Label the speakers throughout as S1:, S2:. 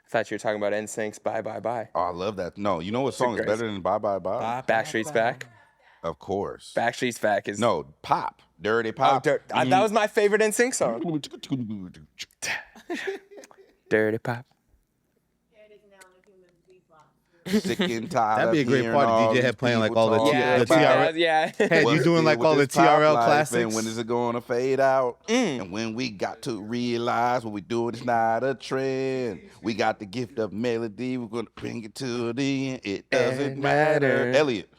S1: thought you were talking about NSYNC's Bye Bye Bye.
S2: Oh, I love that. No, you know what song is better than Bye Bye Bye?
S1: Backstreet's Back.
S2: Of course.
S1: Backstreet's Back is...
S2: No, Pop. Dirty Pop.
S1: That was my favorite NSYNC song. Dirty Pop.
S2: Sick and tired.
S3: That'd be a great party. DJ Hed playing like all the TRL.
S1: Yeah.
S3: Hey, you doing like all the TRL classics?
S2: And when is it going to fade out? And when we got to realize what we doing is not a trend. We got the gift of melody. We're going to bring it to the end. It doesn't matter. Elliott.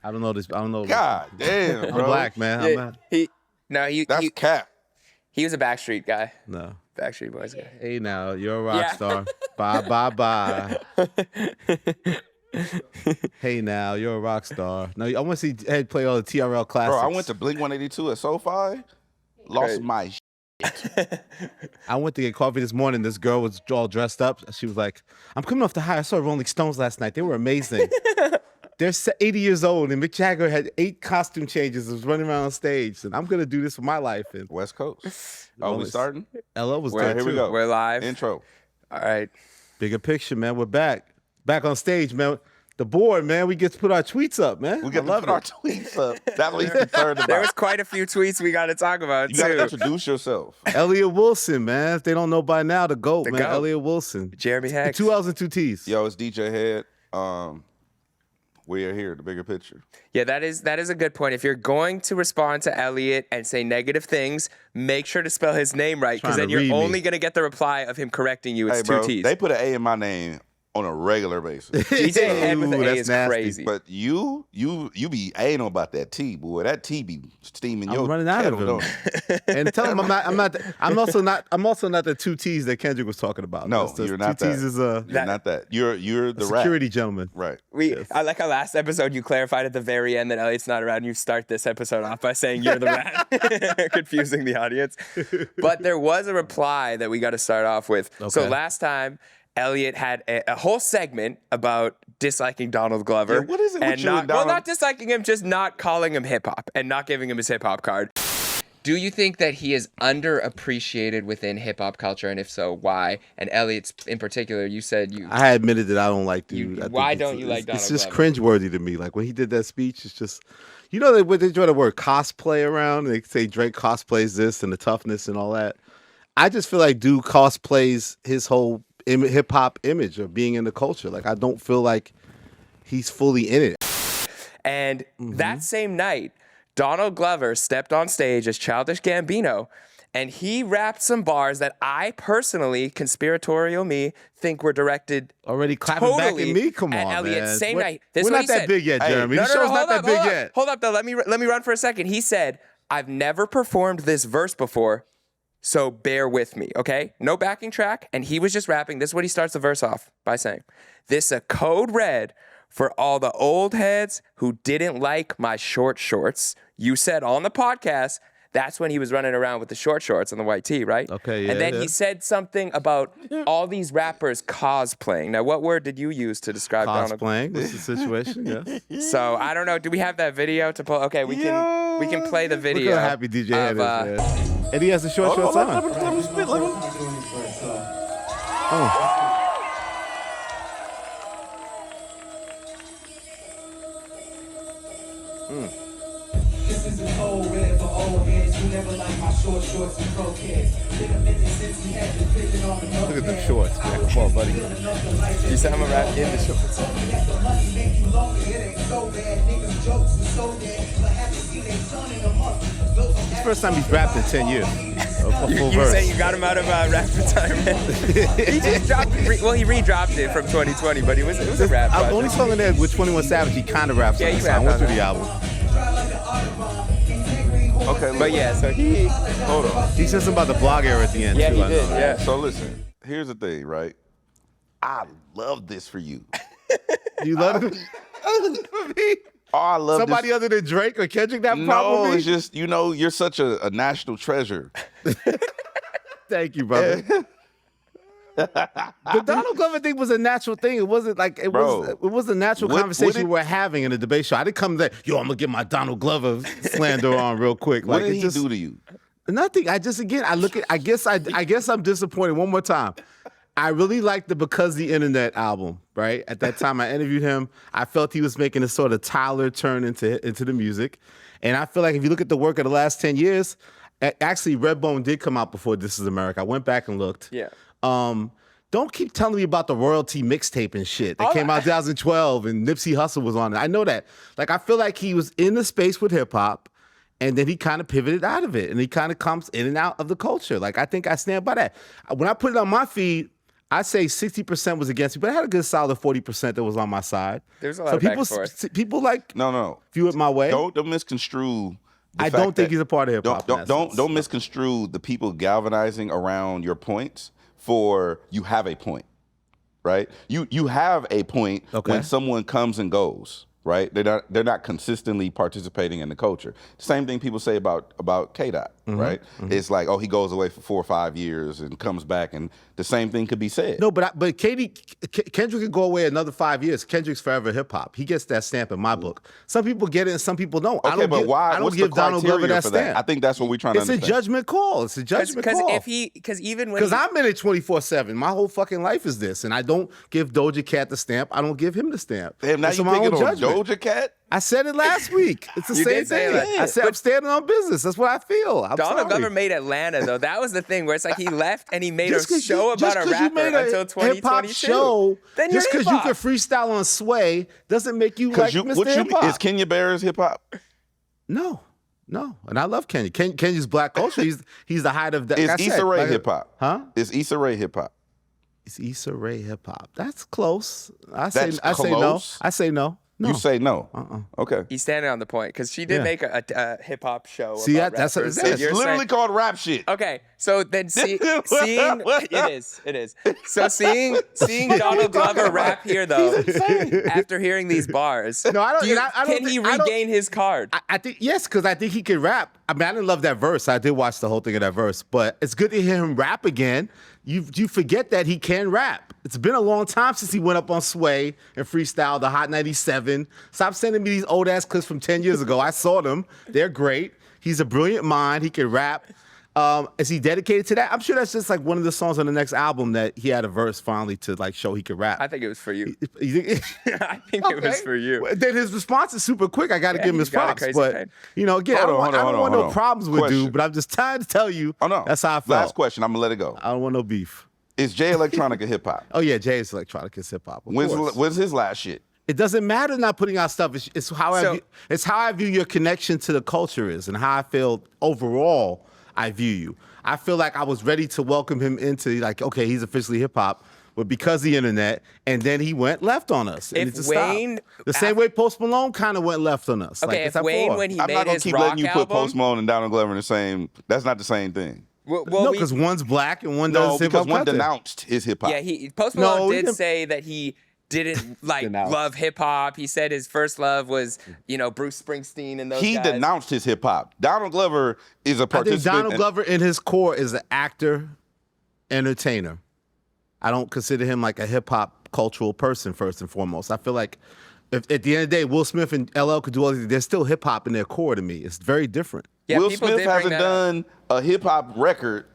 S3: I don't know this. I don't know.
S2: God damn, bro.
S3: I'm black, man.
S2: That's cap.
S1: He was a Backstreet guy.
S3: No.
S1: Backstreet Boys guy.
S3: Hey, now, you're a rock star. Bye, bye, bye. Hey, now, you're a rock star. No, I want to see Hed play all the TRL classics.
S2: Bro, I went to Blink 182 at SoFi. Lost my shit.
S3: I went to get coffee this morning. This girl was all dressed up. She was like, I'm coming off the high. I saw Rolling Stones last night. They were amazing. They're 80 years old, and Mick Jagger had 8 costume changes and was running around on stage. And I'm going to do this for my life. And
S2: West Coast. Oh, we starting?
S3: LO was there,
S2: here
S3: too.
S2: we go.
S1: We're live.
S2: Intro.
S1: All right.
S3: Bigger picture, man. We're back. Back on stage, man. The board, man. We get to put our tweets up, man.
S2: We get to put our tweets up. That leads to third about.
S1: There was quite a few tweets we got to talk about,
S2: You got to introduce yourself.
S3: Elliott Wilson, man. If they don't know by now, the GOAT, man.
S1: GOAT.
S3: Elliott Wilson.
S1: Jeremy Hecht.
S3: 2 L's and 2 T's.
S2: Yo, it's DJ Hed. We are here, the bigger picture.
S1: Yeah, that is a good point. If you're going to respond to Elliott and say negative things, make sure to spell his name right, because then you're only going to get the reply of him correcting you. It's 2 T's.
S2: They put an A in my name on a regular basis.
S1: DJ Hed with an A is
S3: nasty.
S1: crazy.
S2: But you be A know about that T, boy. That T be steaming your
S3: running out of
S2: kettle,
S3: him. And tell him I'm also not the 2 T's that Kendrick was talking about.
S2: No, you're not
S3: 2 T's is
S2: you're not that. You're the
S3: security gentleman.
S2: Right.
S1: I like how last episode you clarified at the very end that Elliott's not around. You start this episode off by saying you're the rat, confusing the audience. But there was a reply that we got to start off with. Okay. So last time, Elliott had a whole segment about disliking Donald Glover.
S2: Yeah, what is it with you and Donald?
S1: Well, not disliking him, just not calling him hip-hop and not giving him his hip-hop card. Do you think that he is underappreciated within hip-hop culture, and if so, why? And Elliott's in particular, you said you...
S3: I admitted that I don't like dude.
S1: Why don't you like Donald
S3: It's just
S1: Glover?
S3: cringeworthy to me. Like, when he did that speech, it's just... You know, they throw the word cosplay around, and they say Drake cosplays this and the toughness and all that. I just feel like dude cosplays his whole hip-hop image of being in the culture. Like, I don't feel like he's fully in it.
S1: And that same night, Donald Glover stepped on stage as Childish Gambino, and he rapped some bars that I personally, conspiratorial me, think were directed
S3: already clapping back at me. Come on,
S1: Elliott.
S3: man.
S1: Same night. This
S3: we're
S1: is what
S3: not
S1: he
S3: that
S1: said.
S3: big yet, Jeremy. The show's not that big yet.
S1: Hold up, though. Let me run for a second. He said, "I've never performed this verse before, so bear with me, okay?" No backing track, and he was just rapping. This is what he starts the verse off by saying, "This a code red for all the old heads who didn't like my short shorts. You said on the podcast." That's when he was running around with the short shorts and the white tee, right?
S3: Okay, yeah.
S1: And then he said something about all these rappers cosplaying. Now, what word did you use to describe Donald?
S3: Cosplaying? What's the situation? Yes.
S1: So I don't know. Do we have that video to pull? Okay, we can play the video.
S3: Look how happy DJ Hed is, man. And he has the short shorts on.
S2: Let me spit.
S4: This is an old red for old heads who never like my short shorts and croquettes. Been a minute since we had been picking on the
S3: Look at them shorts, man. Come on, buddy.
S1: You said I'm a rap in the shorts.
S3: It's the first time he's rapped in 10 years. A full
S1: You
S3: verse.
S1: say you got him out of rap retirement. He just dropped. He redropped it from 2020, but it was a rap.
S3: The only song in there with 21 Savage, he kind of raps on the song. I went through the album.
S2: Okay,
S1: But yeah, so he...
S2: hold on.
S3: He said something about the blog era at the end,
S1: Yeah,
S3: too.
S1: he
S3: I
S1: did,
S3: know.
S1: yeah.
S2: So listen, here's the thing, right? I love this for you.
S3: You love it?
S2: Oh, I love
S3: Somebody
S2: this.
S3: other than Drake or Kendrick that
S2: No,
S3: probably?
S2: it's just, you're such a national treasure.
S3: Thank you, brother. The Donald Glover thing was a natural thing. It wasn't like it was a natural conversation we were having in a debate show. I didn't come there, yo, I'm gonna get my Donald Glover slander on real quick.
S2: What
S3: Like,
S2: did he do to you?
S3: Nothing. I guess I'm disappointed. One more time. I really liked the Because the Internet album, right? At that time, I interviewed him. I felt he was making a sort of Tyler turn into the music. And I feel like if you look at the work of the last 10 years, actually, Redbone did come out before This Is America. I went back and looked.
S1: Yeah.
S3: Don't keep telling me about the royalty mixtape and shit that came out in 2012 and Nipsey Hussle was on it. I know that. Like, I feel like he was in the space with hip hop. And then he kind of pivoted out of it. And he kind of comes in and out of the culture. Like, I think I stand by that. When I put it on my feed, I say 60% was against me, but I had a good solid 40% that was on my side.
S1: There's a lot of back and forth.
S3: People like
S2: No.
S3: view it my way.
S2: Don't misconstrue.
S3: I don't think he's a part of hip hop.
S2: Don't misconstrue the people galvanizing around your points for you have a point, right? You have a point when someone comes and goes, right? They're not consistently participating in the culture. Same thing people say about K-Dot, right? It's like, oh, he goes away for 4 or 5 years and comes back, and the same thing could be said.
S3: No, but Kendrick could go away another 5 years. Kendrick's forever hip hop. He gets that stamp in my book. Some people get it and some people don't.
S2: Okay, but why?
S3: I don't
S2: What's
S3: give
S2: the
S3: Donald Glover
S2: criteria
S3: that
S2: for
S3: stamp.
S2: that? I think that's what we're trying to understand.
S3: It's a judgment call. It's a judgment call. Because I'm in it 24/7. My whole fucking life is this, and I don't give Doja Cat the stamp. I don't give him the stamp.
S2: Damn, now
S3: It's
S2: you
S3: my
S2: picking
S3: own
S2: on
S3: judgment.
S2: Doja Cat?
S3: I said it last week. It's the
S1: You
S3: same
S1: did say
S3: thing.
S1: that.
S3: I said I'm standing on business. That's what I feel.
S1: Donald Glover made Atlanta, though. That was the thing where it's like he left and he made a
S3: Just
S1: show about a rapper until 2022.
S3: Show,
S1: then you're
S3: just because you
S1: hip-hop.
S3: can freestyle on Sway doesn't make you like Mr. Hip Hop.
S2: Is Kenya Barris hip hop?
S3: No. And I love Kenya. Kenya's black culture. He's the height of that.
S2: Is
S3: like I said,
S2: Issa Rae
S3: like,
S2: hip hop?
S3: Huh?
S2: Is Issa Rae hip hop?
S3: Is Issa Rae hip hop? That's close. I
S2: That's
S3: say no.
S2: close?
S3: I say no. No.
S2: You say no. Okay.
S1: He's standing on the point because she did make a hip hop show.
S3: See,
S1: about
S3: that's
S1: rappers.
S3: what
S1: So
S3: it is.
S2: It's
S1: you're
S2: literally
S1: saying-
S2: called rap shit.
S1: Okay, so then seeing it is. So seeing Donald Glover rap here though, after hearing these bars,
S3: No, I don't.
S1: do you-
S3: I don't
S1: can he
S3: think- I don't-
S1: regain his card?
S3: I think yes, because I think he can rap. I mean, I didn't love that verse. I did watch the whole thing of that verse, but it's good to hear him rap again. You forget that he can rap. It's been a long time since he went up on Sway and freestyled the Hot 97. Stop sending me these old ass clips from 10 years ago. I saw them. They're great. He's a brilliant mind. He can rap. Is he dedicated to that? I'm sure that's just like one of the songs on the next album that he had a verse finally to like show he could rap.
S1: I think it was for you.
S3: You think-
S1: I think it was for you.
S3: Well, then his response is super quick. I got to give him his
S1: he's got a
S3: props.
S1: crazy
S3: But,
S1: pen.
S3: again, I don't want no problems with
S2: Question.
S3: dude, but I'm just trying to tell you
S2: Oh no.
S3: that's how I felt.
S2: Last question. I'm gonna let it go.
S3: I don't want no beef.
S2: Is Jay Electronica hip hop?
S3: Oh, yeah, Jay's electronic is hip hop.
S2: When's his last shit?
S3: It doesn't matter not putting out stuff. It's how I view your connection to the culture is and how I feel overall I view you. I feel like I was ready to welcome him into like, okay, he's officially hip hop, but because of the internet, and then he went left on us. And
S1: If
S3: it just
S1: Wayne-
S3: stopped. The same way Post Malone kind of went left on us.
S1: Okay,
S3: like,
S1: if Wayne when he
S2: I'm
S1: made
S2: not gonna
S1: his
S2: keep
S1: rock
S2: letting you
S1: album,
S2: put Post Malone and Donald Glover in the same. That's not the same thing.
S1: well,
S3: no,
S1: we-
S3: because one's black and one
S2: No,
S3: does hip
S2: because
S3: hop
S2: one
S3: content.
S2: denounced his hip hop.
S1: yeah, Post Malone
S3: No, he
S1: did
S3: didn't-
S1: say that he didn't like
S3: Denounced.
S1: love hip hop. He said his first love was Bruce Springsteen and those
S2: He
S1: guys.
S2: denounced his hip hop. Donald Glover is a
S3: I think
S2: participant.
S3: Donald Glover in his core is an actor, entertainer. I don't consider him like a hip hop cultural person first and foremost. I feel like if at the end of the day, Will Smith and LL could do all these, there's still hip hop in their core to me. It's very different.
S1: Yeah,
S2: Will
S1: people
S2: Smith
S1: did bring
S2: hasn't
S1: that up.
S2: done a hip hop record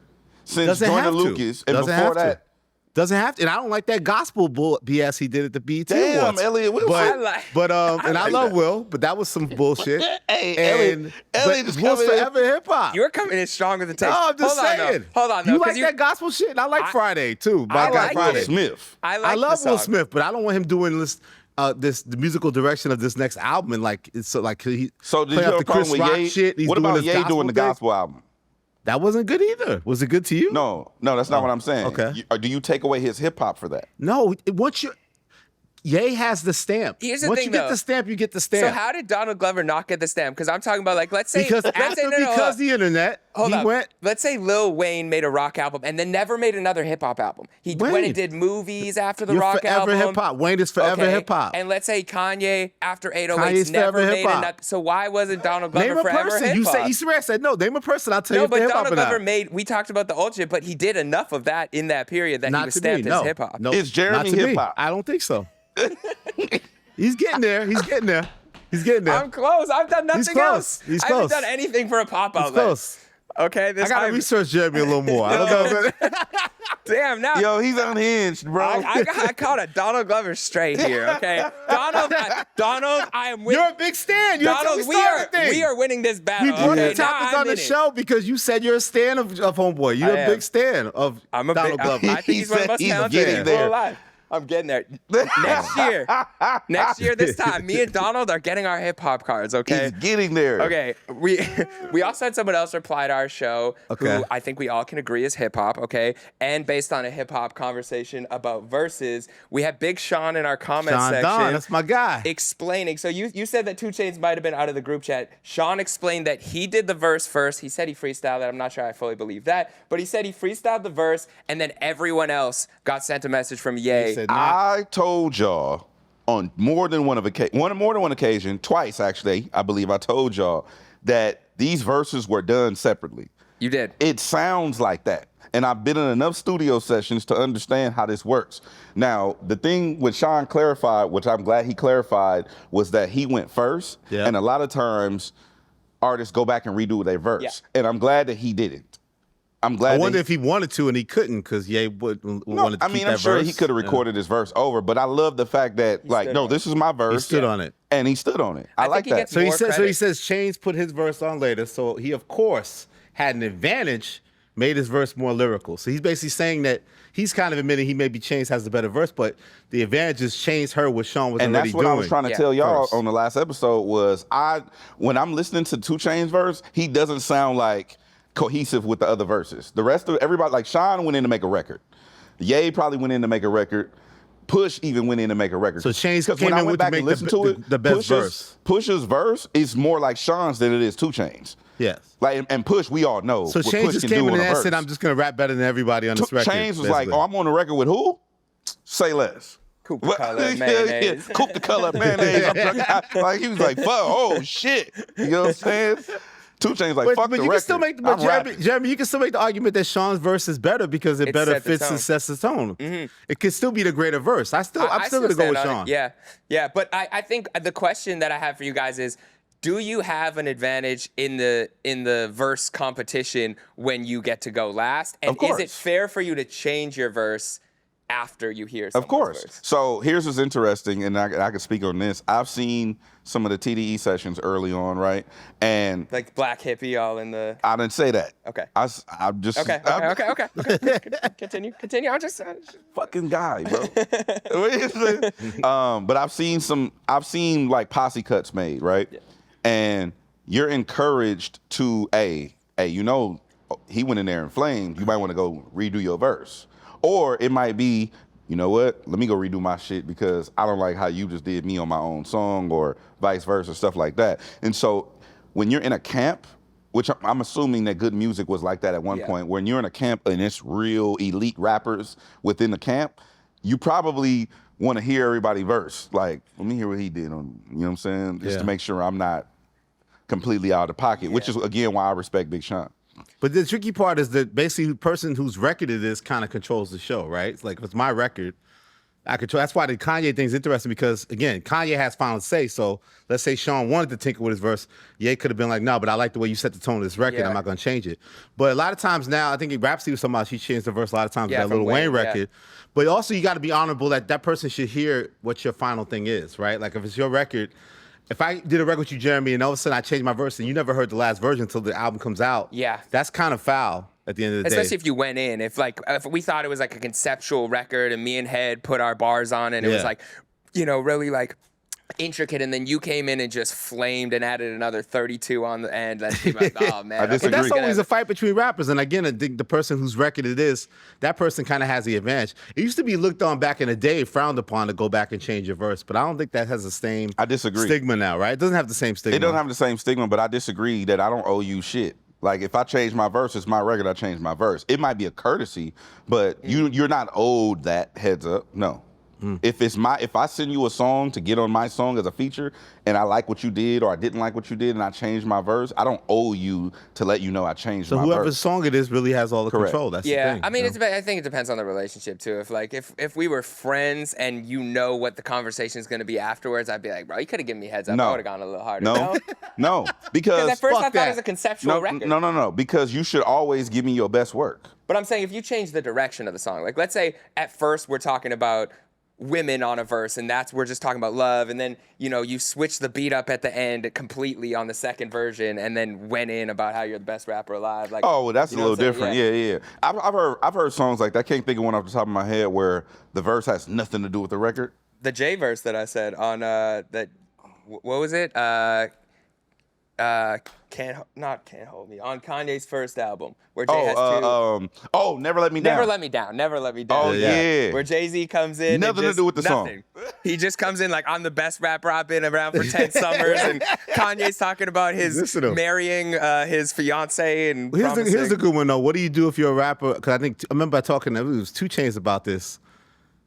S2: since
S3: Doesn't
S2: Joyner
S3: have to.
S2: Lucas, and
S3: Doesn't
S2: before
S3: have to.
S2: that,
S3: Doesn't have to. And I don't like that gospel bull BS he did at the BET
S2: damn,
S3: Awards.
S2: Elliott Wilson.
S3: And I
S2: like
S3: love
S2: that.
S3: Will, but that was some bullshit.
S2: Hey,
S3: and
S2: Elliott is
S3: Will's
S2: coming in.
S3: forever hip hop.
S1: You're coming in strong with the taste.
S3: No, I'm just
S1: Hold on,
S3: saying.
S1: though. Hold on, though.
S3: You
S1: 'cause
S3: like that gospel shit? And I like Friday too. By
S1: I
S3: God
S1: like
S3: Friday.
S2: Will Smith.
S1: I like
S3: I love
S1: the
S3: Will
S1: song.
S3: Smith, but I don't want him doing this. The musical direction of this next album, and like it's so like he
S2: So did
S3: play
S2: you
S3: up
S2: have
S3: the
S2: a problem
S3: Chris
S2: with
S3: Rock
S2: Ye?
S3: shit. He's
S2: What
S3: doing
S2: about
S3: this
S2: Ye doing the
S3: thing.
S2: gospel album?
S3: That wasn't good either. Was it good to you?
S2: No, that's not what I'm saying.
S3: okay.
S2: Or do you take away his hip hop for that?
S3: No. Once you, Ye has the stamp.
S1: Here's the
S3: Once
S1: thing,
S3: you get
S1: though.
S3: the stamp, you get the stamp.
S1: So how did Donald Glover not get the stamp? Because I'm talking about like let's say
S3: because the internet,
S1: Hold
S3: he
S1: up.
S3: went.
S1: Let's say Lil Wayne made a rock album and then never made another hip hop album. He went
S3: Wayne.
S1: and did movies after the
S3: You're
S1: rock
S3: forever
S1: album.
S3: hip hop. Wayne is forever
S1: Okay.
S3: hip hop.
S1: And let's say Kanye after 808s
S3: Kanye's
S1: never
S3: forever
S1: made
S3: hip-hop.
S1: another. So why wasn't Donald Glover
S3: Name a
S1: forever
S3: person.
S1: hip
S3: You
S1: hop?
S3: say Issa Rae. I said no. Name a person. I'll tell you
S1: No,
S3: if they're
S1: but
S3: hip hop
S1: Donald
S3: or not.
S1: Glover made. We talked about the old shit, but he did enough of that in that period that he
S3: Not
S1: was
S3: to me.
S1: stamped
S3: No.
S1: as hip hop.
S3: No.
S2: Is Jeremy
S3: Not to me.
S2: hip-hop?
S3: I don't think so. He's getting there. He's getting there. He's getting there.
S1: I'm close. I've done nothing
S3: close.
S1: else.
S3: He's
S1: I haven't
S3: close.
S1: done anything for a pop
S3: He's
S1: outlet.
S3: close.
S1: Okay,
S3: I gotta research Jeremy a little more. I don't know.
S1: Damn, now
S2: Yo, he's unhinged, bro.
S1: I caught a Donald Glover straight here. Okay, Donald, I am with
S3: You're a big stan. You're
S1: Donald. We are winning this battle.
S3: We brought
S1: okay?
S3: the topics on the show because you said you're a stan of Homeboy. You're a big stan of Donald Glover.
S1: I think he's one of the most talented people alive. I'm getting there. Next year, this time, me and Donald are getting our hip hop cards, okay?
S2: He's getting there.
S1: Okay, we also had someone else reply to our show who I think we all can agree is hip hop, okay? And based on a hip hop conversation about verses, we had Big Sean in our comment section.
S3: Don, that's my guy.
S1: Explaining. So you said that 2 Chainz might have been out of the group chat. Sean explained that he did the verse first. He said he freestyled that. I'm not sure I fully believe that, but he said he freestyled the verse, and then everyone else got sent a message from Ye.
S2: I told y'all on more than one occasion, twice actually, I believe I told y'all that these verses were done separately.
S1: You did.
S2: It sounds like that. And I've been in enough studio sessions to understand how this works. Now, the thing with Sean clarified, which I'm glad he clarified, was that he went first. Yeah. And a lot of times artists go back and redo their verse. Yeah. And I'm glad that he didn't. I'm glad.
S3: I wonder if he wanted to and he couldn't because Ye wanted to keep that verse.
S2: I'm sure he could have recorded his verse over, but I love the fact that this is my verse.
S3: He stood on it.
S2: And he stood on it. I like that.
S3: So he says Chainz put his verse on later, so he of course had an advantage, made his verse more lyrical. So he's basically saying that he's kind of admitting he maybe Chainz has the better verse, but the advantage is Chainz heard what Sean was already doing.
S2: And that's what I was trying to tell y'all on the last episode was when I'm listening to 2 Chainz verse, he doesn't sound like cohesive with the other verses. The rest of everybody, like Sean went in to make a record. Ye probably went in to make a record. Push even went in to make a record.
S3: So Chainz came in to make the best verse.
S2: Push's verse is more like Sean's than it is 2 Chainz.
S3: Yes.
S2: Like and Push, we all know.
S3: So Chainz just came in and said, "I'm just gonna rap better than everybody on this record."
S2: Chainz was like, "Oh, I'm on the record with who? Say less."
S1: Coop the color mayonnaise.
S2: Coop the color mayonnaise. Like he was like, "Fuck, oh shit," you know what I'm saying? 2 Chainz like, fuck the record.
S3: Can still make Jeremy, you can still make the argument that Sean's verse is better because it better fits and sets the tone. Mm-hmm. It could still be the greater verse. I'm still gonna go with Sean.
S1: Yeah. But I think the question that I have for you guys is, do you have an advantage in the verse competition when you get to go last? And is it fair for you to change your verse after you hear someone's verse?
S2: So here's what's interesting, and I can speak on this. I've seen some of the TDE sessions early on, right? And
S1: like Black Hippie all in the...
S2: I didn't say that.
S1: Okay.
S2: I'm just...
S1: Okay. Continue. I'm just...
S2: Fucking guy, bro. But I've seen like posse cuts made, right? Yeah. And you're encouraged to, hey, you know, he went in there and flamed. You might want to go redo your verse. Or it might be, you know what, let me go redo my shit because I don't like how you just did me on my own song or vice versa, stuff like that. And so when you're in a camp, which I'm assuming that good music was like that at one point, when you're in a camp and it's real elite rappers within the camp, you probably want to hear everybody verse. Like, let me hear what he did on, you know what I'm saying? Just to make sure I'm not completely out of pocket, which is, again, why I respect Big Sean.
S3: But the tricky part is that basically the person whose record it is kind of controls the show, right? It's like, if it's my record, I control. That's why the Kanye thing's interesting because, again, Kanye has final say. So let's say Sean wanted to tinker with his verse. Ye could have been like, no, but I like the way you set the tone of this record. I'm not going to change it. But a lot of times now, I think Rhapsody was talking about she changed the verse a lot of times with that Lil Wayne record. But also you got to be honorable that that person should hear what your final thing is, right? Like if it's your record, if I did a record with you, Jeremy, and all of a sudden I changed my verse and you never heard the last version until the album comes out, that's kind of foul at the end of the day.
S1: Especially if you went in. If we thought it was like a conceptual record and me and Hed put our bars on and it was like, you know, really like intricate, and then you came in and just flamed and added another 32 on the end. That's like, oh man.
S2: I disagree.
S3: But that's always a fight between rappers. And again, I think the person whose record it is, that person kind of has the advantage. It used to be looked on back in the day, frowned upon to go back and change your verse. But I don't think that has the same stigma now, right? It doesn't have the same stigma.
S2: It doesn't have the same stigma, but I disagree that I don't owe you shit. Like if I change my verse, it's my record, I change my verse. It might be a courtesy, but you're not owed that, heads up. No. If I send you a song to get on my song as a feature, and I like what you did or I didn't like what you did, and I changed my verse, I don't owe you to let you know I changed
S3: So
S2: my
S3: whoever's
S2: verse.
S3: song it is really has all the control. That's the thing.
S1: I mean,
S3: you know?
S1: I think it depends on the relationship too. If we were friends and you know what the conversation is going to be afterwards, I'd be like, bro, you could have given me heads up.
S2: No.
S1: I would have gone a little harder.
S2: No, because
S1: at first I
S3: fuck
S1: thought it
S3: that.
S1: was a conceptual record.
S2: No, because you should always give me your best work.
S1: But I'm saying if you change the direction of the song, like let's say at first we're talking about women on a verse and we're just talking about love, and then you switch the beat up at the end completely on the second version and then went in about how you're the best rapper alive. Like,
S2: oh, well, that's a little
S1: what I'm
S2: different.
S1: saying?
S2: Yeah. I've heard songs like that. I can't think of one off the top of my head where the verse has nothing to do with the record.
S1: The J verse that I said on that, what was it? Can't Hold Me on Kanye's first album where Jay has two.
S2: Never Let Me Down.
S1: Never Let Me Down. Never Let Me Down.
S2: Oh yeah.
S1: Where Jay-Z comes in.
S2: Nothing to do with the
S1: song. He just comes in like, I'm the best rapper. I've been around for 10 summers. And Kanye's talking about his marrying his fiance and
S3: Here's the good one though. What do you do if you're a rapper? Because I remember talking to it was 2 Chainz about this.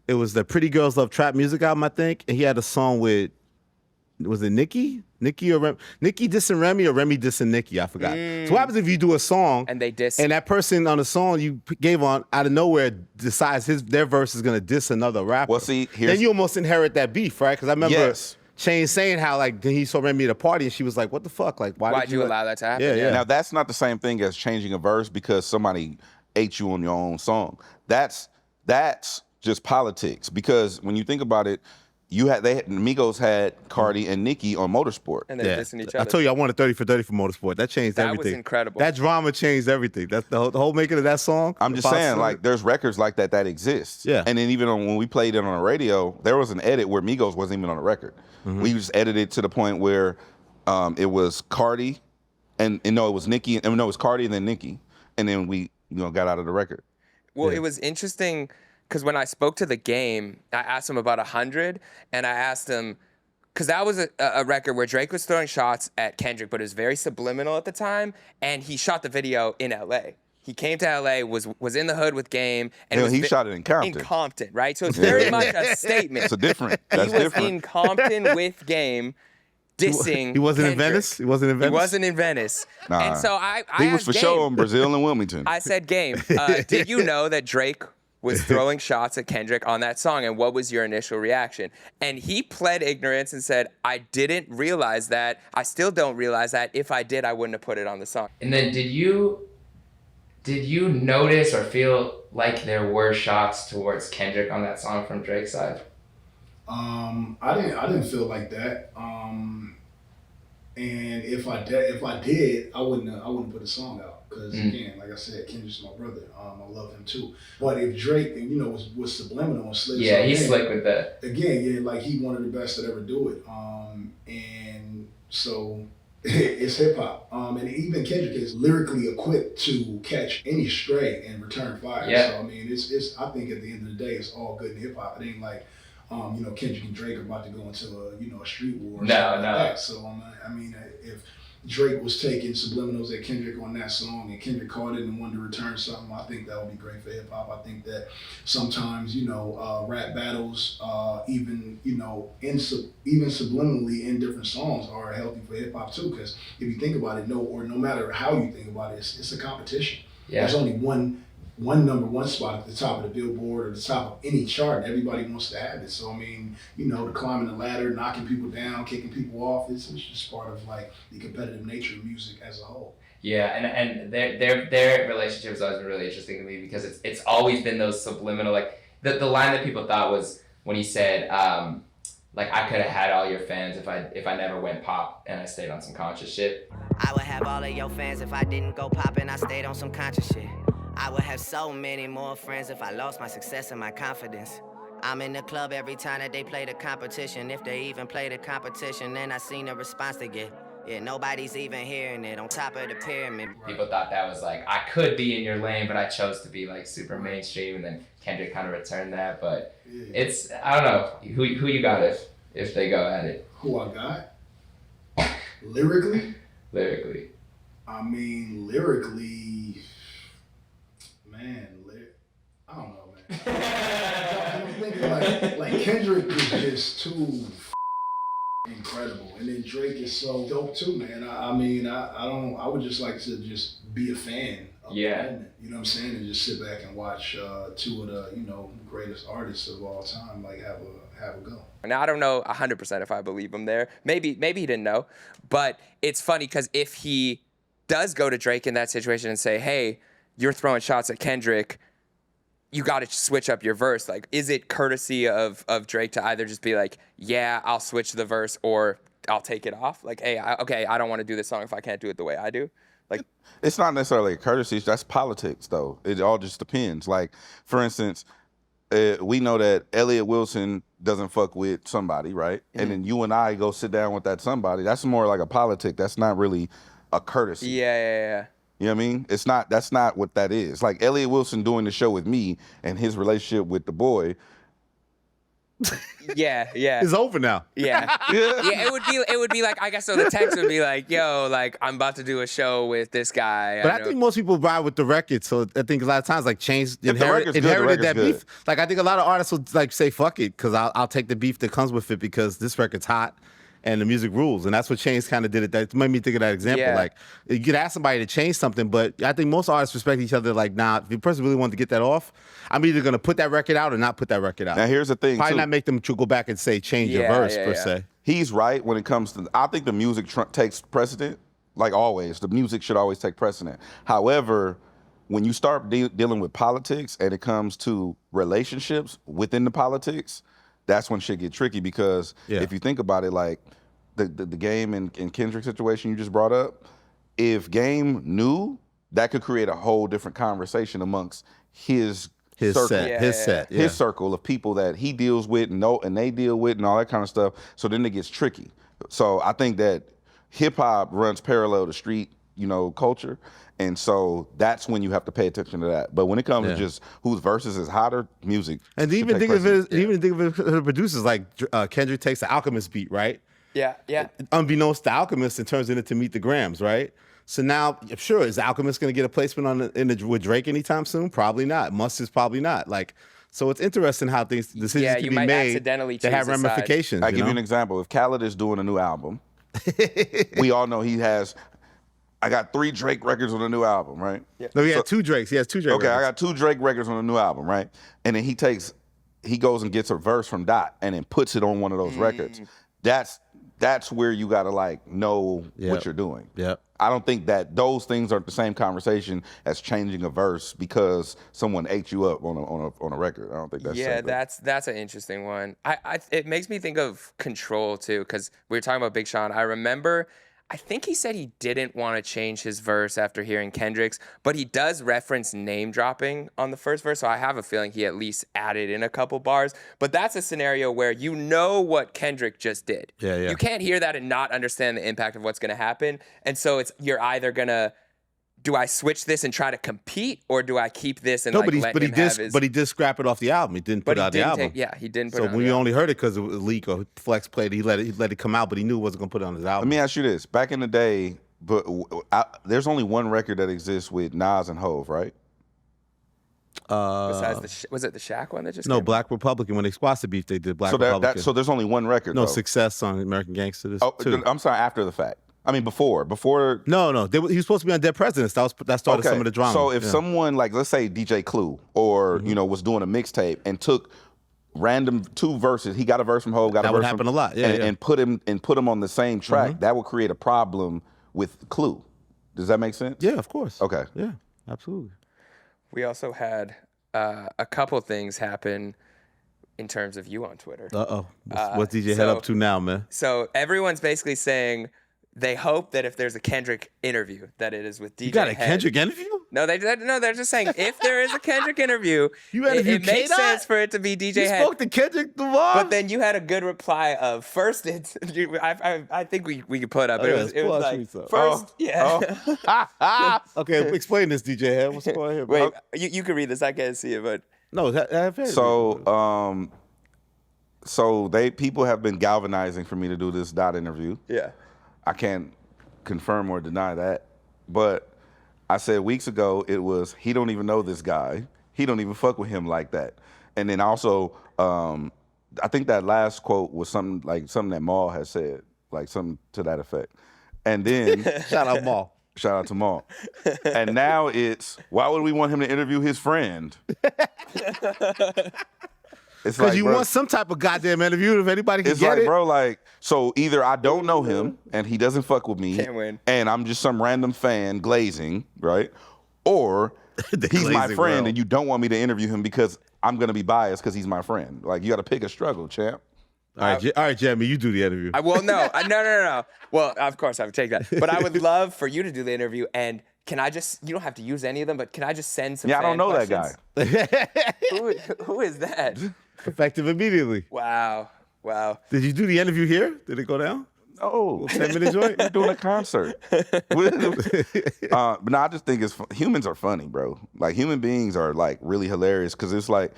S3: It was the Pretty Girls Love Trap music album, I think, and he had a song with, was it Nicki? Nicki dissing Remy or Remy dissing Nicki? I forgot. So what happens if you do a song
S1: and they diss,
S3: and that person on the song you gave on out of nowhere decides their verse is gonna diss another rapper?
S2: Well, see,
S3: then you almost inherit that beef, right? Because I remember Chainz saying how like he saw Remy at a party and she was like, "What the fuck? Like, why'd you
S1: allow that to happen?"
S3: Yeah.
S2: Now that's not the same thing as changing a verse because somebody ate you on your own song. That's just politics. Because when you think about it, Migos had Cardi and Nicki on Motorsport.
S1: And they're dissing each other.
S3: I told you I wanted 30 for 30 for Motorsport. That changed everything.
S1: That was incredible.
S3: That drama changed everything. That's the whole making of that song.
S2: I'm just saying, like, there's records like that exist.
S3: Yeah.
S2: And then even when we played it on the radio, there was an edit where Migos wasn't even on the record. Mm-hmm. We just edited to the point where it was Cardi, and no, it was Nicki. And no, it was Cardi and then Nicki, and then we got out of the record.
S1: Well, it was interesting. Because when I spoke to The Game, I asked him about 100, and I asked him, because that was a record where Drake was throwing shots at Kendrick, but it was very subliminal at the time, and he shot the video in L.A. He came to L.A., was in the hood with Game. And
S2: he shot it in Compton.
S1: In Compton, right? So it's very much a statement.
S2: That's different.
S1: He was in Compton with Game, dissing
S3: He wasn't
S1: Kendrick.
S3: in Venice? He wasn't in Venice?
S1: He wasn't in Venice.
S2: Nah.
S1: And so I
S2: He was
S1: asked
S2: for
S1: Game,
S2: sure in Brazil and Wilmington.
S1: I said, Game, did you know that Drake was throwing shots at Kendrick on that song, and what was your initial reaction? And he pled ignorance and said, I didn't realize that. I still don't realize that. If I did, I wouldn't have put it on the song.
S5: And then did you notice or feel like there were shots towards Kendrick on that song from Drake's side?
S6: I didn't feel like that. And if I did, I wouldn't put the song out. Because again, like I said, Kendrick's my brother. I love him too. But if Drake, was subliminal and slid,
S5: he's slick with that.
S6: Again, like he one of the best that ever do it. And so it's hip hop. And even Kendrick is lyrically equipped to catch any stray and return fire.
S5: Yeah.
S6: So I mean, it's I think at the end of the day, it's all good in hip hop. It ain't like Kendrick and Drake are about to go into a street war. Or something like that. So I mean, if Drake was taking subliminals at Kendrick on that song and Kendrick caught it and wanted to return something, I think that would be great for hip hop. I think that sometimes, rap battles, even subliminally in different songs are healthy for hip hop too. Because if you think about it, no matter how you think about it, it's a competition.
S5: Yeah.
S6: There's only one number one spot at the top of the Billboard or the top of any chart, and everybody wants to have it. So I mean, the climbing the ladder, knocking people down, kicking people off, it's just part of like the competitive nature of music as a whole.
S5: Yeah, and their relationship has always been really interesting to me because it's always been those subliminal, like the line that people thought was when he said, like, I could have had all your fans if I never went pop and I stayed on some conscious shit.
S7: I would have all of your fans if I didn't go pop and I stayed on some conscious shit. I would have so many more friends if I lost my success and my confidence. I'm in the club every time that they play the competition. If they even play the competition, then I seen the response they get. Yeah, nobody's even hearing it on top of the pyramid.
S5: People thought that was like, I could be in your lane, but I chose to be like super mainstream, and then Kendrick kind of returned that. But it's, I don't know, who you got if they go at it?
S6: Who I got? Lyrically?
S5: Lyrically.
S6: I mean, lyrically, man, I don't know, man. like Kendrick is just too incredible, and then Drake is so dope too, man. I mean, I would just like to just be a fan of the moment, you know what I'm saying, and just sit back and watch two of the, you know, greatest artists of all time, like have a go.
S1: Now, I don't know 100% if I believe him there. Maybe he didn't know, but it's funny because if he does go to Drake in that situation and say, hey, you're throwing shots at Kendrick, you got to switch up your verse. Like, is it courtesy of Drake to either just be like, yeah, I'll switch the verse, or I'll take it off? Like, hey, I don't want to do this song if I can't do it the way I do. Like,
S2: it's not necessarily a courtesy. That's politics, though. It all just depends. Like, for instance, we know that Elliott Wilson doesn't fuck with somebody, right? Mm-hmm. And then you and I go sit down with that somebody. That's more like a politic. That's not really a courtesy.
S1: Yeah.
S2: You know what I mean? That's not what that is. Like Elliott Wilson doing the show with me and his relationship with the boy.
S1: Yeah.
S3: It's over now.
S1: Yeah. It would be like, I guess so the text would be like, yo, like I'm about to do a show with this guy.
S3: But I think most people ride with the record, so I think a lot of times like Chainz inherited that beef. Like I think a lot of artists would like say fuck it, because I'll take the beef that comes with it because this record's hot and the music rules. And that's what Chainz kind of did. That made me think of that example.
S1: Yeah.
S3: Like, you could ask somebody to change something, but I think most artists respect each other. Like, nah, if the person really wanted to get that off, I'm either going to put that record out or not put that record out.
S2: Now, here's the thing,
S3: Probably not make them go back and say, change your verse, per se.
S2: He's right when it comes to, I think the music takes precedent, like always. The music should always take precedent. However, when you start dealing with politics and it comes to relationships within the politics, that's when shit get tricky, because if you think about it, like the Game and Kendrick situation you just brought up, if Game knew, that could create a whole different conversation amongst his circle, his circle of people that he deals with and they deal with and all that kind of stuff. So then it gets tricky. So I think that hip hop runs parallel to street, culture. And so that's when you have to pay attention to that. But when it comes to just whose verses is hotter, music.
S3: And even think of it, the producers, like Kendrick takes the Alchemist beat, right?
S1: Yeah.
S3: Unbeknownst to Alchemist, and turns into Meet the Grams, right? So now, sure, is Alchemist going to get a placement with Drake anytime soon? Probably not. Is probably not. Like, so it's interesting how decisions can be made that have ramifications.
S2: I'll give you an example. If Khaled is doing a new album, we all know I got 3 Drake records on a new album, right?
S3: Yeah. No, he has 2 Drakes. He has 2 Drake records.
S2: Okay, I got 2 Drake records on a new album, right? And then he goes and gets a verse from Dot and then puts it on one of those records. That's where you gotta know what you're doing.
S3: Yep.
S2: I don't think that those things are the same conversation as changing a verse because someone ate you up on a record. I don't think that's
S1: something. That's an interesting one. It makes me think of Control too, because we were talking about Big Sean. I remember, I think he said he didn't want to change his verse after hearing Kendrick's, but he does reference name dropping on the first verse, so I have a feeling he at least added in a couple bars. But that's a scenario where you know what Kendrick just did.
S3: Yeah.
S1: You can't hear that and not understand the impact of what's going to happen. And so you're either going to, do I switch this and try to compete, or do I keep this and let him have his...
S3: But he did scrap it off the album. He didn't put out the album.
S1: He didn't put it on the album.
S3: So we only heard it because it was a leak or Flex played it. He let it come out, but he knew he wasn't going to put it on his album.
S2: Let me ask you this. Back in the day, there's only one record that exists with Nas and Hov, right?
S1: Besides was it the Shaq one that just
S3: No, Black Republican. When they squashed the beef, they did Black Republican.
S2: So there's only one record,
S3: No,
S2: though.
S3: Success on American Gangster.
S2: I'm sorry, after the fact. I mean, before.
S3: No. He was supposed to be on Dead Presidents. That started some of the drama.
S2: So if someone, let's say DJ Clue, or, was doing a mixtape and took random 2 verses, he got a verse from Hov, got a verse from... That would
S3: happen a lot,
S2: and put him on the same track, that would create a problem with Clue. Does that make sense?
S3: Yeah, of course.
S2: Okay.
S3: Yeah, absolutely.
S1: We also had a couple things happen in terms of you on Twitter.
S3: What's DJ Hed up to now, man?
S1: So everyone's basically saying they hope that if there's a Kendrick interview, that it is with DJ Hed.
S3: You got a Kendrick interview?
S1: No, they're just saying if there is a Kendrick interview, it makes sense for it to be DJ Hed.
S3: You spoke to Kendrick Lamar?
S1: But then you had a good reply of first. I think we could put up. But it was like first.
S3: Okay, explain this, DJ Hed. What's going on here, bro?
S1: Wait, you can read this. I can't see it, but
S3: no.
S2: So people have been galvanizing for me to do this Dot interview.
S1: Yeah.
S2: I can't confirm or deny that, but I said weeks ago it was, he don't even know this guy. He don't even fuck with him like that. And then also, I think that last quote was something that Maul had said, like something to that effect. And then
S3: Shout out Maul.
S2: Shout out to Maul. And now it's, why would we want him to interview his friend? It's
S3: Because
S2: like,
S3: you
S2: bro,
S3: want some type of goddamn interview if anybody can
S2: it's
S3: get
S2: like,
S3: it.
S2: bro, like, so either I don't know him and he doesn't fuck with me,
S1: Can't win.
S2: and I'm just some random fan glazing, right? Or he's my
S3: glazing
S2: friend
S3: well.
S2: and you don't want me to interview him because I'm gonna be biased because he's my friend. Like, you got to pick a struggle, champ.
S3: All right, Jeremy, you do the interview.
S1: No. Well, of course I would take that. But I would love for you to do the interview. And can I just, you don't have to use any of them, but can I just send some
S2: Yeah, I don't know that
S1: questions?
S2: guy.
S1: Who is that?
S3: Effective immediately.
S1: Wow.
S3: Did you do the interview here? Did it go down?
S2: Oh,
S3: 10-minute joint?
S2: we're doing a concert. But no, I just think humans are funny, bro. Like, human beings are like really hilarious because it's like,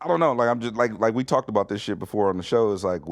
S2: I don't know, like I'm just like we talked about this shit before on the show. It's like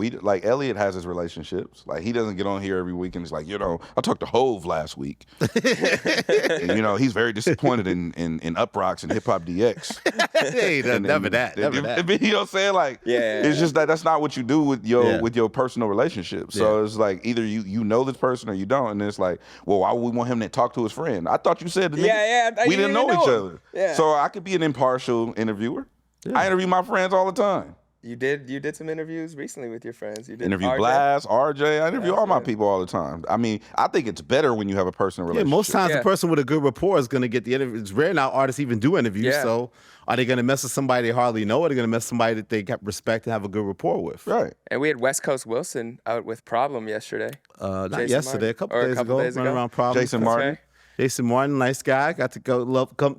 S2: Elliott has his relationships. Like, he doesn't get on here every week and it's like, I talked to Hove last week. And, he's very disappointed in Uproxx and HipHopDX.
S3: Hey, never that.
S2: You know what I'm saying? Like,
S1: Yeah.
S2: it's just that's not what you do with your personal relationship. So it's like either you know this person or you don't, and it's like, well, why would we want him to talk to his friend? I thought you said we didn't know each other.
S1: Yeah.
S2: So I could be an impartial interviewer. Yeah. I interview my friends all the time.
S1: You did some interviews recently with your friends. You did
S2: Interview
S1: RJ?
S2: Blast, RJ. I interview all my people all the time. I mean, I think it's better when you have a personal relationship.
S3: Yeah, most times the person with a good rapport is going to get the interview. It's rare now artists even do interviews.
S1: Yeah.
S3: So are they going to mess with somebody they hardly know? Or are they going to mess with somebody that they got respect and have a good rapport with?
S2: Right.
S1: And we had West Coast Wilson out with Problem yesterday.
S3: Not
S1: Jason
S3: yesterday,
S1: Martin.
S3: a couple days ago. Running around Problem.
S2: Jason Martin.
S1: Okay.
S3: Jason Martin, nice guy. Got to go.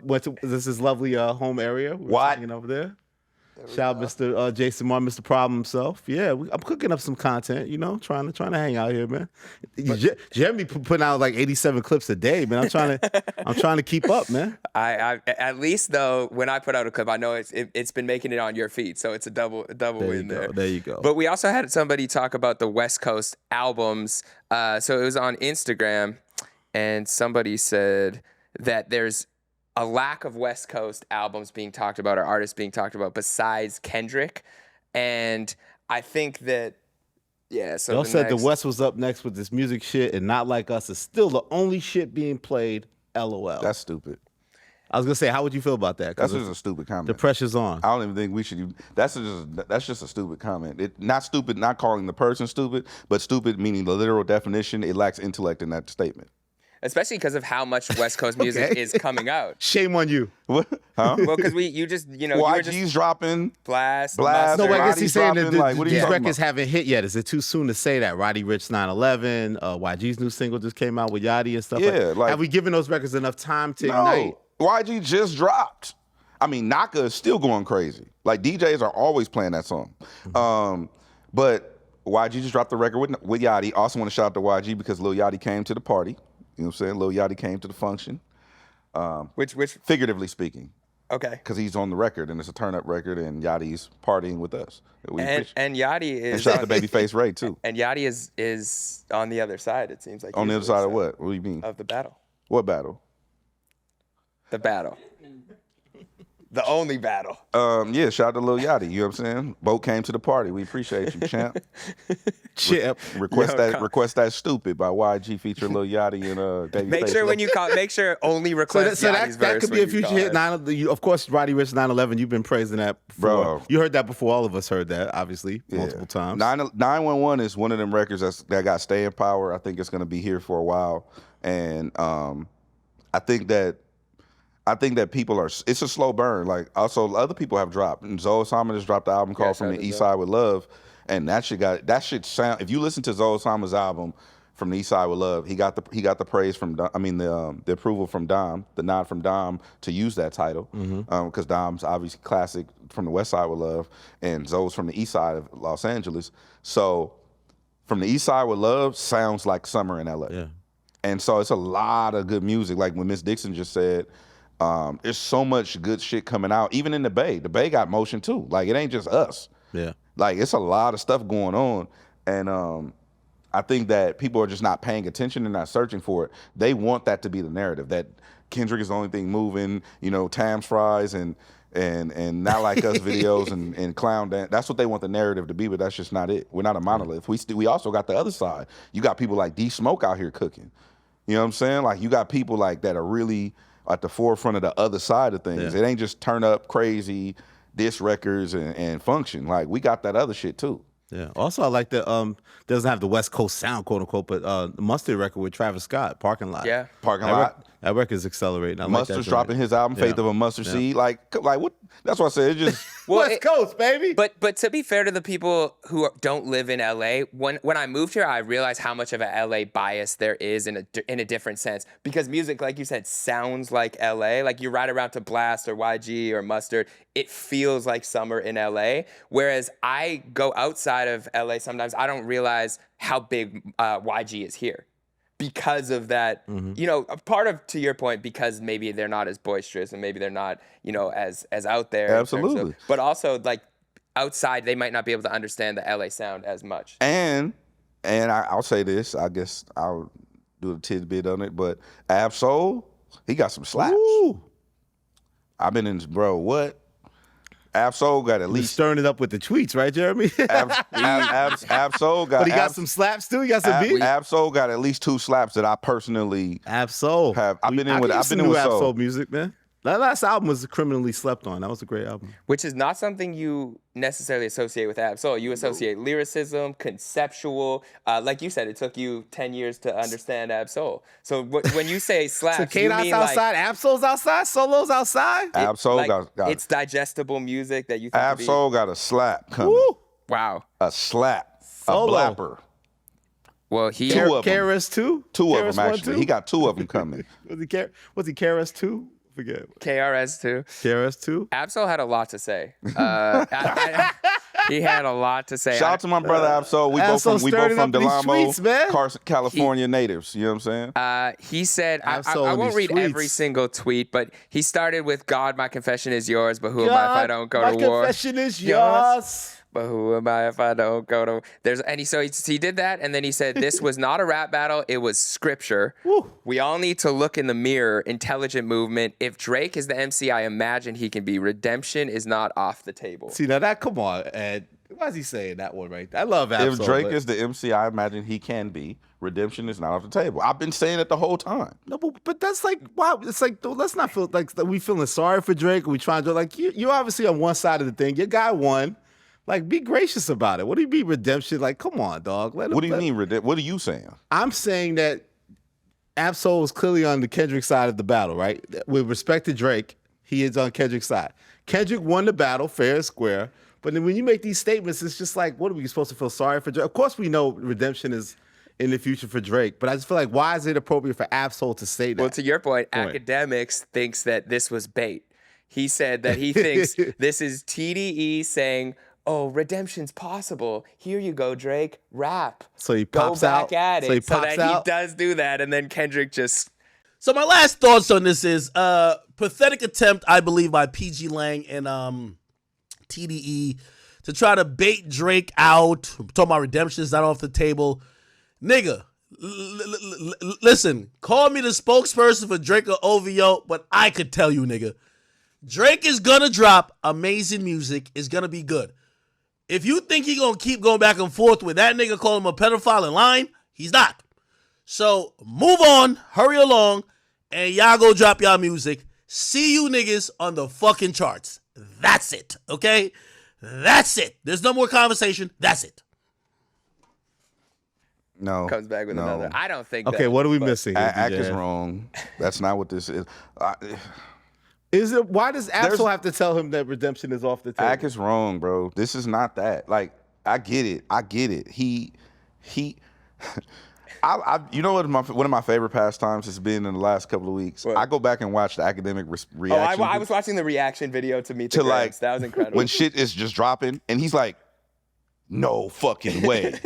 S3: Went to this is lovely home area. We were
S2: What?
S3: hanging over there. Shout out Mr. Jason Martin, Mr. Problem himself. Yeah, I'm cooking up some content, trying to hang out here, man. Jeremy putting out like 87 clips a day, man. I'm trying to keep up, man.
S1: I at least though, when I put out a clip, I know it's been making it on your feed, so it's a double win there.
S3: There you go.
S1: But we also had somebody talk about the West Coast albums. So it was on Instagram, and somebody said that there's a lack of West Coast albums being talked about or artists being talked about besides Kendrick. And I think that, so
S3: Y'all said the West was up next with this music shit and Not Like Us is still the only shit being played, LOL.
S2: That's stupid.
S3: I was going to say, how would you feel about that?
S2: That's just a stupid comment.
S3: The pressure's on.
S2: I don't even think we should. That's just a stupid comment. Not stupid, not calling the person stupid, but stupid meaning the literal definition. It lacks intellect in that statement.
S1: Especially because of how much West Coast music is coming out.
S3: Shame on you.
S2: What? Huh?
S1: Well, because you just, you
S2: well,
S1: were
S2: IG's
S1: just
S2: dropping.
S1: Blast.
S3: No, I guess
S2: Roddy's
S3: he's saying that
S2: dropping, like, what are you
S3: these
S2: talking
S3: records
S2: about?
S3: haven't hit yet. Is it too soon to say that? Roddy Ricch 9/11, YG's new single just came out with Yachty and stuff.
S2: Yeah, like-
S3: have we given those records enough time to ignite?
S2: No, YG just dropped. I mean, Naka is still going crazy. Like, DJs are always playing that song. But YG just dropped the record with Yachty. Also want to shout out to YG because Lil Yachty came to the party. You know what I'm saying? Lil Yachty came to the function.
S1: Which
S2: Figuratively speaking.
S1: okay.
S2: Because he's on the record and it's a turn-up record and Yachty's partying with us. We appreciate-
S1: And Yachty is
S2: and shout out to Babyface Ray, too.
S1: And Yachty is on the other side, it seems like.
S2: On the other
S1: usually,
S2: side of
S1: so,
S2: what? What do you mean?
S1: Of the battle.
S2: What battle?
S1: The battle. The only battle.
S2: Yeah, shout out to Lil Yachty. You know what I'm saying? Boat came to the party. We appreciate you, champ.
S3: Chip.
S2: Request that stupid by YG featuring Lil Yachty and Babyface.
S1: Make sure when you call, make sure only request Yachty's
S3: that
S1: verse
S3: could be
S1: when
S3: a
S1: you
S3: future
S1: call
S3: hit.
S1: it.
S3: Of course, Roddy Ricch 9/11. You've been praising that before.
S2: Bro.
S3: You heard that before. All of us heard that, obviously, multiple times.
S2: 911 is one of them records that got staying power. I think it's going to be here for a while. And I think that people it's a slow burn. Like, also other people have dropped. And Zoe Osama just dropped the album called From the East Side with Love. And that shit sound, if you listen to Zoe Osama's album From the East Side with Love, he got the praise from, the approval from Dom, the nod from Dom to use that title. Because Dom's obviously classic From the West Side with Love and Zoe's from the East Side of Los Angeles. So From the East Side with Love sounds like summer in LA.
S3: Yeah.
S2: And so it's a lot of good music. Like when Miss Dixon just said, there's so much good shit coming out, even in the Bay. The Bay got motion too. Like, it ain't just us.
S3: Yeah.
S2: Like, it's a lot of stuff going on. And I think that people are just not paying attention and not searching for it. They want that to be the narrative, that Kendrick is the only thing moving, Tams Fries and and not like us videos and clown dance. That's what they want the narrative to be, but that's just not it. We're not a monolith. We also got the other side. You got people like D Smoke out here cooking. You know what I'm saying? Like you got people like that are really at the forefront of the other side of things. It ain't just turn up crazy diss records and function. Like we got that other shit too.
S3: Yeah. Also, I like the doesn't have the West Coast sound, quote unquote, but the Mustard record with Travis Scott, Parking Lot.
S1: Yeah.
S2: Parking Lot.
S3: That record's accelerating. I
S2: Mustard's
S3: like that
S2: dropping his album, Faith of a Mustard Seed. Like what? That's what I said. It just
S3: West Coast, baby.
S1: But to be fair to the people who don't live in LA, when I moved here, I realized how much of a LA bias there is in a different sense. Because music, like you said, sounds like LA. Like you ride around to Blast or YG or Mustard, it feels like summer in LA. Whereas I go outside of LA sometimes, I don't realize how big YG is here. Because of that, you know, a part of, to your point, because maybe they're not as boisterous and maybe they're not, you know, as out there.
S2: Absolutely.
S1: But also, like, outside, they might not be able to understand the LA sound as much.
S2: And I'll say this, I guess I'll do a tidbit on it, but Ab-Soul, he got some slaps.
S3: Ooh.
S2: I've been in, bro, what? Ab-Soul got at
S3: He's
S2: least.
S3: stirring it up with the tweets, right, Jeremy?
S2: Ab-Soul got.
S3: But he got some slaps too. He got some beats.
S2: Ab-Soul got at least 2 slaps that I personally
S3: Ab-Soul.
S2: have. I've been in with
S3: Ab-Soul
S2: Soul
S3: music, man. That last album was criminally slept on. That was a great album.
S1: Which is not something you necessarily associate with Ab-Soul. You associate lyricism, conceptual. Like you said, it took you 10 years to understand Ab-Soul. So when you say slaps,
S3: So
S1: you
S3: K-Dot's
S1: mean
S3: outside, Ab-Soul's outside, Solo's outside.
S2: Ab-Soul
S1: like,
S2: got
S1: it's digestible music that you think
S2: Ab-Soul got a slap coming.
S3: Woo.
S1: Wow.
S2: A slap.
S3: Solo.
S2: A blapper.
S1: Well, he
S2: 2 of them.
S3: KRS-2?
S2: 2 of them,
S3: KRS-1,
S2: actually.
S3: 2?
S2: He got 2 of them coming.
S3: Was he KRS-2? Forget.
S1: KRS too.
S3: KRS-2?
S1: Ab-Soul had a lot to say. He had a lot to say.
S2: Shout out to my brother Ab-Soul. We both
S3: Ab-Soul
S2: from
S3: stirred it up in these
S2: Delamo,
S3: tweets, man.
S2: Carson, California natives. You know what I'm saying?
S1: He said, I
S3: Ab-Soul in
S1: won't
S3: these
S1: read every
S3: tweets.
S1: single tweet, but he started with, God, my confession is yours, but who am I if I don't go to war?
S3: My confession is yours.
S1: But who am I if I don't go to? He did that, and then he said, this was not a rap battle, it was scripture.
S3: Woo.
S1: We all need to look in the mirror, intelligent movement. If Drake is the MC I imagine he can be, redemption is not off the table.
S3: See, now that, come on, Ed. Why is he saying that one right there? I love Ab-Soul.
S2: If Drake is the MC I imagine he can be, redemption is not off the table. I've been saying it the whole time.
S3: No, but that's like, wow. It's like, let's not feel like we feeling sorry for Drake. We trying to, like, you're obviously on one side of the thing. Your guy won. Like, be gracious about it. What do you mean redemption? Like, come on, dog.
S2: What do you mean redemption? What are you saying?
S3: I'm saying that Ab-Soul was clearly on the Kendrick side of the battle, right? With respect to Drake, he is on Kendrick's side. Kendrick won the battle, fair and square. But then when you make these statements, it's just like, what are we supposed to feel sorry for Drake? Of course, we know redemption is in the future for Drake, but I just feel like, why is it appropriate for Ab-Soul to say that?
S1: Well, to your point, Academics thinks that this was bait. He said that he thinks this is TDE saying, oh, redemption's possible. Here you go, Drake. Rap.
S3: So he pops
S1: Go back
S3: out.
S1: at it.
S3: So he pops out.
S1: He does do that, and then Kendrick just...
S8: So my last thoughts on this is pathetic attempt, I believe, by PG Lang and TDE to try to bait Drake out. Talking about redemption is not off the table. Nigga, listen, call me the spokesperson for Drake or OVO, but I could tell you, nigga, Drake is gonna drop amazing music. It's gonna be good. If you think he gonna keep going back and forth with that nigga calling him a pedophile in line, he's not. So move on, hurry along, and y'all go drop y'all music. See you niggas on the fucking charts. That's it, okay? That's it. There's no more conversation. That's it.
S2: No.
S1: Comes back with another. I don't think
S3: Okay,
S1: that,
S3: what are we
S1: but-
S3: missing here,
S2: Ack
S3: DJ?
S2: is wrong. That's not what this is.
S3: Is it? Why does Ab-Soul have to tell him that redemption is off the table?
S2: Ack is wrong, bro. This is not that. Like, I get it. He you know what? One of my favorite pastimes has been in the last couple of weeks.
S1: What?
S2: I go back and watch the academic reaction.
S1: I was watching the reaction video to Meet the
S2: to
S1: Greats.
S2: like
S1: That was incredible.
S2: when shit is just dropping, and he's like, "No fucking way."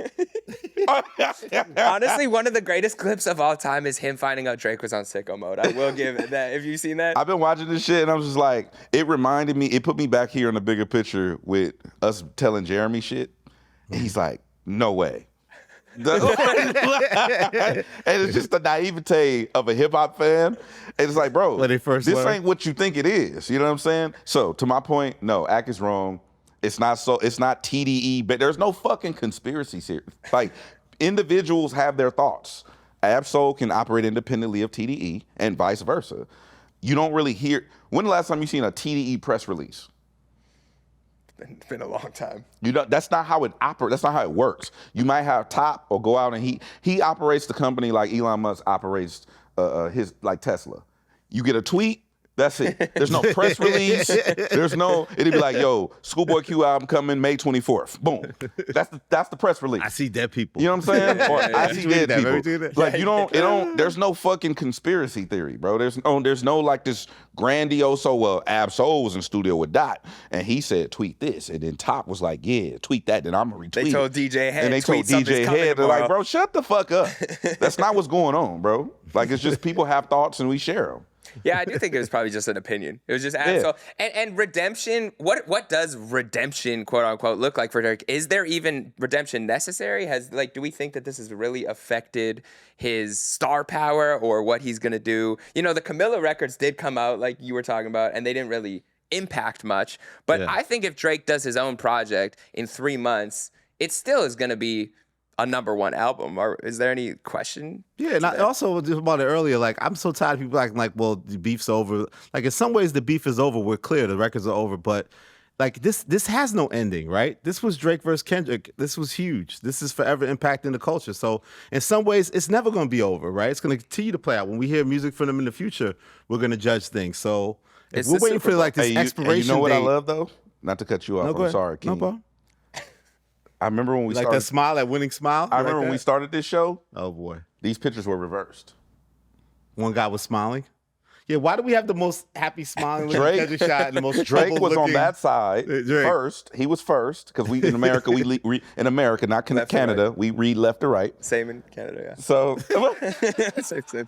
S1: Honestly, one of the greatest clips of all time is him finding out Drake was on sicko mode. I will give it that. Have you seen that?
S2: I've been watching this shit, and I was just like, it put me back here in the bigger picture with us telling Jeremy shit, and he's like, "No way." And it's just the naivete of a hip hop fan. And it's like, bro,
S3: When they first
S2: this
S3: learn.
S2: ain't what you think it is. You know what I'm saying? So to my point, no, Ak is wrong. It's not TDE, but there's no fucking conspiracy here. Like, individuals have their thoughts. Ab-Soul can operate independently of TDE and vice versa. You don't really hear. When the last time you seen a TDE press release?
S1: It's been a long time.
S2: You know, that's not how it operates. That's not how it works. You might have Top or go out and he operates the company like Elon Musk operates his like Tesla. You get a tweet. That's it. There's no press release. There's no. It'd be like, yo, Schoolboy Q album coming May 24th. Boom. That's the press release.
S3: I see dead people.
S2: You know what I'm saying? Or I see dead
S3: that,
S2: people.
S3: right? Do that.
S2: Like there's no fucking conspiracy theory, bro. There's no like this grandiose. Ab-Soul was in studio with Dot, and he said tweet this, and then Top was like, yeah, tweet that, then I'm gonna retweet.
S1: They told DJ Hed,
S2: and they told
S1: tweet something's
S2: DJ
S1: coming
S2: Hed, they're like,
S1: tomorrow.
S2: bro, shut the fuck up. That's not what's going on, bro. Like it's just people have thoughts and we share them.
S1: Yeah, I do think it was probably just an opinion. It was just Ab-Soul. And redemption, what does redemption, quote unquote, look like for Drake? Is there even redemption necessary? Do we think that this has really affected his star power or what he's gonna do? You know, the Camilla records did come out, like you were talking about, and they didn't really impact much. But I think if Drake does his own project in 3 months, it still is gonna be a #1 album. Or is there any question?
S3: Yeah, and I also just about it earlier. Like, I'm so tired of people acting like, well, the beef's over. Like, in some ways, the beef is over. We're clear. The records are over. But like, this has no ending, right? This was Drake versus Kendrick. This was huge. This is forever impacting the culture. So in some ways, it's never going to be over, right? It's going to continue to play out. When we hear music from them in the future, we're going to judge things. So if
S1: It's
S3: we're
S1: the
S3: waiting
S1: Super
S3: for like this
S2: Hey,
S3: expiration
S2: you know what
S3: date,
S2: I love though? Not to cut you off.
S3: No, go
S2: I'm
S3: ahead.
S2: sorry, King.
S3: No problem.
S2: I remember when we
S3: Like
S2: started.
S3: that smile, that winning smile.
S2: I
S3: You
S2: remember
S3: like
S2: when we
S3: that?
S2: started this show.
S3: Oh boy,
S2: These pictures were reversed.
S3: one guy was smiling. Yeah, why do we have the most happy smiling
S2: Drake-
S3: Kendrick shot and the most
S2: Drake
S3: troubled
S2: was on
S3: looking-
S2: that side
S3: Drake.
S2: first. He was first because we in America in America, not
S1: Left to
S2: Canada. We read left to right.
S1: Same in Canada,
S2: So
S1: yeah. Same.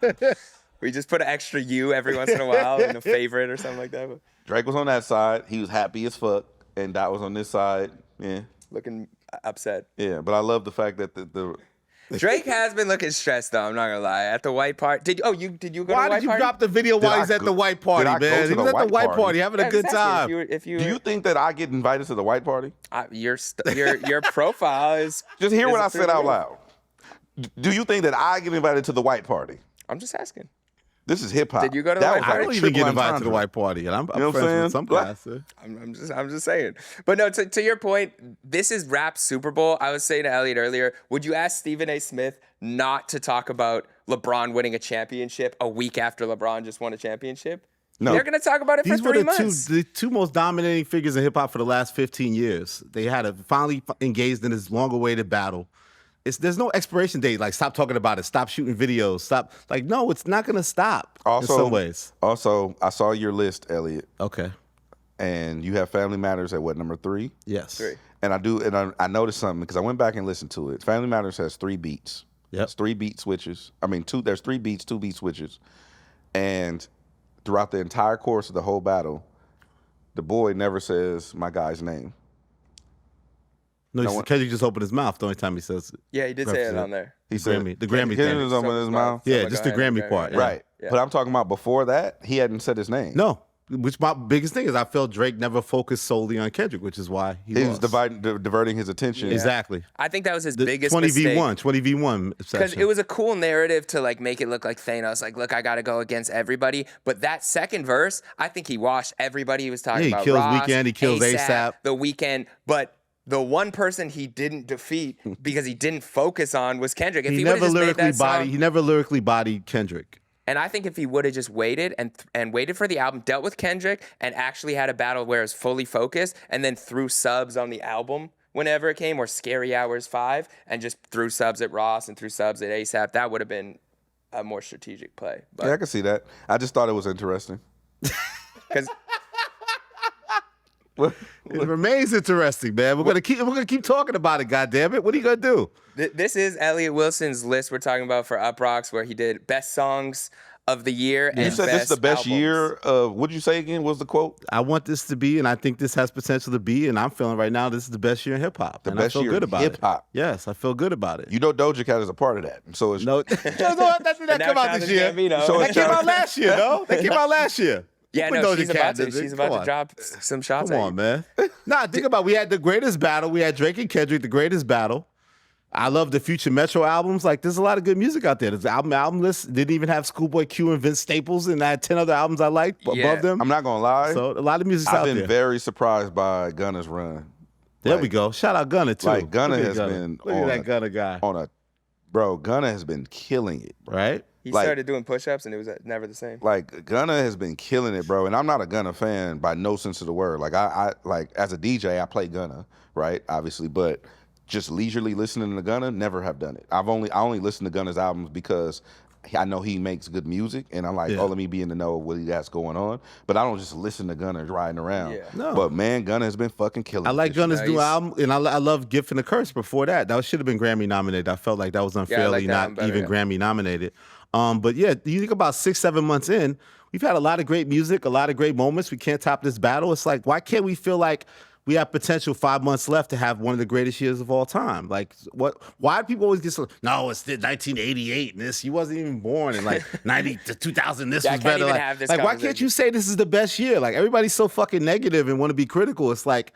S1: We just put an extra U every once in a while in a favorite or something like that. But
S2: Drake was on that side. He was happy as fuck, and Dot was on this side. Yeah,
S1: looking upset.
S2: yeah. But I love the fact that the
S1: Drake has been looking stressed though. I'm not gonna lie. At the white party, did you go
S3: Why
S1: to the
S3: did
S1: white
S3: you
S1: party?
S3: drop the video while
S2: I
S3: he's at
S2: go-
S3: the white party,
S2: did I go
S3: man?
S2: to
S3: He
S2: the
S3: was at the
S2: white
S3: white
S2: party?
S3: party having a
S1: Yeah,
S3: good
S1: exactly.
S3: time.
S1: If you,
S2: do you think that I get invited to the white party?
S1: your profile is
S2: Just hear
S1: is
S2: what
S1: a
S2: I said out
S1: through the roof.
S2: loud. Do you think that I get invited to the white party?
S1: I'm just asking.
S2: This is hip hop.
S1: Did you go to the white
S3: I
S1: party?
S3: don't even get invited to the white party, and I'm
S2: You know what I'm
S3: friends
S2: saying?
S3: with some
S2: Like-
S3: guys. Sir.
S1: I'm just saying. But no, to your point, this is rap Super Bowl. I was saying to Elliott earlier, would you ask Stephen A. Smith not to talk about LeBron winning a championship a week after LeBron just won a championship?
S2: No.
S1: They're going to talk about it
S3: These
S1: for
S3: were
S1: 3
S3: the
S1: months.
S3: the two most dominating figures in hip hop for the last 15 years. They had finally engaged in this long-awaited battle. There's no expiration date. Like, stop talking about it. Stop shooting videos. Stop. Like, no, it's not going to stop.
S2: Also,
S3: in some ways.
S2: Also, I saw your list, Elliott,
S3: Okay.
S2: and you have Family Matters at what, number 3?
S3: Yes.
S1: 3.
S2: And I noticed something because I went back and listened to it. Family Matters has 3 beats.
S3: Yep.
S2: It's 3 beat switches. I mean, there's 3 beats, 2 beat switches. And throughout the entire course of the whole battle, the boy never says my guy's name.
S3: No, Kendrick just opened his mouth the only time he says it.
S1: Yeah, he did say it
S3: Represent.
S1: on there.
S2: He said
S3: The Grammy
S2: His
S3: thing.
S2: is open his mouth.
S3: Yeah,
S1: my
S3: just
S1: guy
S3: the
S1: had
S3: Grammy part. Yeah.
S2: Right.
S1: Yeah.
S2: But I'm talking about before that, he hadn't said his name.
S3: No, which my biggest thing is I felt Drake never focused solely on Kendrick, which is why he
S2: He was
S3: lost.
S2: diverting his attention.
S3: Exactly.
S1: I think that was his
S3: The
S1: biggest
S3: 20v1, 20v1
S1: Because
S3: section.
S1: it was a cool narrative to like make it look like Thanos, like, look, I got to go against everybody. But that second verse, I think he washed everybody he was talking
S3: Yeah, he
S1: about.
S3: kills
S1: Ross,
S3: Weeknd, he kills A$AP.
S1: The Weeknd. But the one person he didn't defeat because he didn't focus on was Kendrick. If he, would have just made that song,
S3: he never lyrically bodied Kendrick.
S1: and I think if he would have just waited and waited for the album, dealt with Kendrick, and actually had a battle where it's fully focused, and then threw subs on the album whenever it came, or Scary Hours 5, and just threw subs at Ross and threw subs at A$AP, that would have been a more strategic play.
S2: Yeah, I can see that. I just thought it was interesting.
S1: Because
S3: It remains interesting, man. We're gonna keep talking about it. God damn it! What are you gonna do?
S1: this is Elliott Wilson's list we're talking about for Up Rocks, where he did best songs of the year.
S2: You
S1: And
S2: said this is the best
S1: albums.
S2: year of, what'd you say again? What's the quote?
S3: I want this to be, and I think this has potential to be, and I'm feeling right now this is the best year in hip hop.
S2: The
S3: And
S2: best
S3: I feel
S2: year
S3: good
S2: in
S3: about
S2: hip-hop.
S3: it. Yes, I feel good about it.
S2: You know Doja Cat is a part of that. So it's
S3: No, that
S1: And now
S3: come out this
S1: Childish
S3: year.
S1: Gambino.
S2: So
S3: That
S2: it's
S3: came out
S2: Childish-
S3: last year, though. That came out last year.
S1: Yeah,
S3: Put
S1: no,
S3: Doja
S1: she's
S3: Cat
S1: about
S3: in
S1: to.
S3: this.
S1: She's
S3: Come
S1: about
S3: on.
S1: to drop some shots.
S3: Come
S1: at
S3: on,
S1: you.
S3: man. Nah, think about it. We had the greatest battle. We had Drake and Kendrick, the greatest battle. I love the Future Metro albums. Like, there's a lot of good music out there. This album list didn't even have Schoolboy Q and Vince Staples, and I had 10 other albums I liked
S1: Yeah.
S3: above them.
S2: I'm not gonna lie.
S3: So a lot of music's
S2: I've
S3: out
S2: been
S3: there.
S2: very surprised by Gunna's run.
S3: There
S2: Like-
S3: we go. Shout out Gunna too.
S2: Like, Gunna
S3: Look at
S2: has
S3: Gunna.
S2: been
S3: Look at
S2: on
S3: that
S2: a-
S3: Gunna guy,
S2: Bro, Gunna has been killing it.
S3: right?
S1: He
S2: Like-
S1: started doing push-ups, and it was never the same.
S2: Like, Gunna has been killing it, bro. And I'm not a Gunna fan by no sense of the word. Like, I like as a DJ, I play Gunna, right? Obviously, but just leisurely listening to Gunna, never have done it. I only listened to Gunna's albums because I know he makes good music, and I'm like,
S3: Yeah.
S2: oh, let me be in the know of what he has going on. But I don't just listen to Gunna riding around.
S1: Yeah.
S3: No.
S2: But man, Gunna has been fucking killing
S3: I
S2: it
S3: like
S2: this year.
S3: Gunna's new
S1: Nice.
S3: album, and I love Gift and the Curse before that. That should have been Grammy nominated. I felt like that was unfairly
S1: that
S3: not
S1: album better,
S3: even
S1: yeah.
S3: Grammy nominated. But yeah, you think about 6-7 months in, we've had a lot of great music, a lot of great moments. We can't top this battle. It's like, why can't we feel like we have potential 5 months left to have one of the greatest years of all time? Like, what? Why do people always get so? No, it's the 1988 and this. You wasn't even born in like 90 to 2000. This
S1: Yeah, I
S3: was
S1: can't
S3: better.
S1: even
S3: Like,
S1: have this
S3: like, why can't
S1: conversation.
S3: you say this is the best year? Like, everybody's so fucking negative and want to be critical. It's like,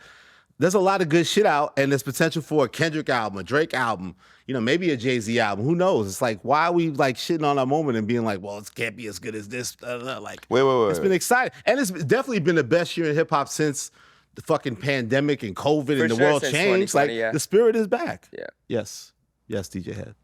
S3: there's a lot of good shit out, and there's potential for a Kendrick album, a Drake album, maybe a Jay-Z album. Who knows? It's like, why are we like shitting on our moment and being like, well, it can't be as good as this? Like,
S2: Wait.
S3: it's been exciting. And it's definitely been the best year in hip hop since the fucking pandemic and COVID
S1: For
S3: and the
S1: sure,
S3: world
S1: since
S3: changed.
S1: 2020,
S3: Like,
S1: yeah.
S3: the spirit is back.
S1: Yeah.
S3: Yes, DJ Hed.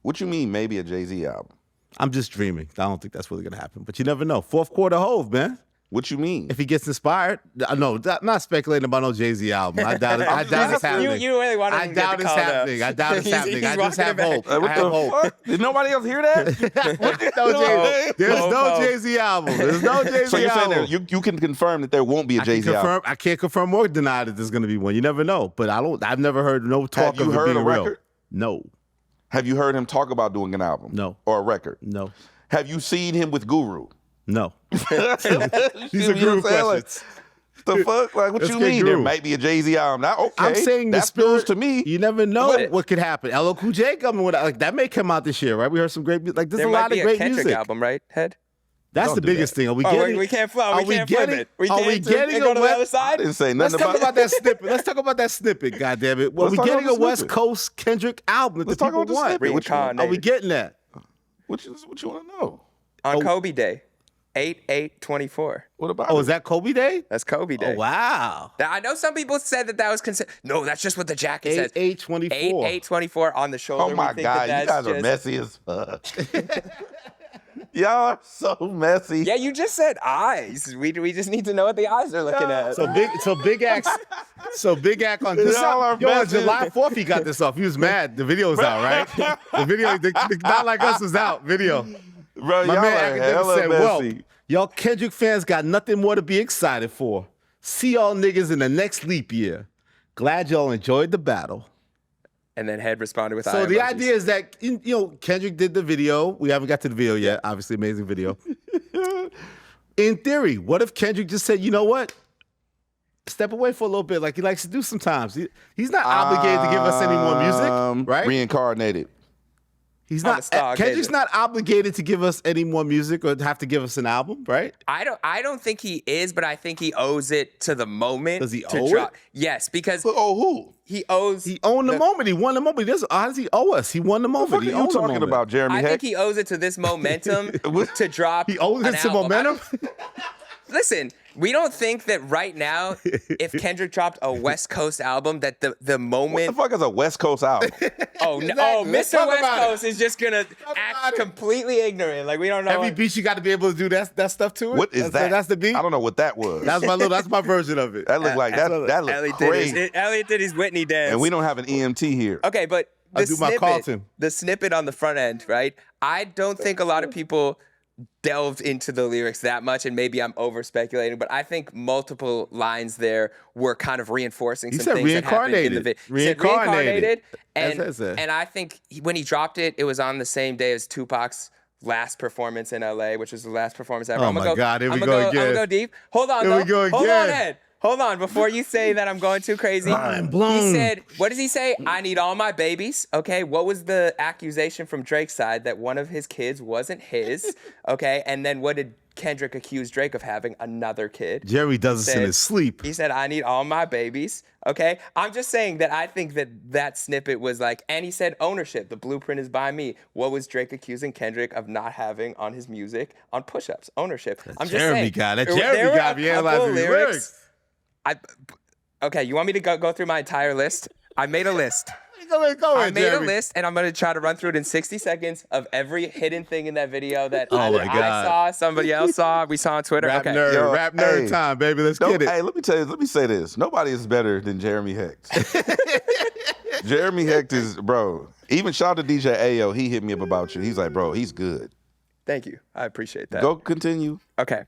S2: What you mean, maybe a Jay-Z album?
S3: I'm just dreaming. I don't think that's really gonna happen, but you never know. Fourth quarter Hove, man.
S2: What you mean?
S3: If he gets inspired, no, I'm not speculating about no Jay-Z album. I doubt it. I doubt it's happening.
S1: You really wanted
S3: I
S1: him to get
S3: doubt
S1: the
S3: it's
S1: call, though.
S3: happening. I doubt it's
S1: He's-
S3: happening.
S1: he's
S3: I just
S1: walking
S3: have
S1: it back.
S3: hope. I have hope.
S2: fuck? Did nobody else hear that?
S3: There's no
S1: Hope.
S3: Jay-Z album. There's no Jay-Z
S2: So you're saying
S3: album.
S2: that you can confirm that there won't be a Jay-Z album?
S3: I can't confirm or deny that there's going to be one. You never know. But I've never heard no talk
S2: Have you
S3: of it
S2: heard
S3: being
S2: a
S3: real.
S2: record?
S3: No.
S2: Have you heard him talk about doing an album?
S3: No.
S2: Or a record?
S3: No.
S2: Have you seen him with Guru?
S3: No.
S2: These
S3: These are Guru questions.
S2: The fuck? Like, what
S3: Let's
S2: you
S3: get
S2: mean? There
S3: Guru.
S2: might be a Jay-Z album. Now, okay.
S3: I'm saying the
S2: that feels
S3: spirit
S2: to me.
S3: You never know
S1: But-
S3: what could happen. LL Cool J coming with like that may come out this year, right? We heard some great music. Like there's
S1: There
S3: a
S1: might
S3: lot
S1: be
S3: of
S1: a
S3: great
S1: Kendrick
S3: music.
S1: album, right, Head?
S3: That's
S2: Don't
S3: the
S2: do
S3: biggest
S2: that.
S3: thing. Are we
S1: Oh,
S3: getting?
S1: we can't flip.
S3: are
S1: We can't flip
S3: getting-
S1: it. We
S3: are
S1: can't
S3: we getting
S1: go
S3: a
S1: to the
S3: West-
S1: other
S2: I
S1: side.
S2: didn't say
S3: Let's
S2: nothing
S3: talk about that snippet. Let's talk about that snippet. Goddammit. Are
S2: Let's
S3: we
S2: talk
S3: getting
S2: about
S3: a
S2: the
S3: West
S2: snippet.
S3: Coast Kendrick album that
S2: Let's
S3: the
S2: talk
S3: people
S2: about the
S3: want?
S2: snippet. What you want?
S3: Are we getting that?
S2: What you want to know?
S1: On Kobe Day, 8/8/24.
S2: What about
S3: Oh,
S2: it?
S3: is that Kobe Day?
S1: That's Kobe Day.
S3: Oh wow.
S1: Now, I know some people said that was considered. No, that's just what the jacket says.
S3: 8/8/24.
S1: 8/8/24 on the shoulder.
S2: Oh my
S1: We think
S2: God,
S1: that
S2: you
S1: that's
S2: guys are
S1: just-
S2: messy as fuck. Y'all are so messy.
S1: Yeah, you just said eyes. We just need to know what the eyes are looking at.
S3: So Big Act on this.
S2: Y'all are
S3: Yo, on
S2: messy.
S3: July 4th he got this off. He was mad. The video's out, right? The video, the Not Like Us was out. Video.
S2: Bro,
S3: My
S2: y'all
S3: man
S2: are
S3: Academic
S2: hella
S3: said, well,
S2: messy.
S3: y'all Kendrick fans got nothing more to be excited for. See y'all niggas in the next leap year. Glad y'all enjoyed the battle.
S1: And then Head responded with
S3: So
S1: eye
S3: the
S1: emojis.
S3: idea is that, Kendrick did the video. We haven't got to the video yet. Obviously, amazing video. In theory, what if Kendrick just said, you know what? Step away for a little bit like he likes to do sometimes. He's not obligated to give us any more music, right?
S2: Reincarnated.
S3: He's
S1: On
S3: not.
S1: the star,
S3: Kendrick's
S1: David.
S3: not obligated to give us any more music or have to give us an album, right?
S1: I don't think he is, but I think he owes it to the moment.
S3: Does he
S1: to
S3: owe
S1: drop.
S3: it?
S1: Yes, because
S2: Oh, who?
S1: he owes.
S3: He owned the moment. He won the moment. How does he owe us? He won the
S2: What
S3: moment.
S2: the fuck
S3: He
S2: are you
S3: owned the
S2: talking
S3: moment.
S2: about, Jeremy
S1: I
S2: Hecht?
S1: think he owes it to this momentum to drop.
S3: He owes
S1: an
S3: it to
S1: album.
S3: momentum.
S1: Listen, we don't think that right now, if Kendrick dropped a West Coast album, that the
S2: What the
S1: moment.
S2: fuck is a West Coast album?
S1: Oh no!
S3: Exactly.
S1: Oh,
S3: Let's
S1: Mr.
S3: talk
S1: West
S3: about it.
S1: Coast is just gonna
S3: about
S1: act
S3: it.
S1: completely ignorant. Like we don't know.
S3: Every beat you got to be able to do that stuff to it.
S2: What is that?
S3: That's the beat.
S2: I don't know what that was.
S3: That's my version of it.
S2: That looked like that looked
S1: Elliott did his Whitney dance.
S2: And we don't have an EMT here.
S1: Okay, but the
S3: I'll do my Carlton.
S1: the snippet on the front end, right? I don't think a lot of people delved into the lyrics that much, and maybe I'm over speculating, but I think multiple lines there were kind of reinforcing
S3: He
S1: some
S3: said
S1: things that happened in the
S3: reincarnated.
S1: video.
S3: Reincarnated.
S1: And
S3: That's what I said.
S1: and I think when he dropped it, it was on the same day as Tupac's last performance in LA, which was the last performance ever.
S3: Oh
S1: I'm gonna
S3: my
S1: go,
S3: God, here we
S1: I'm
S3: go
S1: gonna
S3: again.
S1: I'm gonna go deep. Hold on,
S3: Here we
S1: though.
S3: go
S1: Hold on,
S3: again.
S1: Ed. Hold on, before you say that I'm going too crazy.
S3: Mind blown.
S1: He said, what does he say? I need all my babies. Okay, what was the accusation from Drake's side that one of his kids wasn't his? Okay, and then what did Kendrick accuse Drake of having? Another kid.
S3: Jeremy does this in
S1: Said-
S3: his sleep.
S1: He said, I need all my babies. Okay, I'm just saying that I think that snippet was like, and he said ownership. The blueprint is by me. What was Drake accusing Kendrick of not having on his music on push-ups? Ownership. I'm just
S3: Jeremy
S1: saying.
S3: guy. That
S1: there
S3: Jeremy
S1: were
S3: guy
S1: a
S3: be
S1: couple
S3: analyzing his lyrics.
S1: Okay, you want me to go through my entire list? I made a list.
S3: Go
S1: I
S3: ahead,
S1: made
S3: Jeremy.
S1: a list, and I'm going to try to run through it in 60 seconds of every hidden thing in that video that
S3: Oh
S1: either
S3: my
S1: I
S3: God.
S1: saw, somebody else saw, we saw on Twitter.
S3: Rap
S1: Okay.
S3: nerd,
S2: Yo,
S3: rap nerd
S2: hey.
S3: time, baby. Let's
S2: No,
S3: get it.
S2: hey, let me say this. Nobody is better than Jeremy Hecht. Jeremy Hecht is, bro. Even shout out to DJ Ayo. He hit me up about you. He's like, bro, he's good.
S1: Thank you. I appreciate that.
S2: Go continue.
S1: Okay.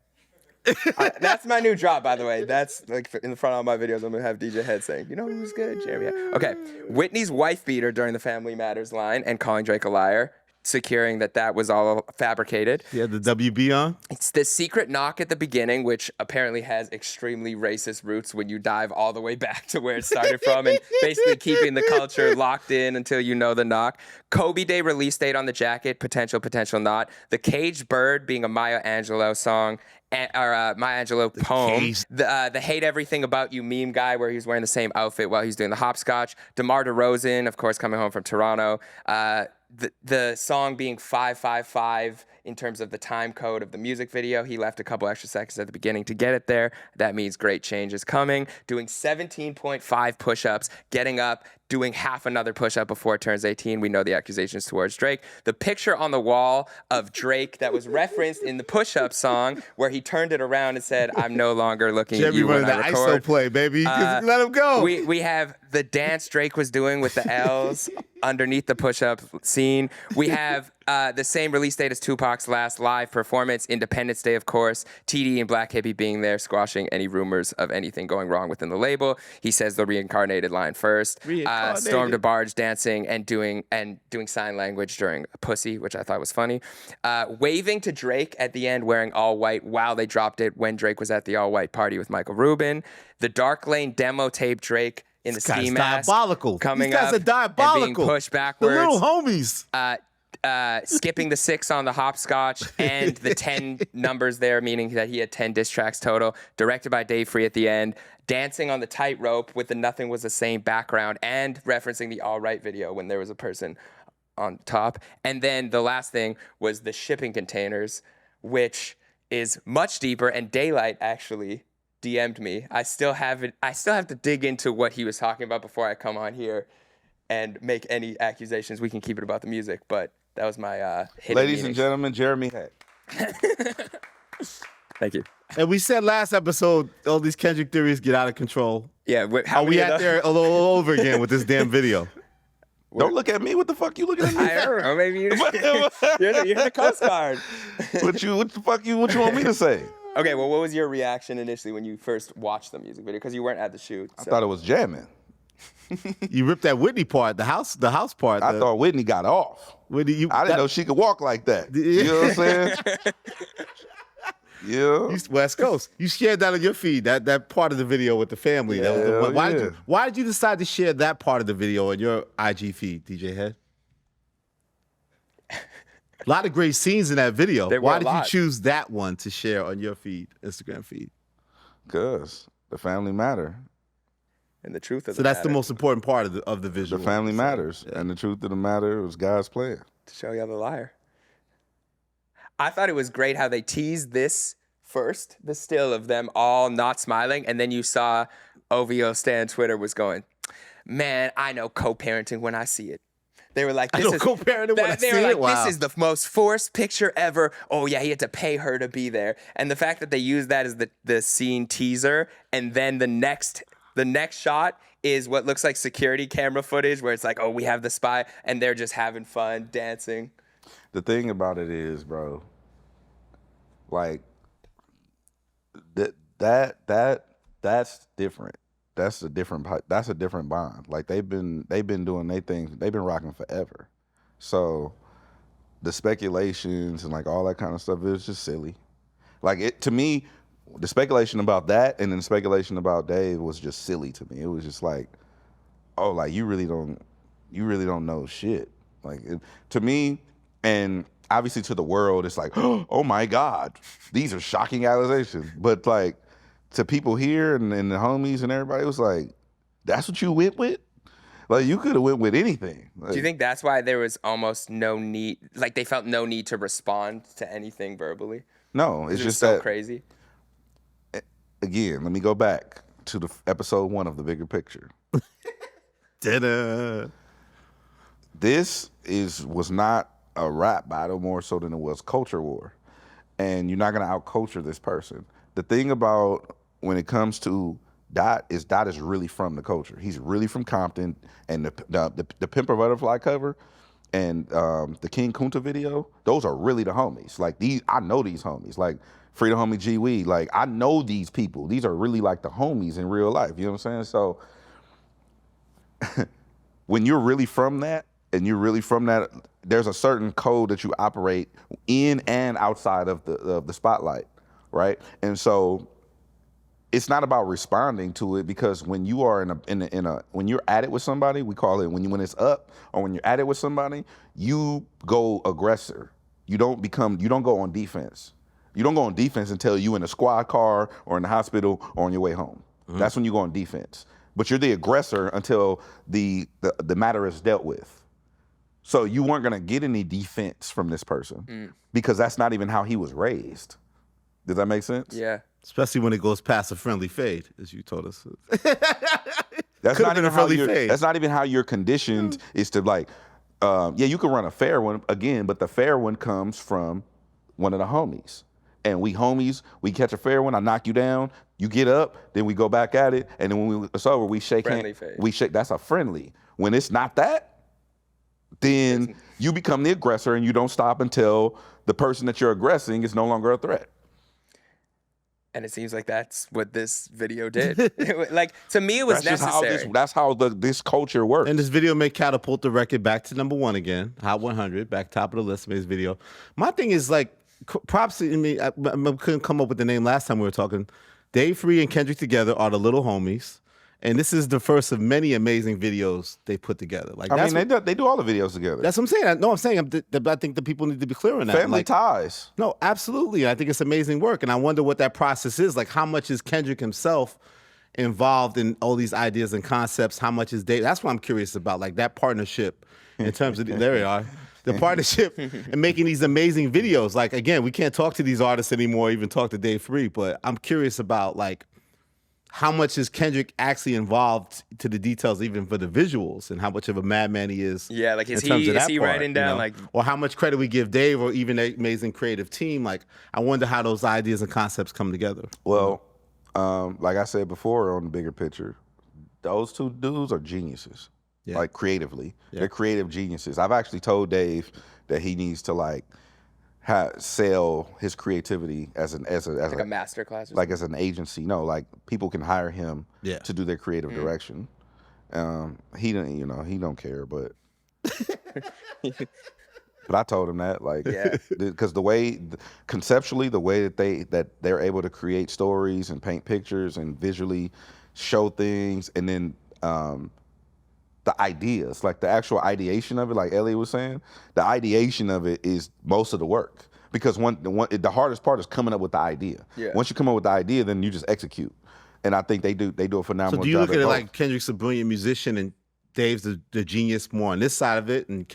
S1: That's my new drop, by the way. That's like in the front of all my videos. I'm gonna have DJ Hed saying, "You know who's good, Jeremy." Hed." Okay, Whitney's wife beater during the Family Matters line and calling Drake a liar, securing that was all fabricated.
S3: You had the WB on?
S1: It's the secret knock at the beginning, which apparently has extremely racist roots when you dive all the way back to where it started from, and basically keeping the culture locked in until you know the knock. Kobe Day release date on the jacket, potential not. The Caged Bird being a Maya Angelou song. Or Maya Angelou poem. The Hate Everything About You meme guy where he's wearing the same outfit while he's doing the hopscotch. DeMar DeRozan, of course, coming home from Toronto. The song being 555 in terms of the time code of the music video. He left a couple extra seconds at the beginning to get it there. That means great change is coming. Doing 17.5 push-ups, getting up, doing half another push-up before it turns 18. We know the accusations towards Drake. The picture on the wall of Drake that was referenced in the push-up song where he turned it around and said, I'm no longer looking at
S3: Jeremy
S1: you when
S3: running the
S1: I
S3: ISO
S1: record.
S3: play, baby. Let him go.
S1: We have the dance Drake was doing with the L's underneath the push-up scene. We have the same release date as Tupac's last live performance, Independence Day, of course. TD and Black Hippie being there, squashing any rumors of anything going wrong within the label. He says the reincarnated line first. Stormed a barge dancing and doing sign language during Pussy, which I thought was funny. Waving to Drake at the end wearing all white while they dropped it when Drake was at the all-white party with Michael Rubin. The Dark Lane demo tape Drake in the ski mask.
S3: Diabolical.
S1: Coming
S3: These guys
S1: up
S3: are diabolical.
S1: and being pushed
S3: The
S1: backwards.
S3: little homies.
S1: Skipping the 6 on the hopscotch and the 10 numbers there, meaning that he had 10 diss tracks total. Directed by Dave Free at the end. Dancing on the tightrope with the Nothing Was the Same background and referencing the All Right video when there was a person on top. And then the last thing was the shipping containers, which is much deeper, and Daylight actually DM'd me. I still have to dig into what he was talking about before I come on here and make any accusations. We can keep it about the music, but that was my hidden
S2: Ladies and
S1: meanings.
S2: gentlemen, Jeremy Hecht.
S1: Thank you.
S3: And we said last episode, all these Kendrick theories get out of control.
S1: Yeah,
S3: Are we out there all over again with this damn video?
S2: Don't look at me. What the fuck you looking at me?
S1: I don't know. Maybe you're the Coast Guard.
S2: What you want me to say?
S1: Okay, well, what was your reaction initially when you first watched the music video? Because you weren't at the shoot.
S2: I thought it was jamming.
S3: You ripped that Whitney part, the house part.
S2: I thought Whitney got off.
S3: Whitney,
S2: I didn't know she could walk like that. You know what I'm saying? Yeah.
S3: West Coast. You shared that on your feed, that part of the video with the family. That was the one. Why did you decide to share that part of the video on your IG feed, DJ Hed? A lot of great scenes in that video. Why did you choose that one to share on your feed, Instagram feed?
S2: Because the family matter.
S1: And the truth of
S3: So that's the most important part of the visual.
S2: The family matters. Yeah. And the truth of the matter was God's plan.
S1: To show you the liar. I thought it was great how they teased this first, the still of them all not smiling, and then you saw OVO Stan Twitter was going, man, I know co-parenting when I see it. They were like, this is
S3: co-parenting when I see it. Wow.
S1: This is the most forced picture ever. Oh yeah, he had to pay her to be there. And the fact that they used that as the scene teaser, and then the next shot is what looks like security camera footage where it's like, oh, we have the spy, and they're just having fun, dancing.
S2: The thing about it is, bro, like that's different. That's a different bond. Like they've been doing their things. They've been rocking forever. So the speculations and like all that kind of stuff, it was just silly. Like it to me, the speculation about that and then the speculation about Dave was just silly to me. It was just like, oh, like you really don't know shit. Like to me, and obviously to the world, it's like, oh my God, these are shocking accusations. But like to people here and the homies and everybody, it was like, that's what you went with? Like you could have went with anything. Like,
S1: do you think that's why there was almost no need, like they felt no need to respond to anything verbally?
S2: No, it's just
S1: so
S2: that
S1: crazy.
S2: Again, let me go back to the episode 1 of The Bigger Picture.
S3: Ta-da.
S2: This was not a rap battle more so than it was culture war. And you're not gonna out-culture this person. The thing about when it comes to Dot is really from the culture. He's really from Compton, and the Pimp a Butterfly cover and the King Kunta video, those are really the homies. Like I know these homies. Like Free the Homie G Weed, like I know these people. These are really like the homies in real life. You know what I'm saying? So when you're really from that, and you're really from that, there's a certain code that you operate in and outside of the spotlight, right? And so it's not about responding to it, because when you are when you're at it with somebody, we call it when it's up, or when you're at it with somebody, you go aggressor. You don't go on defense. You don't go on defense until you in a squad car or in the hospital or on your way home. Mm-hmm. That's when you go on defense. But you're the aggressor until the matter is dealt with. So you weren't gonna get any defense from this person because that's not even how he was raised. Does that make sense?
S1: Yeah.
S3: Especially when it goes past a friendly fade, as you told us.
S2: That's not even how you're conditioned. Is to like, you can run a fair one again, but the fair one comes from one of the homies. And we homies, we catch a fair one, I knock you down, you get up, then we go back at it, and then when it's over, we shake hands. We shake. That's a friendly. When it's not that, then you become the aggressor, and you don't stop until the person that you're aggressing is no longer a threat.
S1: And it seems like that's what this video did. Like, to me, it was necessary.
S2: That's how this culture works.
S3: And this video may catapult the record back to #1 again, Hot 100, back top of the list. Made this video. My thing is like, props to me. I couldn't come up with the name last time we were talking. Dave Free and Kendrick together are the little homies. And this is the first of many amazing videos they put together. Like,
S2: they do all the videos together.
S3: That's what I'm saying. I think the people need to be clear on that.
S2: Family ties.
S3: No, absolutely. I think it's amazing work. And I wonder what that process is. Like, how much is Kendrick himself involved in all these ideas and concepts? How much is Dave? That's what I'm curious about. Like, that partnership in terms of, there we are. The partnership and making these amazing videos. Like, again, we can't talk to these artists anymore, even talk to Dave Free, but I'm curious about, like, how much is Kendrick actually involved to the details, even for the visuals, and how much of a madman he is?
S1: Yeah, like is he writing down like,
S3: or how much credit we give Dave, or even the amazing creative team? Like, I wonder how those ideas and concepts come together.
S2: Well, like I said before on The Bigger Picture, those two dudes are geniuses. Yeah. Like creatively, they're creative geniuses. I've actually told Dave that he needs to like sell his creativity as a
S1: master class,
S2: like as an agency. No, like people can hire him to do their creative direction. He don't care, but but I told him that, like, because conceptually the way that they're able to create stories and paint pictures and visually show things, and then the ideas, like the actual ideation of it, like Elliott was saying, the ideation of it is most of the work, because the hardest part is coming up with the idea. Yeah. Once you come up with the idea, then you just execute, and I think they do a phenomenal job.
S3: So do you look at it like Kendrick's a brilliant musician and Dave's the genius more on this side of it, and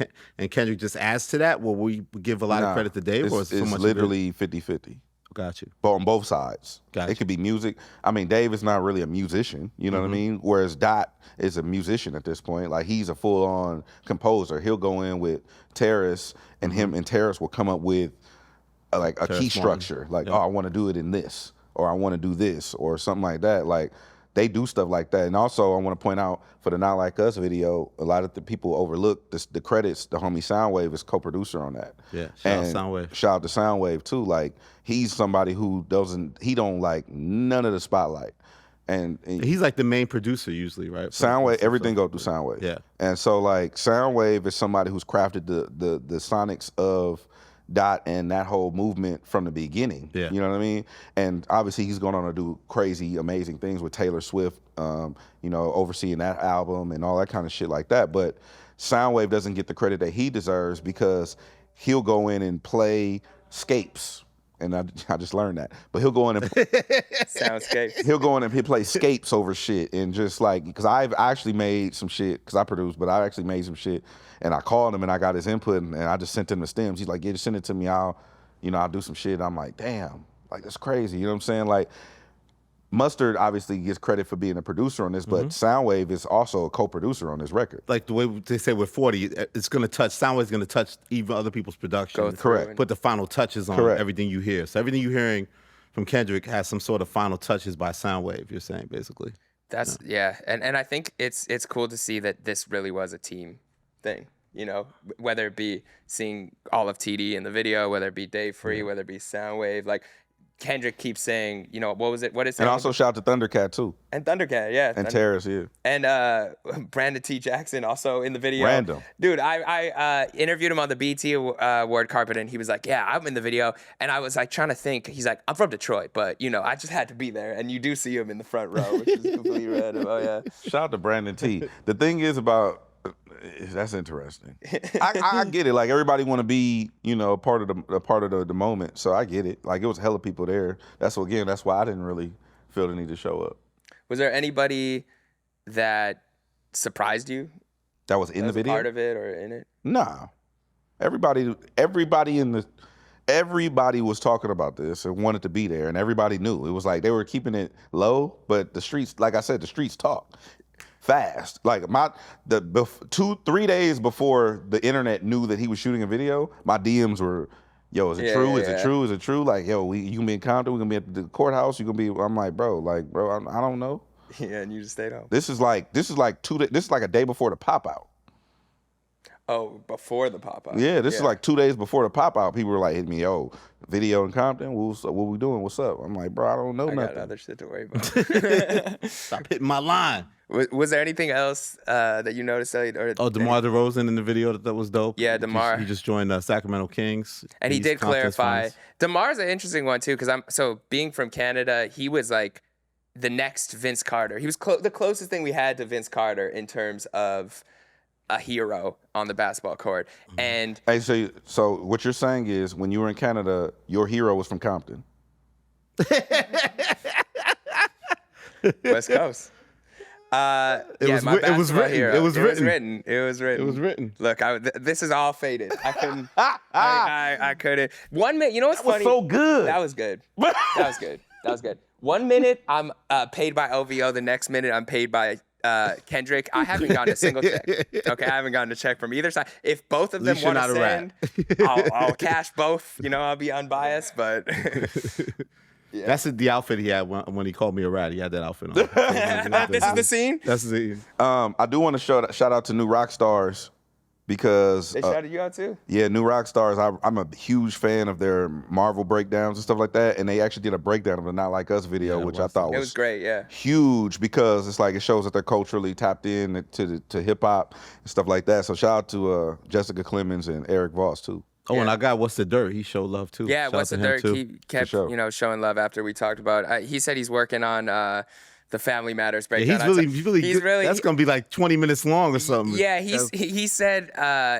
S3: Kendrick just adds to that? Will we give a lot of credit to Dave, or is
S2: it's literally 50-50?
S3: Got you.
S2: But on both sides.
S3: Got you.
S2: It could be music. I mean, Dave is not really a musician, you know what I mean? Whereas Dot is a musician at this point. Like, he's a full-on composer. He'll go in with Terrace, and him and Terrace will come up with a key structure. Like, I want to do it in this, or I want to do this, or something like that. Like, they do stuff like that. And also, I want to point out, for the Not Like Us video, a lot of the people overlook the credits. The homie Soundwave is co-producer on that.
S3: Yeah, shout out Soundwave.
S2: Shout out to Soundwave too. Like, he's somebody who don't like none of the spotlight. And
S3: He's like the main producer usually, right?
S2: Soundwave, everything go through Soundwave.
S3: Yeah.
S2: And so like Soundwave is somebody who's crafted the sonics of Dot and that whole movement from the beginning.
S3: Yeah.
S2: You know what I mean? And obviously he's going on to do crazy, amazing things with Taylor Swift, you know, overseeing that album and all that kind of shit like that. But Soundwave doesn't get the credit that he deserves because he'll go in and play scapes. And I just learned that. But he'll go in and
S1: Soundscape.
S2: he'll go in and he'll play scapes over shit and just like, because I've actually made some shit, because I produced, but I actually made some shit and I called him and I got his input and I just sent him the stems. He's like, yeah, just send it to me. I'll do some shit. I'm like, damn, like that's crazy. You know what I'm saying? Like Mustard obviously gets credit for being a producer on this, but Soundwave is also a co-producer on this record.
S3: Like the way they say with 40, it's going to touch, Soundwave's going to touch even other people's production.
S2: Correct.
S3: Put the final touches on everything you hear. So everything you're hearing from Kendrick has some sort of final touches by Soundwave, you're saying, basically.
S1: That's, yeah. And I think it's cool to see that this really was a team thing, you know, whether it be seeing all of TD in the video, whether it be Dave Free, whether it be Soundwave, like, Kendrick keeps saying, you know, what is it?
S2: And also shout out to Thundercat too.
S1: And Thundercat, yeah.
S2: And Terrace, yeah.
S1: And Brandon T. Jackson also in the video.
S2: Random.
S1: Dude, I interviewed him on the BT award carpet and he was like, yeah, I'm in the video. And I was like trying to think. He's like, I'm from Detroit, but you know, I just had to be there. And you do see him in the front row, which is completely random. Oh yeah.
S2: Shout out to Brandon T. The thing is about, that's interesting. I get it. Like everybody want to be, you know, a part of the moment. So I get it. Like it was hella people there. That's why I didn't really feel the need to show up.
S1: Was there anybody that surprised you?
S2: That was in the video?
S1: Part of it or in it?
S2: Nah. Everybody was talking about this and wanted to be there, and everybody knew. It was like they were keeping it low, but the streets, like I said, the streets talk fast. Like 2-3 days before the internet knew that he was shooting a video, my DMs were, yo, is it true? Is it true? Is it true? Like, yo, you can be in Compton, we're gonna be at the courthouse, you gonna be. I'm like, bro, I don't know.
S1: Yeah, and you just stayed home.
S2: This is like a day before the pop out.
S1: Oh, before the pop out.
S2: Yeah, this is like 2 days before the pop out. People were like, hit me, yo, video in Compton, what we doing? What's up? I'm like, bro, I don't know nothing.
S1: I got other shit to worry about.
S3: Stop hitting my line.
S1: Was there anything else that you noticed? Or
S3: DeMar DeRozan in the video that was dope.
S1: Yeah, DeMar.
S3: He just joined Sacramento Kings.
S1: And he did clarify. DeMar's an interesting one too, because being from Canada, he was like the next Vince Carter. He was the closest thing we had to Vince Carter in terms of a hero on the basketball court. And
S2: hey, so what you're saying is when you were in Canada, your hero was from Compton.
S1: West Coast.
S3: It was written.
S1: Look, this is all faded. I couldn't. I couldn't. 1 minute. You know what's funny?
S2: That was so good.
S1: That was good. That was good. 1 minute I'm paid by OVO. The next minute I'm paid by Kendrick. I haven't gotten a single check. Okay, I haven't gotten a check from either side. If both of them want to send, I'll cash both. You know, I'll be unbiased, but.
S3: Yeah. That's the outfit he had when he called me a rat. He had that outfit on.
S1: This is the scene?
S3: That's the scene.
S2: I do want to shout out to New Rock Stars because...
S1: They shouted you out too?
S2: Yeah, New Rock Stars. I'm a huge fan of their Marvel breakdowns and stuff like that, and they actually did a breakdown of the Not Like Us video, which I thought was
S1: great, yeah.
S2: Huge because it's like it shows that they're culturally tapped in to hip-hop and stuff like that. So shout out to Jessica Clemens and Eric Voss too.
S3: Oh, and I got What's the Dirt. He showed love too.
S1: Yeah, What's the Dirt. He kept showing love after we talked about. He said he's working on the Family Matters breakdown.
S3: Yeah, he's really. That's gonna be like 20 minutes long or something.
S1: Yeah, he said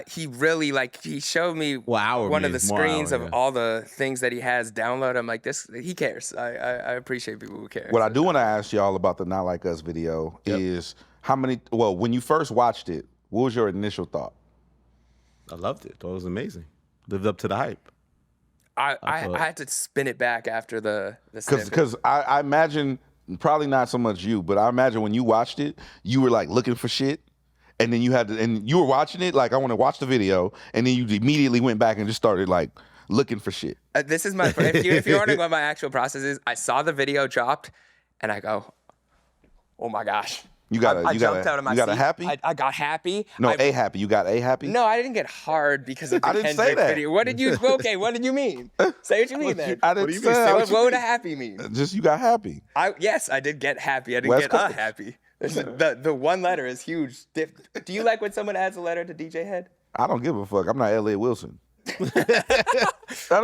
S1: he really he showed me one of the screens of all the things that he has downloaded. I'm like, he cares. I appreciate people who care.
S2: What I do want to ask y'all about the Not Like Us video is when you first watched it, what was your initial thought?
S3: I loved it. Thought it was amazing. Lived up to the hype.
S1: I had to spin it back after the
S2: because I imagine, probably not so much you, but I imagine when you watched it, you were like looking for shit, and then you were watching it like I want to watch the video, and then you immediately went back and just started like looking for shit.
S1: This is my if you're wondering what my actual process is, I saw the video dropped, and I go, oh my gosh.
S2: You got a,
S1: I
S2: you
S1: jumped
S2: got a,
S1: out of my
S2: you got
S1: seat.
S2: a happy?
S1: I got happy.
S2: No, a happy. You got a happy?
S1: No, I didn't get hard because of the
S2: I didn't say
S1: Kendrick
S2: that.
S1: video. What did you? Okay, what did you mean? Say what you mean then.
S2: I didn't say
S1: Say
S2: that.
S1: what would a happy mean?
S2: Just you got happy.
S1: Yes, I did get happy. I didn't
S2: West
S1: get a
S2: Coast.
S1: happy. The one letter is huge. Do you like when someone adds a letter to DJ Hed?
S2: I don't give a fuck. I'm not Elliott Wilson.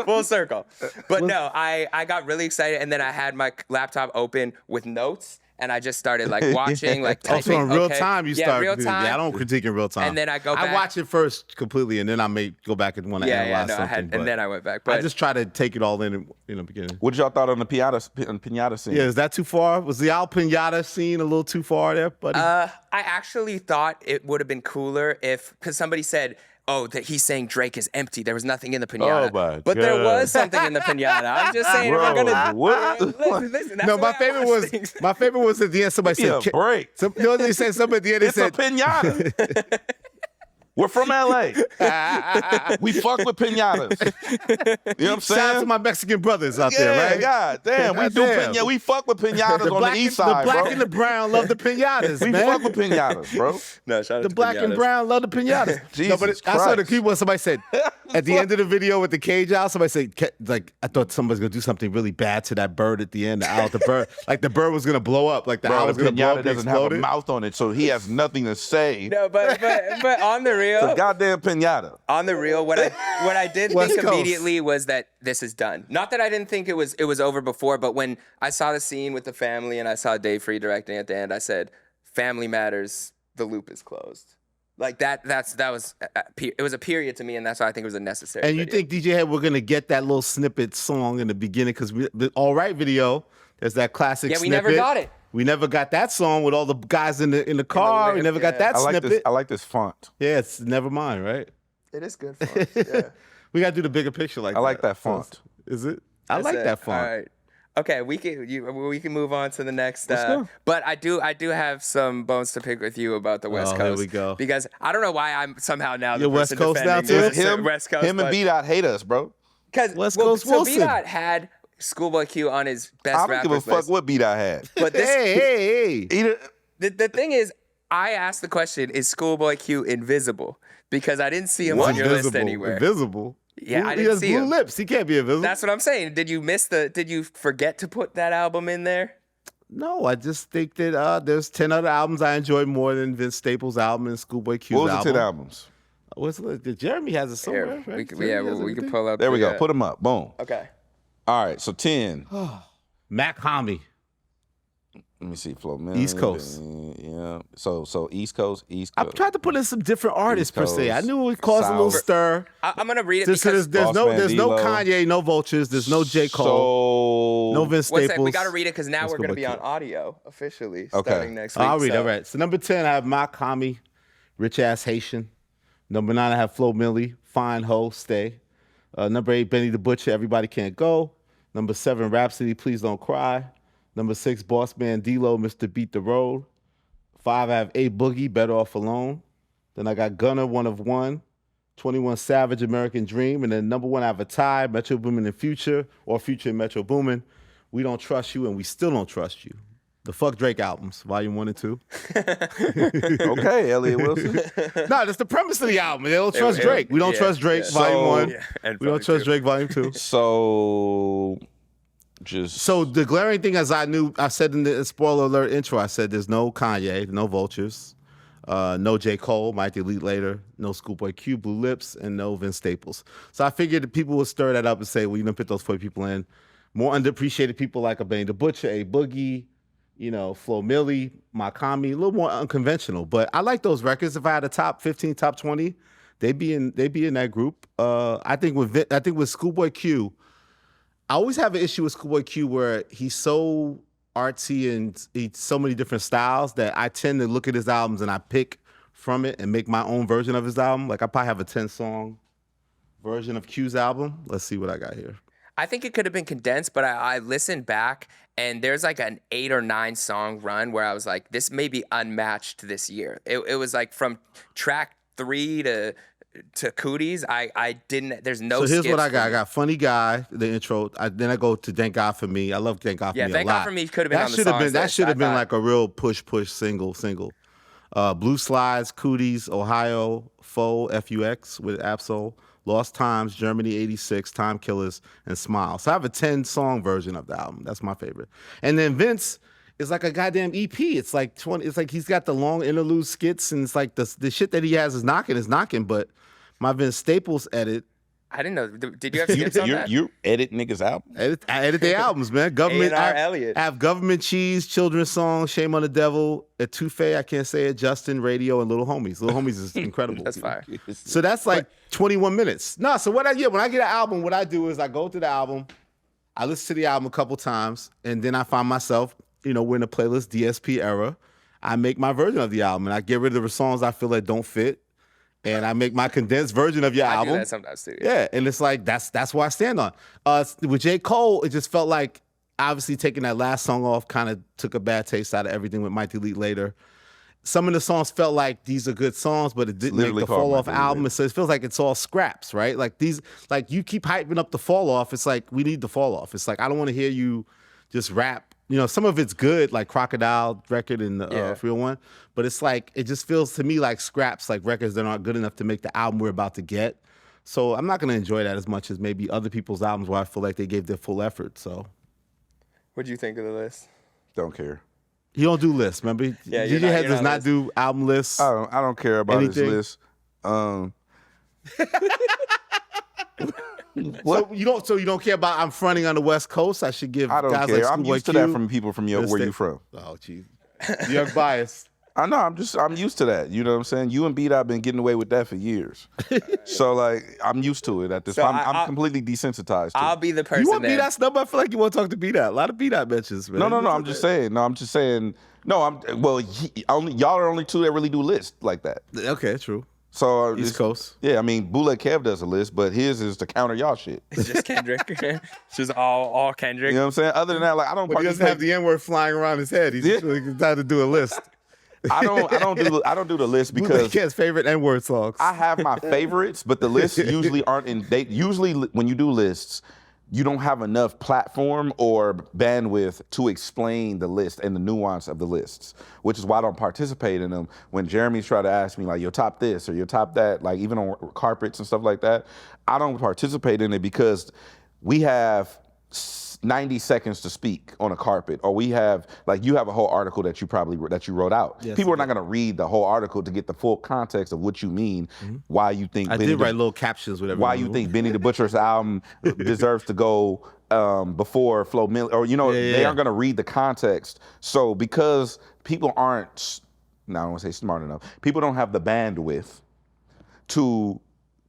S1: Full circle. But no, I got really excited, and then I had my laptop open with notes, and I just started like watching, like typing.
S3: Also in real
S1: okay.
S3: time, you
S1: yeah,
S3: start.
S1: real time.
S3: Yeah, I don't critique in real time.
S1: And then I go back.
S3: I watch it first completely, and then I may go back and want to analyze something.
S1: and then I went back. But
S3: I just try to take it all in the beginning.
S2: What y'all thought on the pinata scene?
S3: Yeah, is that too far? Was the Al Pinata scene a little too far there, buddy?
S1: I actually thought it would have been cooler because somebody said, oh, that he's saying Drake is empty. There was nothing in the pinata.
S2: Oh, my
S1: but there
S2: God.
S1: was something in the pinata. I'm just saying, if we're gonna
S2: what?
S1: listen, that's
S3: No,
S1: the
S3: my
S1: way I
S3: favorite
S1: watch
S3: was
S1: things.
S3: my favorite was at the end. Somebody
S2: Give me
S3: said,
S2: a break.
S3: They said something at the end. They
S2: It's a
S3: said,
S2: pinata. We're from LA. We fuck with pinatas. You know what I'm saying?
S3: shout out to my Mexican brothers out
S2: yeah,
S3: there, right?
S2: God damn. We do
S3: Goddamn.
S2: pinata. We fuck with pinatas on the east side,
S3: the black
S2: bro.
S3: and the brown love the pinatas,
S2: We
S3: man.
S2: fuck with pinatas, bro.
S1: No, shout out
S3: The
S1: to
S3: black and
S1: pinatas.
S3: brown love the pinatas.
S2: Jesus
S3: no, but I saw the
S2: Christ.
S3: key one. Somebody said at the end of the video with the cage out. Somebody said, like, I thought somebody's gonna do something really bad to that bird at the end. The owl, the bird, like the bird was gonna blow up. Like the owl
S2: Bro,
S3: was
S2: the
S3: gonna blow
S2: pinata
S3: up.
S2: doesn't have a mouth on it, so he has nothing to say.
S1: No, but on the real,
S2: It's a goddamn pinata.
S1: on the real, what I did
S3: West
S1: think
S3: Coast.
S1: immediately was that this is done. Not that I didn't think it was over before, but when I saw the scene with the family and I saw Dave Free directing at the end, I said, "Family matters. The loop is closed." Like that was it was a period to me, and that's why I think it was a necessary.
S3: And you
S1: video.
S3: think DJ Hed we're gonna get that little snippet song in the beginning because the All Right video, there's that classic.
S1: Yeah, we
S3: snippet.
S1: never got it.
S3: We never got that song with all the guys in the car. We never got
S1: yeah.
S3: that
S2: I like
S3: snippet.
S2: this. I like this font.
S3: Yeah, it's never mind, right?
S1: It is good fun. Yeah.
S3: We gotta do the bigger picture like
S2: I like that font.
S3: Is it? I
S1: That's
S3: like
S1: it.
S3: that font.
S1: All right. Okay, we can move on to the next.
S2: Let's go.
S1: But I do have some bones to pick with you about the West
S3: Oh,
S1: Coast.
S3: here we go.
S1: Because I don't know why I'm somehow now the
S3: You're West
S1: person
S3: Coast now,
S1: defending
S3: too?
S1: this, West Coast.
S2: Him and B-Dot hate us, bro.
S1: Because
S3: West Coast Wilson.
S1: So B-Dot had Schoolboy Q on his best
S2: I don't
S1: rappers
S2: give a fuck
S1: list.
S2: what B-Dot had.
S1: But this,
S3: Hey.
S1: the thing is, I asked the question: is Schoolboy Q invisible? Because I didn't see him on your list anywhere.
S3: Invisible.
S1: Yeah, I
S3: He
S1: didn't
S3: has
S1: see
S3: blue
S1: him.
S3: lips. He can't be invisible.
S1: That's what I'm saying. Did you forget to put that album in there?
S3: No, I just think that there's 10 other albums I enjoy more than Vince Staples' album and Schoolboy Q's
S2: What was
S3: album.
S2: the 10 albums?
S3: What's Jeremy has it somewhere,
S1: Here,
S3: right?
S1: we can
S3: Jeremy
S1: pull up.
S2: There we go.
S1: the,
S2: Put them up. Boom.
S1: Okay.
S2: All right, so 10.
S3: Mac Homie.
S2: Let me see, Flo.
S3: East Coast.
S2: Yeah. So East Coast.
S3: I tried to put in some different artists
S2: East
S3: per se. I
S2: Coast,
S3: knew it would cause a little
S2: South.
S3: stir.
S1: I'm gonna read it
S3: There's
S1: because
S3: no
S2: Boss Man D-Lo.
S3: Kanye, no Vultures, there's no J. Cole, no Vince
S1: one
S3: Staples.
S1: sec, we gotta read it because now
S3: Let's
S1: we're
S3: go
S1: gonna
S3: back
S1: be
S3: to
S1: on
S3: it.
S1: audio officially
S2: Okay.
S1: starting next week.
S3: I'll read it.
S1: so-
S3: All right. So number 10, I have Mac Homie, Rich Ass Haitian. Number 9, I have Flo Milli, Fine Ho, Stay. Number 8, Benny the Butcher, Everybody Can't Go. Number 7, Rhapsody, Please Don't Cry. Number 6, Boss Man D-Lo, Mr. Beat the Road. 5, I have A Boogie, Better Off Alone. Then I got Gunna, One of One. 21 Savage, American Dream. And then number 1, I have a tie, Metro Boomin and Future, or Future and Metro Boomin. We Don't Trust You and We Still Don't Trust You. The Fuck Drake albums, volume 1 and 2.
S2: Okay, Elliott Wilson.
S3: No, that's the premise of the album. They don't trust
S1: it-
S3: Drake. We don't
S1: yeah,
S3: trust Drake,
S1: yeah.
S3: volume
S2: So-
S3: 1.
S1: Yeah, and
S3: We don't
S1: volume
S3: trust
S1: 2.
S3: Drake, volume 2.
S2: So just
S3: So the glaring thing, as I said in the spoiler alert intro, I said there's no Kanye, no Vultures, no J. Cole, might delete later, no Schoolboy Q, Blue Lips, and no Vince Staples. So I figured that people would stir that up and say, well, you didn't put those 4 people in. More underappreciated people like a Benny the Butcher, A Boogie, Flo Milli, Makami, a little more unconventional. But I like those records. If I had a top 15, top 20, they'd be in that group. I think with Schoolboy Q, I always have an issue with Schoolboy Q where he's so artsy and he's so many different styles that I tend to look at his albums and I pick from it and make my own version of his album. Like I probably have a 10-song version of Q's album. Let's see what I got here.
S1: I think it could have been condensed, but I listened back and there's like an 8 or 9 song run where I was like, this may be unmatched this year. It was like from track 3 to to Cooties, I didn't. There's no.
S3: So here's what
S1: skips
S3: I got.
S1: for
S3: I
S1: me.
S3: got Funny Guy, the intro. Then I go to Thank God for Me. I love Thank God for Me a lot.
S1: Thank God for Me could have been on the
S3: should have
S1: songs
S3: been that
S1: list,
S3: should have
S1: I
S3: been
S1: thought.
S3: like a real push single. Blue Slides, Cooties, Ohio, Foe, FUX with Absol, Lost Times, Germany 86, Time Killers, and Smile. So I have a 10-song version of the album. That's my favorite. And then Vince is like a goddamn EP. It's like 20. It's like he's got the long interlude skits, and it's like the shit that he has is knocking. But my Vince Staples edit.
S1: I didn't know. Did you have skips on that?
S2: You edit niggas' album?
S3: I edit their albums, man. Government.
S1: A&R Elliott.
S3: I have Government Cheese, Children's Song, Shame on the Devil, Etouffee, I can't say it, Justin, Radio, and Little Homies. Little Homies is incredible.
S1: That's fire.
S3: So that's like 21 minutes. No, so when I get an album, what I do is I go through the album, I listen to the album a couple times, and then I find myself, we're in the playlist DSP era. I make my version of the album, and I get rid of the songs I feel that don't fit, and I make my condensed version of your
S1: I
S3: album.
S1: do that sometimes too.
S3: Yeah, and it's like that's what I stand on. With J. Cole, it just felt like obviously taking that last song off kind of took a bad taste out of everything with Might Delete Later. Some of the songs felt like these are good songs, but it didn't make the Fall Off album. So it feels like it's all scraps, right? Like you keep hyping up the Fall Off. It's like we need the Fall Off. It's like I don't want to hear you just rap. Some of it's good, like Crocodile record and the Real One, but it's like it just feels to me like scraps, like records that aren't good enough to make the album we're about to get. So I'm not going to enjoy that as much as maybe other people's albums where I feel like they gave their full effort. So,
S1: What'd you think of the list?
S2: Don't care.
S3: You don't do lists, remember?
S1: Yeah,
S3: DJ Hed does not do album lists.
S2: I don't care about
S3: Anything?
S2: his list.
S3: So you don't care about I'm fronting on the West Coast? I should give
S2: I don't
S3: guys
S2: care.
S3: like
S2: I'm
S3: Schoolboy
S2: used to
S3: Q.
S2: that from people from where you from.
S3: Oh, geez. You're biased.
S2: I know. I'm used to that. You know what I'm saying? You and Beat I've been getting away with that for years. So like I'm used to it at this
S1: So
S2: point. I'm completely desensitized to
S1: I'll
S2: it.
S1: be the person.
S3: You want
S1: then.
S3: B-Dot's number? I feel like you want to talk to B-Dot. A lot of B-Dot mentions, man.
S2: No. I'm just saying. Y'all are only two that really do lists like that.
S3: Okay, true.
S2: So
S3: East Coast.
S2: Yeah, I mean, Bootleg Kev does a list, but his is to counter y'all shit.
S1: It's just Kendrick. It's just all Kendrick.
S2: You know what I'm saying? Other than that, like I don't.
S3: But he doesn't have the N-word flying around his head. He's trying to do a list.
S2: I don't do the list because
S3: Kev's favorite N-word songs.
S2: I have my favorites, but the lists usually aren't in. Usually, when you do lists, you don't have enough platform or bandwidth to explain the list and the nuance of the lists, which is why I don't participate in them. When Jeremy's try to ask me like your top this or your top that, like even on carpets and stuff like that, I don't participate in it because we have 90 seconds to speak on a carpet, or we have you have a whole article that you wrote out.
S3: Yes,
S2: People are not going to read the whole article to get the full context of what you mean, why you think
S3: I did write little captions with everyone.
S2: why you think Benny the Butcher's album deserves to go before Flo Milli, or they aren't going to read the context. So because people aren't, I don't want to say smart enough, people don't have the bandwidth to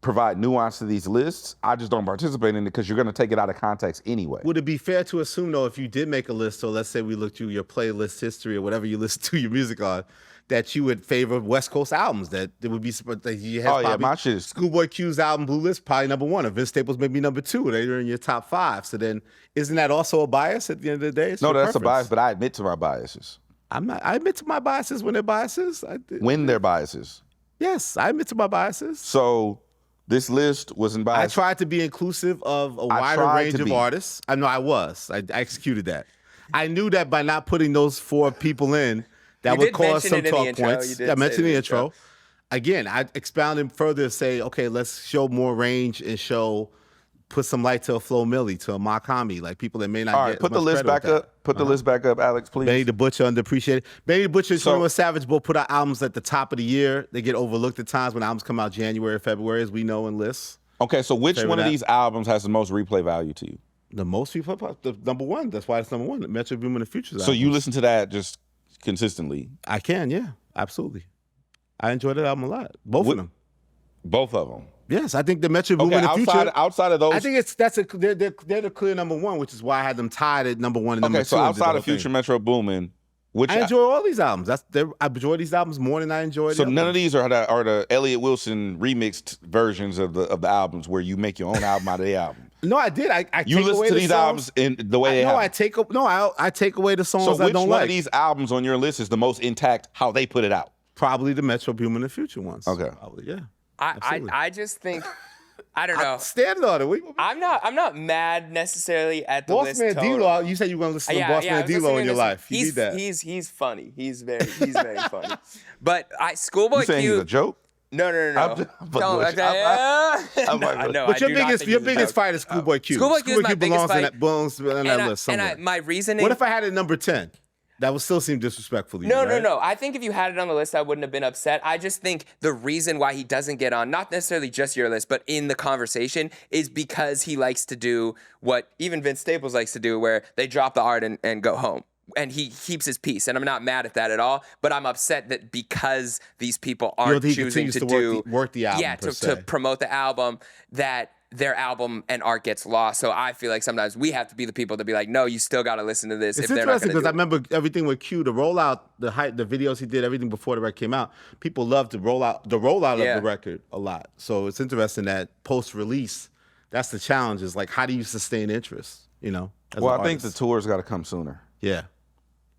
S2: provide nuance to these lists, I just don't participate in it because you're going to take it out of context anyway.
S3: Would it be fair to assume, though, if you did make a list, so let's say we looked through your playlist history or whatever you listen to your music on, that you would favor West Coast albums, that it would be, that you have probably
S2: my shit is...
S3: Schoolboy Q's album, Blue List, probably number one, or Vince Staples maybe number two, they're in your top five. So then, isn't that also a bias at the end of the day? It's
S2: No,
S3: your
S2: that's a
S3: preference.
S2: bias, but I admit to my biases.
S3: I admit to my biases when they're biases.
S2: When they're biases.
S3: Yes, I admit to my biases.
S2: So... This list wasn't biased.
S3: I tried to be inclusive of a wider range of artists. I know I was. I executed that. I knew that by not putting those four people in, that would cause some talk points. I mentioned in the intro. Again, I expounded further to say, okay, let's show more range and put some light to a Flo Milli, to a Makami, like people that may not get
S2: put
S3: much
S2: the list
S3: credit
S2: back
S3: with that.
S2: up. Put the list back up, Alex, please.
S3: Benny the Butcher, underappreciated. Benny the Butcher and 21 Savage both put out albums at the top of the year. They get overlooked at times when albums come out January or February, as we know in lists.
S2: Okay, so which one of these albums has the most replay value to you?
S3: The most people, the number one. That's why it's number one. The Metro Boomin and the Futures.
S2: So you listen to that just consistently?
S3: I can, yeah, absolutely. I enjoy that album a lot. Both of them.
S2: Both of them.
S3: Yes, I think the Metro Boomin and the Future.
S2: Outside of those,
S3: I think they're the clear number one, which is why I had them tied at number one and number two.
S2: Okay, so outside of Future, Metro Boomin,
S3: I enjoy all these albums. I enjoy these albums more than I enjoy.
S2: So none of these are the Elliott Wilson remixed versions of the albums where you make your own album out of the album.
S3: No, I did.
S2: You listen to these albums in the way they have.
S3: I take away the songs
S2: so
S3: I don't like.
S2: which one of these albums on your list is the most intact how they put it out?
S3: Probably the Metro Boomin and the Future ones.
S2: Okay.
S3: Probably, yeah.
S1: I just think I don't know.
S3: Stand on it.
S1: I'm not mad necessarily at the
S3: Boss
S1: list.
S3: Man
S1: total.
S3: D-Lo, you said you want to listen to Boss Man D-Lo in your life. You need that.
S1: He's funny. He's very funny. But Schoolboy
S2: You saying
S1: Q.
S2: he's a joke?
S1: No.
S2: But
S3: your biggest fight is Schoolboy Q.
S1: Schoolboy Q is my biggest fight.
S3: belongs in that list somewhere.
S1: My reasoning.
S3: What if I had it number 10? That would still seem disrespectful to you, right?
S1: No. I think if you had it on the list, I wouldn't have been upset. I just think the reason why he doesn't get on, not necessarily just your list, but in the conversation, is because he likes to do what even Vince Staples likes to do, where they drop the art and go home. And he keeps his peace. And I'm not mad at that at all. But I'm upset that because these people aren't choosing to
S3: work the album,
S1: to promote the album, that their album and art gets lost. So I feel like sometimes we have to be the people to be like, no, you still got to listen to this.
S3: It's
S1: if they're not
S3: interesting because I remember everything with Q, the rollout, the videos he did, everything before the record came out. People loved the rollout of the record a lot. So it's interesting that post-release, that's the challenge. Is like, how do you sustain interest? You know.
S2: Well, I think the tours got to come sooner.
S3: Yeah.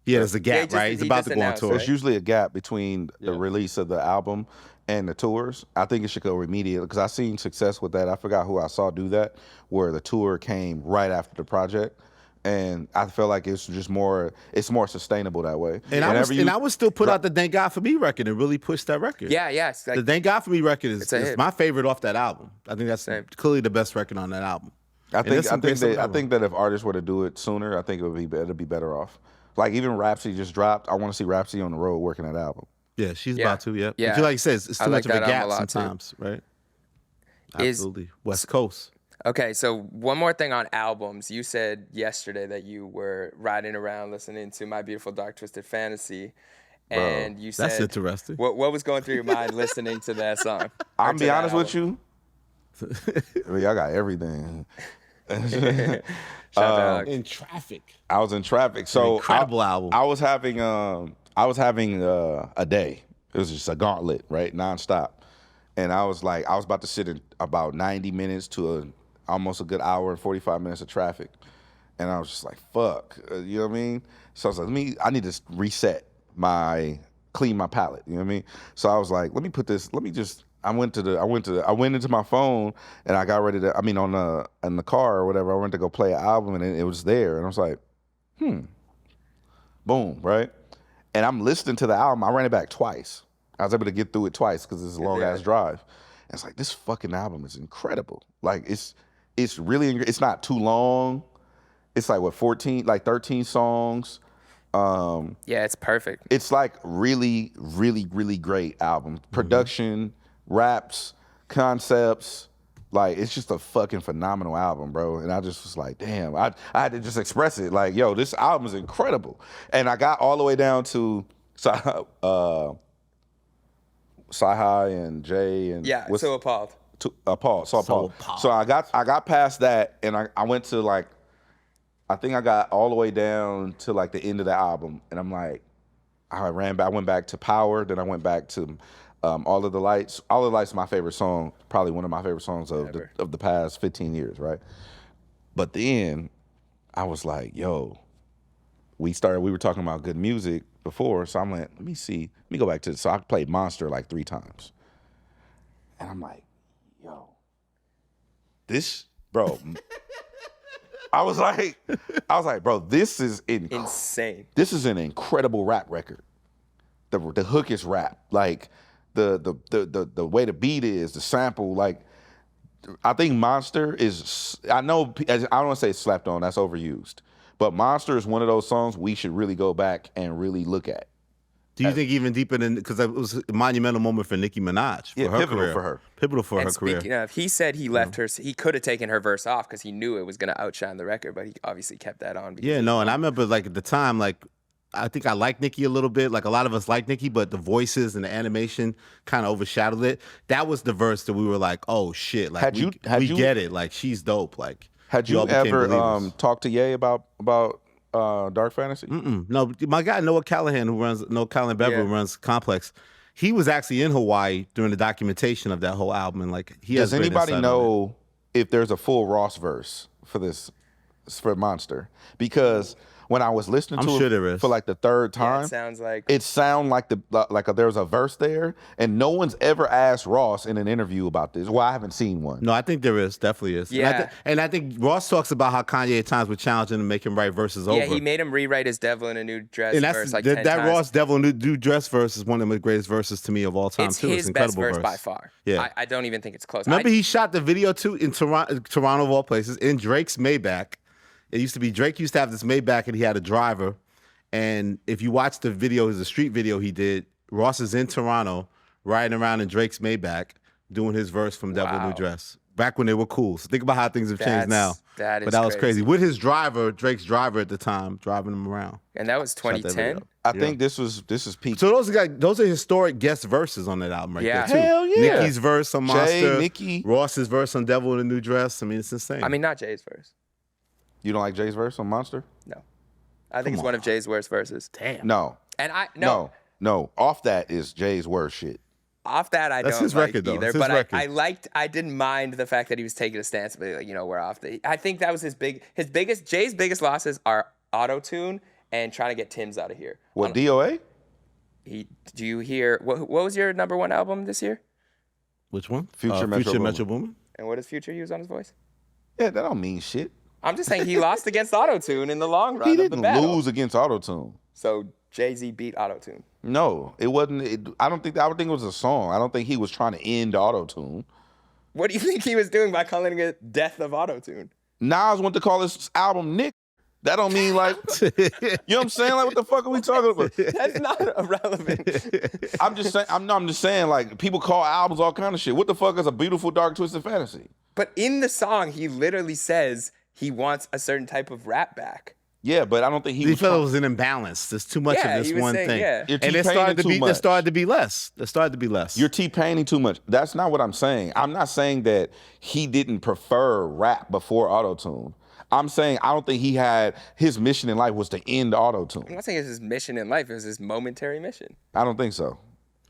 S3: Yeah, there's a gap, right? He's about to go on tour.
S2: There's usually a gap between the release of the album and the tours. I think it should go immediately because I've seen success with that. I forgot who I saw do that, where the tour came right after the project. And I feel like it's just more sustainable that way.
S3: And I would still put out the Thank God For Me record and really push that record.
S1: Yeah. Like,
S3: the Thank God For Me record is my favorite off that album. I think that's clearly the best record on that album.
S2: I think that if artists were to do it sooner, I think it'd be better off. Like even Rhapsody just dropped. I want to see Rhapsody on the road working that album.
S3: Yeah, she's about to. Yeah.
S1: Yeah.
S3: I feel like you said it's too much of a gap sometimes, right? Absolutely. West Coast.
S1: Okay, so one more thing on albums. You said yesterday that you were riding around listening to My Beautiful Dark Twisted Fantasy, and you said
S3: that's interesting.
S1: What was going through your mind listening to that song?
S2: I'm be honest with you. I mean, I got everything.
S3: In traffic.
S2: I was in traffic. So
S3: incredible album.
S2: I was having a day. It was just a gauntlet, right? Nonstop. And I was about to sit in about 90 minutes to almost a good hour and 45 minutes of traffic. And I was just like, fuck. You know what I mean? So I was like, I need to reset clean my palette. You know what I mean? So I was like, I went into my phone and I got ready to, in the car or whatever, I went to go play an album and it was there. And I was like, boom, right? And I'm listening to the album. I ran it back twice. I was able to get through it twice because it's a long ass drive. And it's like, this fucking album is incredible. Like it's really, it's not too long. It's like 13 songs.
S1: Yeah, it's perfect.
S2: It's like really, really, really great album. Production, raps, concepts, like it's just a fucking phenomenal album, bro. And I just was like, damn, I had to just express it. Like, yo, this album is incredible. And I got all the way down to Sci-Hi and Jay and
S1: so appalled.
S2: Appalled. So I got past that and I went to like, I think I got all the way down to like the end of the album, and I'm like, I went back to Power, then I went back to All of the Lights. All of the Lights is my favorite song, probably one of my favorite songs of the past 15 years, right? But then I was like, yo, we were talking about good music before, so I'm like, let me go back to so I played Monster like 3 times. And I'm like, yo, this, bro. I was like, bro, this is
S1: insane.
S2: This is an incredible rap record. The hook is rap. Like the way the beat is, the sample. Like I think Monster is. I know I don't want to say slept on. That's overused. But Monster is one of those songs we should really go back and really look at.
S3: Do you think even deeper than, because it was a monumental moment for Nicki Minaj for her
S2: pivotal
S3: career.
S2: for her.
S3: Pivotal for her career.
S1: Speaking of, he said he left her. He could have taken her verse off because he knew it was going to outshine the record, but he obviously kept that on.
S3: Yeah, no, and I remember like at the time, like I think I liked Nicki a little bit. Like a lot of us like Nicki, but the voices and the animation kind of overshadowed it. That was the verse that we were like, oh shit, like we get it. Like she's dope. Like
S2: had you ever talked to Ye about Dark Fantasy?
S3: No, my guy Noah Callahan Beverly who runs Complex. He was actually in Hawaii during the documentation of that whole album, and like he has.
S2: Does anybody know if there's a full Ross verse for Monster? Because when I was listening
S3: I'm
S2: to
S3: sure
S2: it
S3: there is.
S2: for like the third
S1: Yeah,
S2: time,
S1: it sounds like
S2: it sound like there's a verse there, and no one's ever asked Ross in an interview about this. Well, I haven't seen one.
S3: No, I think there is, definitely is.
S1: Yeah.
S3: And I think Ross talks about how Kanye at times would challenge him to make him write verses over.
S1: Yeah, he made him rewrite his Devil in a New Dress
S3: and that's
S1: verse like
S3: that,
S1: 10
S3: that
S1: times.
S3: Ross Devil New Dress verse is one of the greatest verses to me of all time
S1: It's
S3: too.
S1: his
S3: It's an incredible
S1: best verse by far.
S3: Yeah.
S1: I don't even think it's close.
S3: Remember, he shot the video too in Toronto of all places, in Drake's Maybach. It used to be Drake used to have this Maybach, and he had a driver. And if you watch the video, it's a street video he did. Ross is in Toronto, riding around in Drake's Maybach, doing his verse from Devil in a New Dress. Back when they were cool. So think about how things have changed now.
S1: That
S3: but that was crazy. With his driver, Drake's driver at the time, driving him around.
S1: And that was
S3: Shot that
S1: 2010.
S3: video.
S2: I think this is peak.
S3: So those are historic guest verses on that album right
S1: Yeah.
S3: there too.
S2: Hell yeah.
S3: Nicki's verse on
S2: Jay,
S3: Monster,
S2: Nicki.
S3: Ross's verse on Devil in a New Dress. I mean, it's insane.
S1: I mean, not Jay's verse.
S2: You don't like Jay's verse on Monster?
S1: No. I think it's one of Jay's worst verses.
S3: damn.
S2: No.
S1: And
S2: No. Off that is Jay's worst shit.
S1: Off that, I
S3: That's
S1: don't
S3: his
S1: like
S3: record, though.
S1: either.
S3: It's his
S1: But
S3: record.
S1: I didn't mind the fact that he was taking a stance, but like, we're off. I think that was Jay's biggest losses are auto-tune and trying to get Tim's out of here.
S2: What, DOA?
S1: Do you hear, what was your number one album this year?
S3: Which one?
S2: Future Metro
S3: Metro Boomin.
S1: And what does Future use on his voice?
S2: Yeah, that don't mean shit.
S1: I'm just saying he lost against auto-tune in the long run
S2: He
S1: of the
S2: didn't
S1: battle.
S2: lose against Auto-Tune.
S1: So Jay-Z beat auto-tune.
S2: No, it wasn't. I would think it was a song. I don't think he was trying to end Auto-Tune.
S1: What do you think he was doing by calling it Death of Auto-Tune?
S2: Nas wanted to call his album Nick. That don't mean like, you know what I'm saying? Like, what the fuck are we talking about?
S1: That's not irrelevant.
S2: I'm just saying, I'm just saying, like, people call albums all kind of shit. What the fuck is a beautiful, dark, twisted fantasy?
S1: But in the song, he literally says he wants a certain type of rap back.
S2: Yeah, but I don't think he
S3: He
S2: was
S3: felt it
S2: trying-
S3: was an imbalance. There's too much
S1: Yeah,
S3: of this
S1: he was
S3: one
S1: saying,
S3: thing.
S1: yeah.
S2: You're
S3: And there
S2: T-paining
S3: started to
S2: too
S3: be
S2: much.
S3: less. There started to be less.
S2: You're T-paining too much. That's not what I'm saying. I'm not saying that he didn't prefer rap before Auto-Tune. I'm saying I don't think he had, his mission in life was to end
S1: I'm
S2: Auto-Tune.
S1: not saying it's his mission in life. It was his momentary mission.
S2: I don't think so.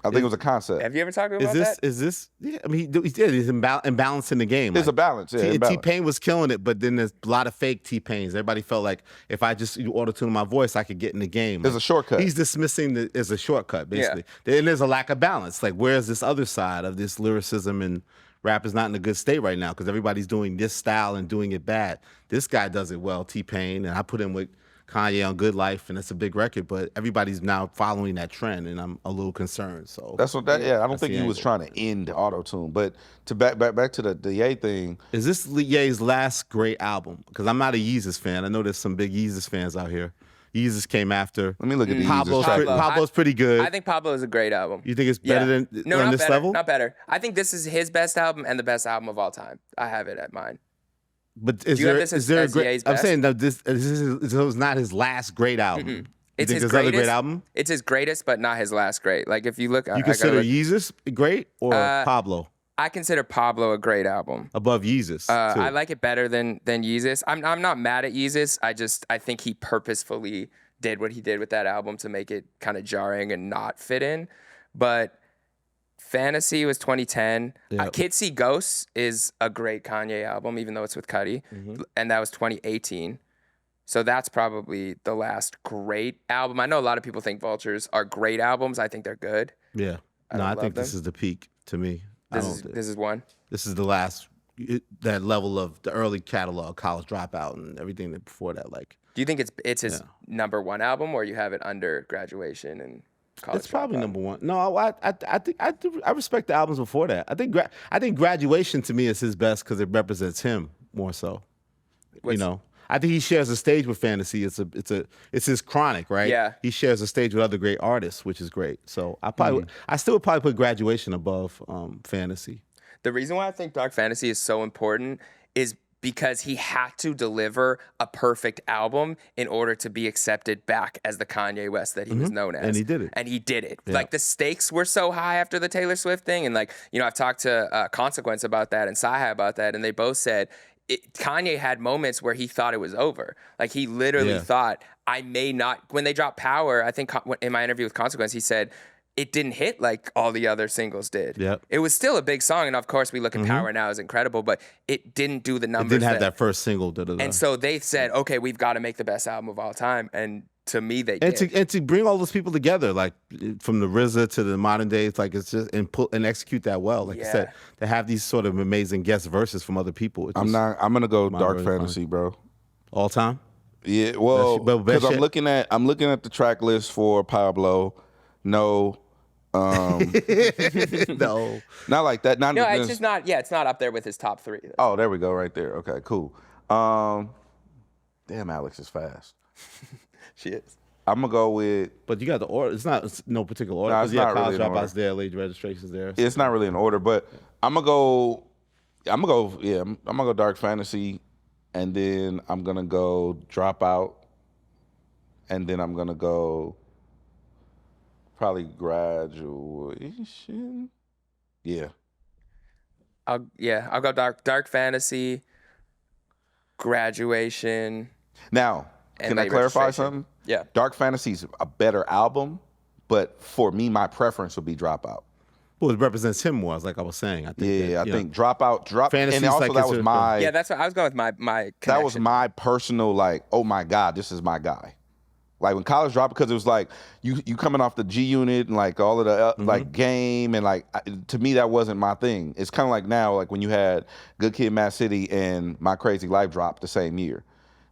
S2: I think it was a concept.
S1: Have you ever talked to him
S3: Is
S1: about
S3: this?
S1: that?
S3: Is this? Yeah, I mean, he's imbalancing the game.
S2: It's a balance. Yeah, imbalance.
S3: T-Pain was killing it, but then there's a lot of fake T-Pains. Everybody felt like if I just auto-tune my voice, I could get in the game.
S2: There's a shortcut.
S3: He's dismissing it as a shortcut, basically. And there's a lack of balance. Like, where's this other side of this lyricism, and rap is not in a good state right now because everybody's doing this style and doing it bad. This guy does it well, T-Pain, and I put him with Kanye on Good Life, and it's a big record, but everybody's now following that trend, and I'm a little concerned. So
S2: That's what that. Yeah, I don't
S3: That's
S2: think
S3: the
S2: he was
S3: angle.
S2: trying to end Auto-Tune. But to back to the Ye thing.
S3: Is this Ye's last great album? Because I'm not a Yeezus fan. I know there's some big Yeezus fans out here. Yeezus came after.
S2: Let me look at the
S3: Pablo's,
S2: Yeezus track list.
S3: Pablo's pretty good.
S1: I think Pablo is a great album.
S3: You think it's better than
S1: no,
S3: on
S1: not
S3: this
S1: better,
S3: level?
S1: Not better. I think this is his best album and the best album of all time. I have it at mine.
S3: But is
S1: Do you have
S3: there
S1: this
S3: is there a
S1: as
S3: great?
S1: Ye's
S3: I'm
S1: best?
S3: saying that this is not his last great album. You
S1: It's
S3: think
S1: his
S3: there's other
S1: greatest.
S3: great album?
S1: It's his greatest, but not his last great. Like if you look,
S3: You consider Yeezus great or Pablo
S1: I consider Pablo a great album.
S3: above Yeezus? too?
S1: I like it better than Yeezus. I'm not mad at Yeezus. I think he purposefully did what he did with that album to make it kind of jarring and not fit in. But Fantasy was 2010.
S3: Yeah.
S1: Kids See Ghosts is a great Kanye album, even though it's with Cudi, and that was 2018. So that's probably the last great album. I know a lot of people think Vultures are great albums. I think they're good.
S3: Yeah.
S1: I
S3: No,
S1: don't
S3: I
S1: love
S3: think this
S1: them.
S3: is the peak to me.
S1: This is one.
S3: This is the last that level of the early catalog, College Dropout, and everything that before that. Like,
S1: Do you think it's his number one album, or you have it under Graduation and College
S3: it's probably
S1: Dropout?
S3: number one. No, I think I respect the albums before that. I think Graduation to me is his best because it represents him more so.
S1: What's-
S3: You know, I think he shares a stage with Fantasy. It's his Chronic, right?
S1: Yeah.
S3: He shares a stage with other great artists, which is great. So I still would probably put Graduation above Fantasy.
S1: The reason why I think Dark Fantasy is so important is because he had to deliver a perfect album in order to be accepted back as the Kanye West that he was known as.
S3: And he did it.
S1: And he did it. Like the stakes were so high after the Taylor Swift thing. And like, I've talked to Consequence about that and Sci-Hi about that. And they both said Kanye had moments where he thought it was over. Like he literally thought, I may not, when they dropped Power, I think in my interview with Consequence, he said, it didn't hit like all the other singles did.
S3: Yep.
S1: It was still a big song, and of course we look at Power Now as incredible, but it didn't do the
S3: It
S1: numbers.
S3: didn't have that first single.
S1: And so they said, okay, we've got to make the best album of all time, and to me they
S3: and
S1: did.
S3: to bring all those people together, like from the RZA to the modern days, like it's just and execute that well. Like I said, to have these sort of amazing guest verses from other people.
S2: I'm gonna go Dark Fantasy, bro.
S3: All time.
S2: Yeah, well, because I'm looking at the track list for Pablo. No,
S3: no,
S2: not like that. Not
S1: no, it's just not. Yeah, it's not up there with his top 3.
S2: Oh, there we go, right there. Okay, cool. Damn, Alex is fast.
S1: She is.
S2: I'm gonna go with.
S3: But you got the order. It's no particular order.
S2: No, it's not really
S3: college
S2: in order.
S3: dropouts there, late registrations there.
S2: It's not really in order, but I'm gonna go Dark Fantasy, and then I'm gonna go Dropout, and then I'm gonna go probably Graduation. Yeah.
S1: I'll go Dark Fantasy, Graduation.
S2: Now, can I clarify something?
S1: Yeah.
S2: Dark Fantasy's a better album, but for me, my preference would be Dropout.
S3: Well, it represents him more, like I was saying. I think
S2: I think Dropout,
S3: Fantasy's
S2: and also
S3: like
S2: that was my.
S1: Yeah, that's what I was going with my connection.
S2: That was my personal, like, oh my God, this is my guy. Like when College dropped, because it was like you coming off the G Unit and like all of the like Game, and like to me that wasn't my thing. It's kind of like now, like when you had Good Kid, Mad City, and My Crazy Life drop the same year.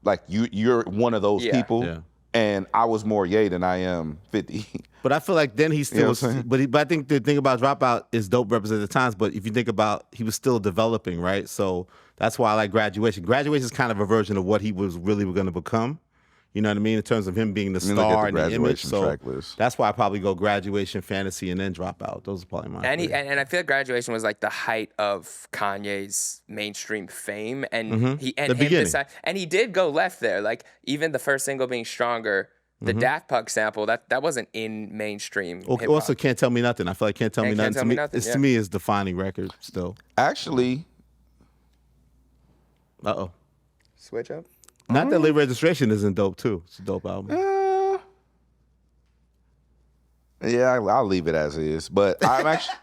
S2: Like you're one of those people, and I was more Ye than I am 50.
S3: But I feel like then he still was,
S2: saying?
S3: but I think the thing about Dropout is dope represented times, but if you think about, he was still developing, right? So that's why I like Graduation. Graduation is kind of a version of what he was really going to become. You know what I mean? In terms of him being the star and the image. So that's why I probably go Graduation, Fantasy, and then Dropout. Those are probably my
S1: and I feel like Graduation was like the height of Kanye's mainstream fame, and he did go left there. Like even the first single being Stronger, the Daft Punk sample that wasn't in mainstream.
S3: Okay, also Can't Tell Me Nothing. I feel like Can't Tell Me Nothing to me is defining record still.
S2: Actually,
S1: Switch up.
S3: Not that Late Registration isn't dope too. It's a dope album.
S2: Yeah, I'll leave it as is. But I'm actually,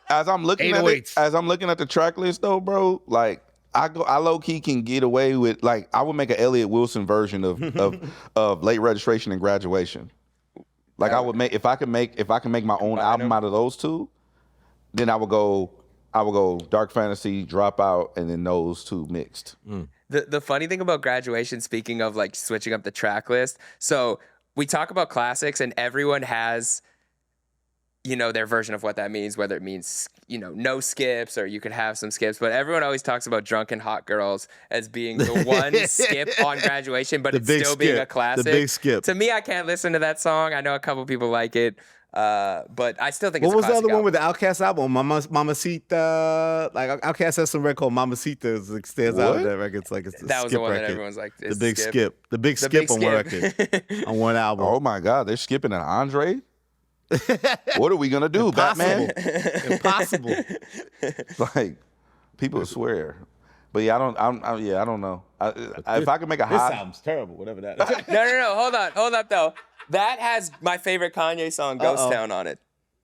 S2: as I'm looking at the track list though, bro, like I low key can get away with, like, I would make an Elliott Wilson version of Late Registration and Graduation. Like I would make if I can make my own album out of those two, then I would go Dark Fantasy, Dropout, and then those two mixed.
S1: The funny thing about Graduation, speaking of like switching up the track list, so we talk about classics and everyone has, you know, their version of what that means, whether it means, you know, no skips or you could have some skips, but everyone always talks about Drunken Hot Girls as being the one skip on Graduation, but it's still being a classic.
S3: The big skip.
S1: To me, I can't listen to that song. I know a couple people like it. But I still think it's a classic.
S3: What was the other one with the Outkast album? Mamacita. Like Outkast has some record called Mamacita. It stands out of that record. It's like it's
S1: that was
S3: skip
S1: the one
S3: record.
S1: that everyone's like.
S3: The big skip. The big skip on one record. On one album.
S2: Oh my God, they're skipping an Andre. What are we gonna do, Batman?
S3: Impossible.
S2: Like people swear. But yeah, I don't know. If I could make a
S3: this
S2: hot.
S3: album's terrible. Whatever that is.
S1: No. Hold up though. That has my favorite Kanye song, Ghost Town, on it.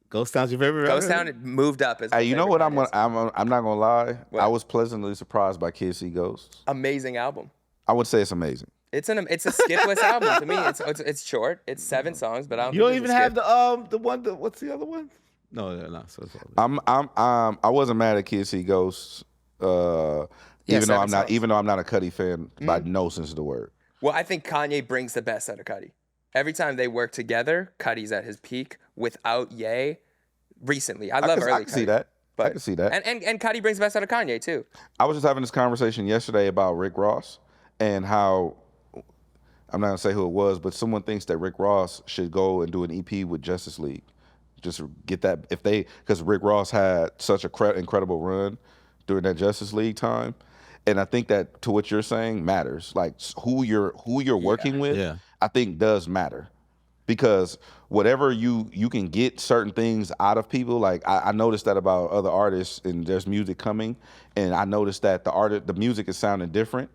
S3: Ghost Town's your favorite?
S1: Ghost Town moved up as my
S2: Hey, you know what?
S1: favorite
S2: I'm not gonna lie.
S1: What?
S2: I was pleasantly surprised by Kids See Ghosts.
S1: Amazing album.
S2: I would say it's amazing.
S1: It's a skipless album to me. It's short. It's 7 songs, but I don't.
S3: You don't
S1: think
S3: even
S1: there's a
S3: have
S1: skip.
S3: the one. What's the other one? No. So it's all good.
S2: I wasn't mad at Kids See Ghosts. Even though I'm not a Cudi fan by no sense of the word.
S1: Well, I think Kanye brings the best out of Cudi. Every time they work together, Cudi's at his peak. Without Ye, recently, I love early Cudi.
S2: I can see that. I can see that.
S1: And Cudi brings the best out of Kanye too.
S2: I was just having this conversation yesterday about Rick Ross and how, I'm not gonna say who it was, but someone thinks that Rick Ross should go and do an EP with Justice League. Just get that, because Rick Ross had such a incredible run during that Justice League time. And I think that, to what you're saying, matters. Like who you're working with, I think does matter. Because whatever you can get certain things out of people. Like I noticed that about other artists, and there's music coming, and I noticed that the music is sounding different.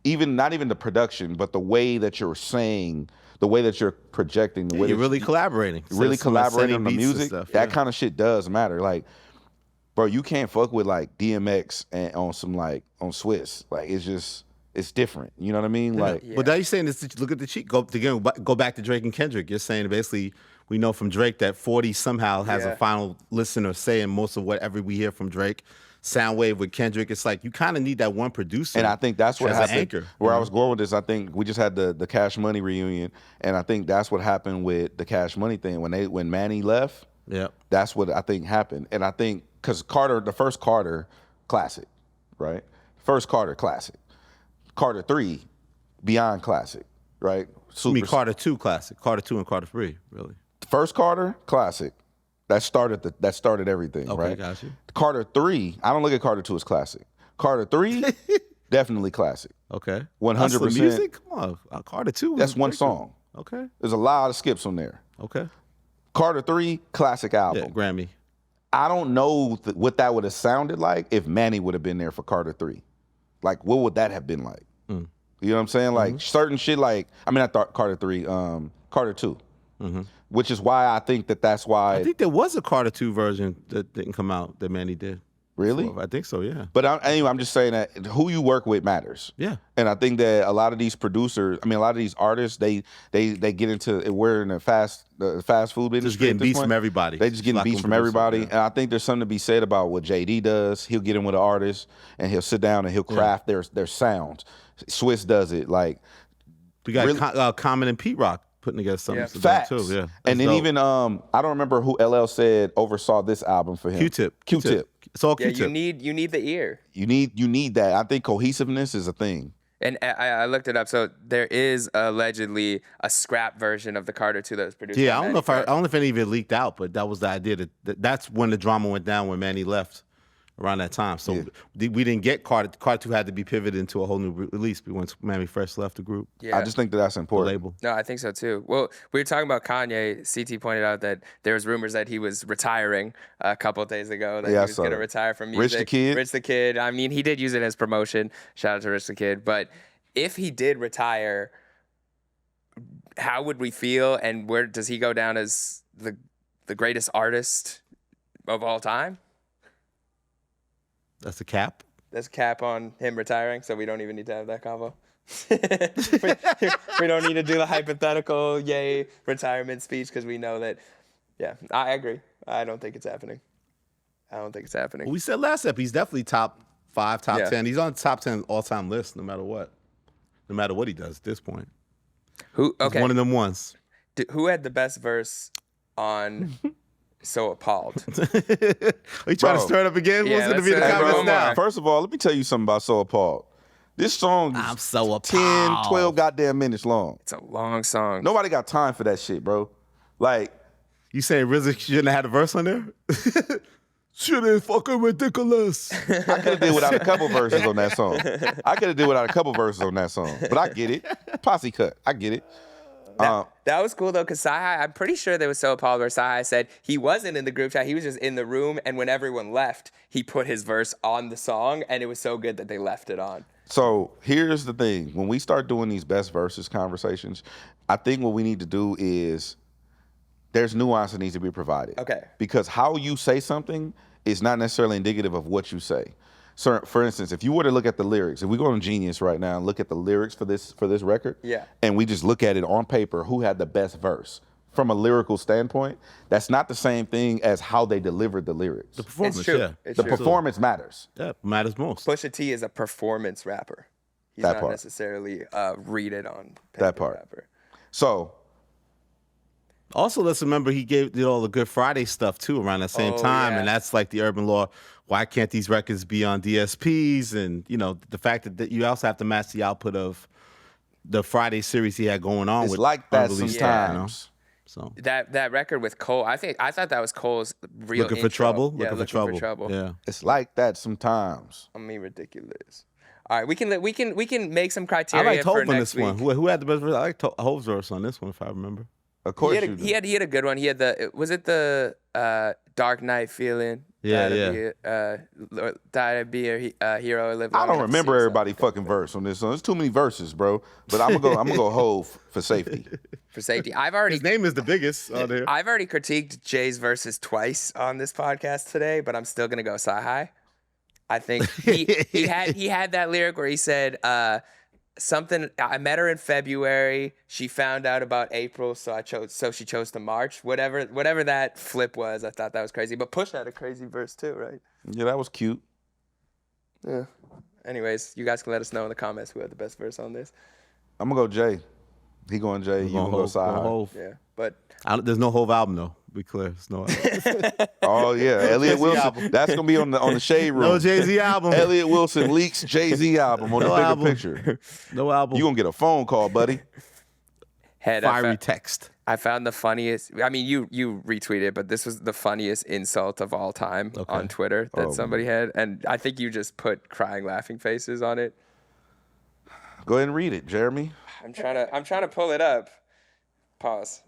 S2: not even the production, but the way that you're saying, the way that you're projecting, the way
S3: you're
S2: that
S3: really collaborating.
S2: really collaborating on the
S3: beats and
S2: music,
S3: stuff,
S2: that kind of shit does matter. Like, bro, you can't fuck with like DMX and on some like on Swiss. Like, it's different. You know what I mean? Like,
S3: But now you're saying this. Look at the cheat. Go back to Drake and Kendrick. You're saying basically we know from Drake that 40 somehow has a final listen or say in most of whatever we hear from Drake. Soundwave with Kendrick, it's like you kind of need that one producer.
S2: and I think that's what
S3: as an
S2: happened.
S3: anchor.
S2: Where I was going with this, I think we just had the Cash Money reunion, and I think that's what happened with the Cash Money thing when Manny left.
S3: Yeah.
S2: That's what I think happened, and I think because the first Carter, classic, right? First Carter, classic. Carter 3, beyond classic, right?
S3: I mean Carter 2 classic, Carter 2 and Carter 3, really.
S2: First Carter, classic. That started everything,
S3: Okay,
S2: right?
S3: got you.
S2: Carter 3, I don't look at Carter 2 as classic. Carter 3, definitely classic.
S3: Okay.
S2: 100%.
S3: Hustler Music? Come on, Carter 2.
S2: That's one song.
S3: Okay.
S2: There's a lot of skips on there.
S3: Okay.
S2: Carter 3, classic
S3: Yeah,
S2: album.
S3: Grammy.
S2: I don't know what that would have sounded like if Manny would have been there for Carter 3. Like, what would that have been like? You know what I'm saying? Like, certain shit like, I thought Carter 3, Carter 2. Which is why I think that's why.
S3: I think there was a Carter 2 version that didn't come out that Manny did.
S2: Really?
S3: I think so, yeah.
S2: But anyway, I'm just saying that who you work with matters.
S3: Yeah.
S2: And I think that a lot of these producers, a lot of these artists, they get into it. We're in the fast food industry.
S3: Just getting
S2: at this
S3: beats
S2: point.
S3: from everybody.
S2: They just getting
S3: Like
S2: beats
S3: one
S2: from
S3: producer,
S2: everybody.
S3: yeah.
S2: And I think there's something to be said about what JD does. He'll get in with an artist and he'll sit down and he'll craft their sounds. Swiss does it. Like,
S3: We got
S2: really-
S3: Common and Pete Rock putting together something
S2: facts.
S3: too. Yeah.
S2: And then
S3: That's
S2: even I don't remember who LL said oversaw this album for him.
S3: Q-Tip. It's all
S1: Yeah,
S3: Q-Tip.
S1: you need the ear.
S2: You need that. I think cohesiveness is a thing.
S1: And I looked it up. So there is allegedly a scrap version of the Carter 2 that was produced.
S3: Yeah,
S1: by
S3: I don't
S1: Manny.
S3: know if any of it leaked out, but that was the idea. That's when the drama went down when Manny left around that time. So we didn't get Carter. Carter 2 had to be pivoted into a whole new release once Manny first left the group.
S1: Yeah.
S2: I just think that's
S3: The
S2: important.
S3: label.
S1: No, I think so too. Well, we were talking about Kanye. CT pointed out that there was rumors that he was retiring a couple of days ago. That he
S2: Yeah, I
S1: was
S2: saw
S1: going to
S2: that.
S1: retire from
S2: Rich
S1: music.
S2: the Kid?
S1: Rich the Kid. I mean, he did use it as promotion. Shout out to Rich the Kid. But if he did retire, how would we feel? And where does he go down as the greatest artist of all time?
S3: That's a cap.
S1: That's cap on him retiring, so we don't even need to have that convo. we don't need to do the hypothetical Ye retirement speech because we know that. Yeah, I agree. I don't think it's happening.
S3: We said last episode he's definitely top 5, top
S1: Yeah.
S3: 10. He's on the top 10 all-time list no matter what. No matter what he does at this point.
S1: Who?
S3: He's
S1: Okay.
S3: one of them ones.
S1: Who had the best verse on "So Appalled"?
S3: Are you trying to
S2: Bro.
S3: stir it up again?
S1: Yeah,
S3: What's going to
S1: let's
S3: be the
S1: do it.
S3: comments
S1: One
S3: now?
S1: more.
S2: First of all, let me tell you something about So Appalled. This song is
S3: I'm so
S2: 10,
S3: appalled.
S2: 12 goddamn minutes long.
S1: It's a long song.
S2: Nobody got time for that shit, bro. Like,
S3: You saying RZA shouldn't have had a verse on there? Shit is fucking ridiculous.
S2: I could have did without a couple verses on that song. But I get it. Posse cut. I get it.
S1: That was cool though, because Sci-Hi, I'm pretty sure there was So Appalled where Sci-Hi said he wasn't in the group chat, he was just in the room, and when everyone left, he put his verse on the song, and it was so good that they left it on.
S2: So here's the thing. When we start doing these best verses conversations, I think what we need to do is there's nuance that needs to be provided.
S1: Okay.
S2: Because how you say something is not necessarily indicative of what you say. So, for instance, if you were to look at the lyrics, if we go on Genius right now and look at the lyrics for this record,
S1: Yeah.
S2: and we just look at it on paper, who had the best verse from a lyrical standpoint, that's not the same thing as how they delivered the lyrics.
S3: The performance,
S1: It's true.
S3: yeah.
S1: It's
S2: The
S1: true.
S2: performance matters.
S3: Yeah, matters most.
S1: Pusha T is a performance rapper. He's
S2: That
S1: not
S2: part.
S1: necessarily a read it on paper
S2: That part.
S1: rapper.
S2: So
S3: Also, let's remember he did all the Good Friday stuff too around that same time,
S1: yeah.
S3: and that's like the urban law. Why can't these records be on DSPs? And the fact that you also have to match the output of the Friday series he had going on.
S2: it's
S3: with
S2: like that
S3: unreleased
S2: sometimes.
S3: stuff, So
S1: That record with Cole, I thought that was Cole's real
S3: looking for
S1: intro.
S3: trouble.
S1: Yeah,
S3: looking for trouble. Yeah.
S2: It's like that sometimes.
S1: I mean, ridiculous. All right, we can make some
S3: I
S1: criteria
S3: liked
S1: for
S3: Hov on
S1: next
S3: this one.
S1: week.
S3: Who had the best verse? I liked Hov's verse on this one, if I remember.
S2: Of course
S1: He
S2: you do.
S1: had a good one. He had the Dark Knight feeling.
S3: Yeah,
S1: Die to be a hero or live long
S2: I don't
S1: enough to
S2: remember
S1: see
S2: everybody's fucking verse on this song. There's too many verses, bro. But I'm gonna go Hove for safety.
S1: For safety. I've already
S3: His name is the biggest on there.
S1: I've already critiqued Jay's verses twice on this podcast today, but I'm still gonna go Sci-Hi. I think he had that lyric where he said something. I met her in February. She found out about April, so she chose to March. Whatever that flip was, I thought that was crazy. But Push had a crazy verse too, right?
S2: Yeah, that was cute.
S1: Yeah. Anyways, you guys can let us know in the comments who had the best verse on this.
S2: I'm gonna go Jay. He going Jay. You gonna go Sci-Hi.
S1: Yeah, but
S3: There's no Hove album though. Be clear, it's no album.
S2: Oh yeah, Elliott
S3: Jay-Z
S2: Wilson.
S3: album.
S2: That's gonna be on the Shade Room.
S3: No Jay-Z album.
S2: Elliott Wilson leaks Jay-Z album on
S3: No
S2: the bigger
S3: album.
S2: picture.
S3: No album.
S2: You gonna get a phone call, buddy.
S1: Head,
S3: Fiery text.
S1: I found the funniest. I mean, you retweeted, but this was the funniest insult of all time on Twitter that somebody had, and I think you just put crying, laughing faces on it.
S2: Go ahead and read it, Jeremy.
S1: I'm trying to pull it up. Pause,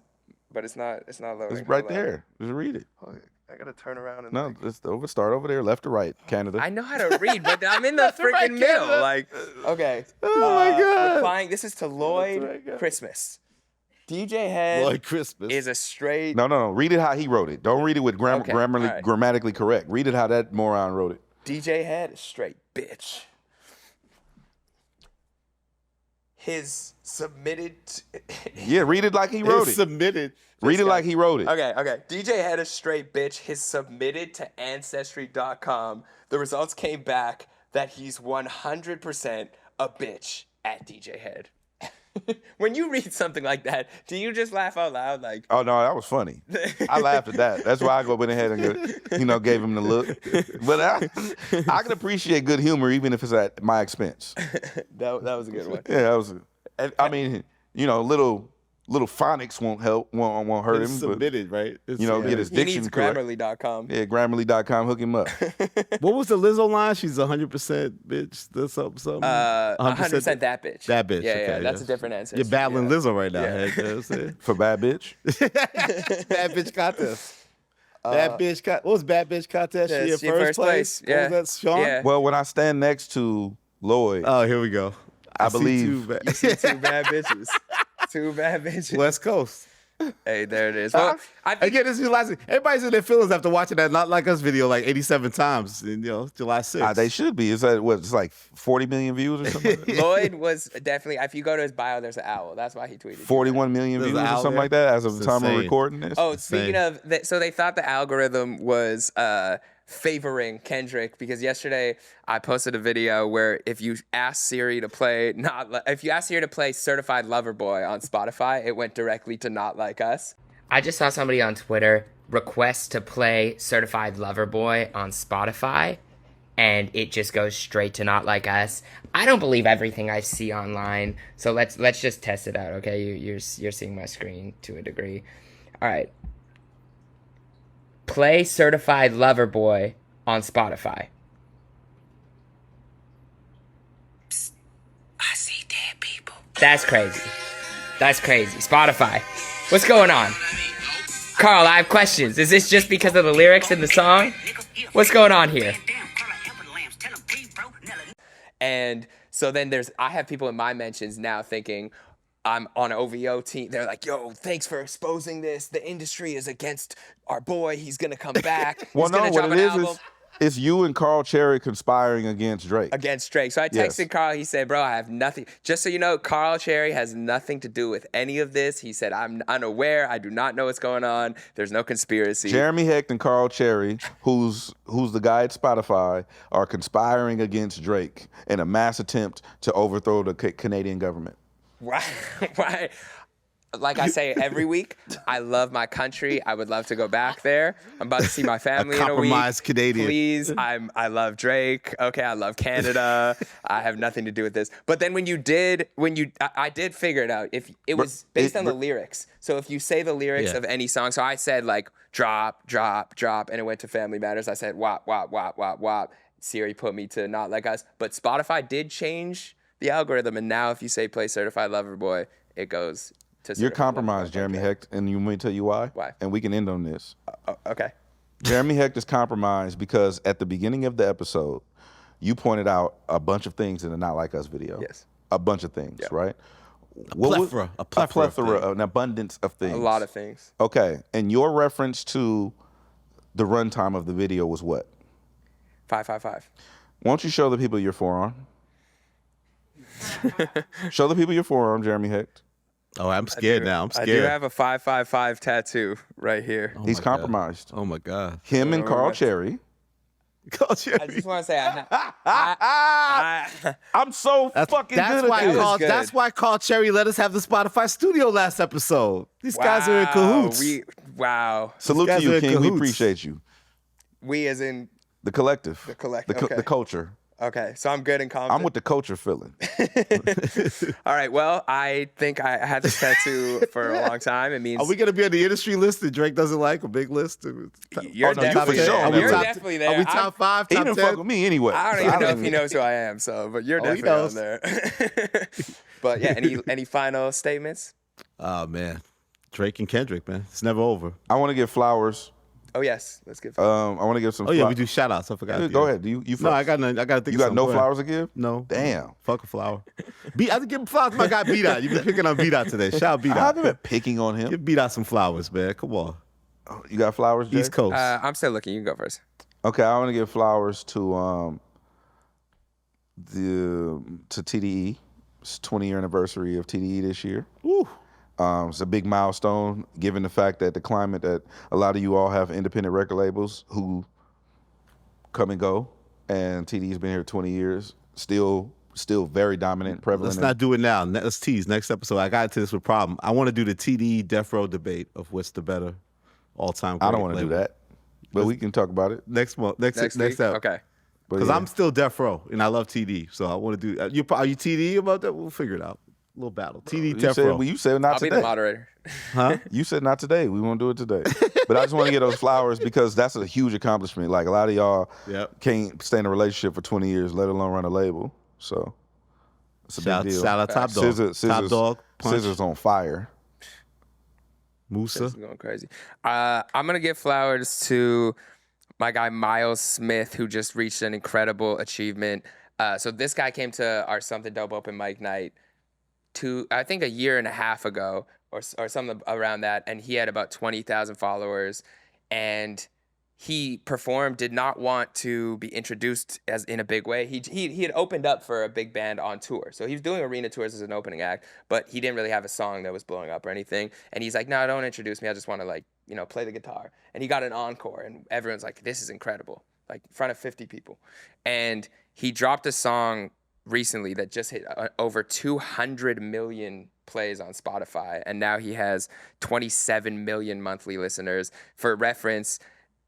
S1: but it's not loading.
S2: It's right
S1: Hold on.
S2: there. Just read it.
S1: I gotta turn around and
S2: No, let's start over there, left to right, Canada.
S1: I know how to read, but I'm in the freaking middle. Like, okay.
S3: Oh my God.
S1: Replying. This is to Lloyd Christmas. DJ Hed
S3: Lloyd Christmas.
S1: is a straight.
S2: No. Read it how he wrote it. Don't read it with
S1: Okay, all right.
S2: grammatically correct. Read it how that moron wrote it.
S1: DJ Hed is straight bitch. His submitted.
S2: Yeah, read it like he wrote it.
S3: Submitted.
S2: Read it like he wrote it.
S1: Okay. DJ Hed is straight bitch. His submitted to Ancestry.com. The results came back that he's 100% a bitch at DJ Hed. When you read something like that, do you just laugh out loud? Like,
S2: Oh no, that was funny. I laughed at that. That's why I went ahead and gave him the look. But I can appreciate good humor even if it's at my expense.
S1: that was a good one.
S2: Yeah, that was. I mean, little phonics won't hurt
S3: It's
S2: him.
S3: submitted, right? It's,
S2: Get his
S1: He
S2: diction
S1: needs
S2: correct.
S1: Grammarly.com.
S2: Yeah, Grammarly.com, hook him up.
S3: What was the Lizzo line? She's 100% bitch. That's something.
S1: 100% that bitch.
S3: That bitch.
S1: Yeah,
S3: okay,
S1: that's a different answer.
S3: You're battling
S1: yeah.
S3: Lizzo right now.
S1: Yeah.
S3: Head, you know what I'm saying?
S2: For bad bitch.
S3: Bad bitch contest. Bad bitch contest. What was bad bitch contest?
S1: Yeah,
S3: She in first place?
S1: Yeah.
S3: What was that, Sean?
S1: Yeah.
S2: Well, when I stand next to Lloyd,
S3: Oh, here we go.
S2: I
S3: see
S2: believe-
S3: two bad-
S1: You see two bad bitches. Two bad bitches.
S3: West Coast.
S1: Hey, there it is. Well, I think
S3: Again, this is last. Everybody's in their feelings after watching that Not Like Us video like 87 times in July 6th.
S2: they should be. It's like 40 million views or something like that?
S1: Lloyd was definitely, if you go to his bio, there's an owl. That's why he tweeted.
S2: 41 million
S3: There's
S2: views
S3: an
S2: or
S3: owl
S2: something
S3: there.
S2: like that as of
S3: It's
S2: the time of
S3: insane.
S2: recording this.
S1: Oh, speaking of, so they thought the algorithm was favoring Kendrick because yesterday I posted a video where if you ask Siri to play Certified Lover Boy on Spotify, it went directly to Not Like Us. I just saw somebody on Twitter request to play Certified Lover Boy on Spotify, and it just goes straight to Not Like Us. I don't believe everything I see online, so let's just test it out, okay? You're seeing my screen to a degree. All right. Play Certified Lover Boy on Spotify. Psst, I see dead people. That's crazy. Spotify. What's going on? Carl, I have questions. Is this just because of the lyrics in the song? What's going on here? And so then I have people in my mentions now thinking I'm on an OVO team. They're like, yo, thanks for exposing this. The industry is against our boy. He's going to come back.
S2: Well,
S1: He's
S2: no,
S1: going to
S2: what
S1: drop
S2: it
S1: an
S2: is
S1: album.
S2: it's you and Carl Cherry conspiring against Drake.
S1: Against Drake. So I texted
S2: Yes.
S1: Carl. He said, bro, I have nothing. Just so you know, Carl Cherry has nothing to do with any of this. He said, I'm unaware. I do not know what's going on. There's no conspiracy.
S2: Jeremy Hecht and Carl Cherry, who's the guy at Spotify, are conspiring against Drake in a mass attempt to overthrow the Canadian government.
S1: Why? Like I say every week, I love my country. I would love to go back there. I'm about to see my family in a week.
S3: compromised Canadian.
S1: Please, I love Drake. Okay, I love Canada. I have nothing to do with this. But then I did figure it out. If it was based on the lyrics. So if you say the lyrics of any song, so I said like drop, drop, drop, and it went to Family Matters. I said wop, wop, wop, wop, wop. Siri put me to Not Like Us. But Spotify did change the algorithm, and now if you say play Certified Lover Boy, it goes to
S2: You're
S1: Certified
S2: compromised,
S1: Lover Boy.
S2: Jeremy Hecht, and you want me to tell you why?
S1: Why?
S2: And we can end on this.
S1: Okay.
S2: Jeremy Hecht is compromised because at the beginning of the episode, you pointed out a bunch of things in the Not Like Us video.
S1: Yes.
S2: A bunch of things, right?
S3: A plethora,
S2: an abundance of things.
S1: A lot of things.
S2: Okay, and your reference to the runtime of the video was what?
S1: 555.
S2: Won't you show the people your forearm? Show the people your forearm, Jeremy Hecht.
S3: Oh, I'm scared now. I'm scared.
S1: I do have a 555 tattoo right here.
S2: He's compromised.
S3: Oh my God.
S2: Him and Carl Cherry.
S3: Carl Cherry.
S1: I just want to say,
S2: I'm so fucking good
S3: why
S2: at this.
S3: Carl, that's why Carl Cherry let us have the Spotify studio last episode. These guys are in cahoots.
S2: Salute to you, King. We appreciate you.
S1: We as in
S2: the collective.
S1: The collective.
S2: The culture.
S1: Okay, so I'm good and confident.
S2: I'm with the culture feeling.
S1: All right, well, I think I had this tattoo for a long time. It means...
S3: Are we going to be on the industry list that Drake doesn't like, a big list?
S1: You're definitely there. You're definitely there.
S3: Are we top 5, top 10?
S2: He didn't fuck with me anyway.
S1: I don't even know if he knows who I am, but you're definitely on there. But yeah, any final statements?
S3: Oh, man. Drake and Kendrick, man. It's never over.
S2: I want to give flowers.
S1: Oh yes, let's give.
S2: I want to give some.
S3: Oh yeah, we do shout outs. I forgot.
S2: Yeah, go ahead. You
S3: no, I got to think.
S2: You got no flowers to give?
S3: No.
S2: Damn.
S3: Fuck a flower. I have to give flowers to my guy B-Dot. You've been picking on B-Dot today. Shout out B-Dot.
S2: I haven't been picking on him.
S3: Give B-Dot some flowers, man. Come on.
S2: Oh, you got flowers, Jay?
S3: East Coast.
S1: I'm still looking. You can go first.
S2: Okay, I want to give flowers to TDE. It's 20-year anniversary of TDE this year.
S3: Woo.
S2: It's a big milestone, given the fact that the climate that a lot of you all have independent record labels who come and go, and TDE's been here 20 years, still very dominant, prevalent.
S3: Let's not do it now. Let's tease next episode. I got into this with problem. I want to do the TDE Death Row debate of what's the better all-time.
S2: I don't want to do that, but we can talk about it
S3: next month. Next
S1: week?
S3: up.
S1: Okay.
S3: Because I'm still Death Row and I love TD, so I want to do. Are you TDE about that? We'll figure it out. Little battle. TD Death Row.
S2: You said not
S1: I'll
S2: today.
S1: be the moderator.
S3: Huh?
S2: You said not today. We won't do it today. But I just want to get those flowers because that's a huge accomplishment. Like a lot of y'all can't stay in a relationship for 20 years, let alone run a label. So it's a big deal.
S3: Shout out Top Dog. Top Dog. Punch.
S2: Scissors on fire.
S3: Musa.
S1: This is going crazy. I'm gonna give flowers to my guy Miles Smith, who just reached an incredible achievement. So this guy came to our Something Dope open mic night I think a year and a half ago or something around that, and he had about 20,000 followers, and he performed, did not want to be introduced as in a big way. He had opened up for a big band on tour, so he was doing arena tours as an opening act, but he didn't really have a song that was blowing up or anything, and he's like, no, don't introduce me, I just want to play the guitar, and he got an encore, and everyone's like, this is incredible, like in front of 50 people, and he dropped a song recently that just hit over 200 million plays on Spotify, and now he has 27 million monthly listeners. For reference,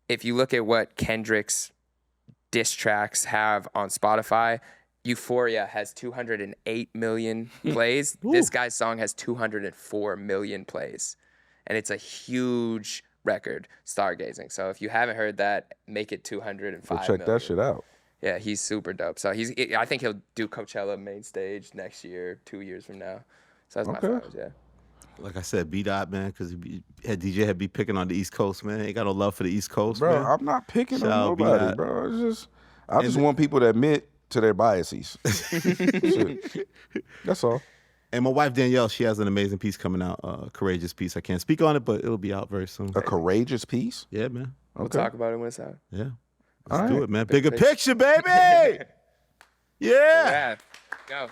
S1: if you look at what Kendrick's diss tracks have on Spotify, Euphoria has 208 million plays. This guy's song has 204 million plays, and it's a huge record, Stargazing. So if you haven't heard that, make it 205
S2: Go check that shit out.
S1: Yeah, he's super dope. So I think he'll do Coachella main stage next year, 2 years from now. So that's my flowers, yeah.
S3: Like I said, B-Dot, man, because Hed DJ Hed be picking on the East Coast, man. Ain't got no love for the East Coast,
S2: bro.
S3: man.
S2: I'm not picking on nobody, bro. I just want people to admit to their biases. That's all.
S3: And my wife Danielle, she has an amazing piece coming out, a courageous piece. I can't speak on it, but it'll be out very soon.
S2: A courageous piece?
S3: Yeah, man.
S1: We'll talk about it when it's out.
S3: Yeah. Let's do it, man. Bigger picture, baby. Yeah.
S1: Go.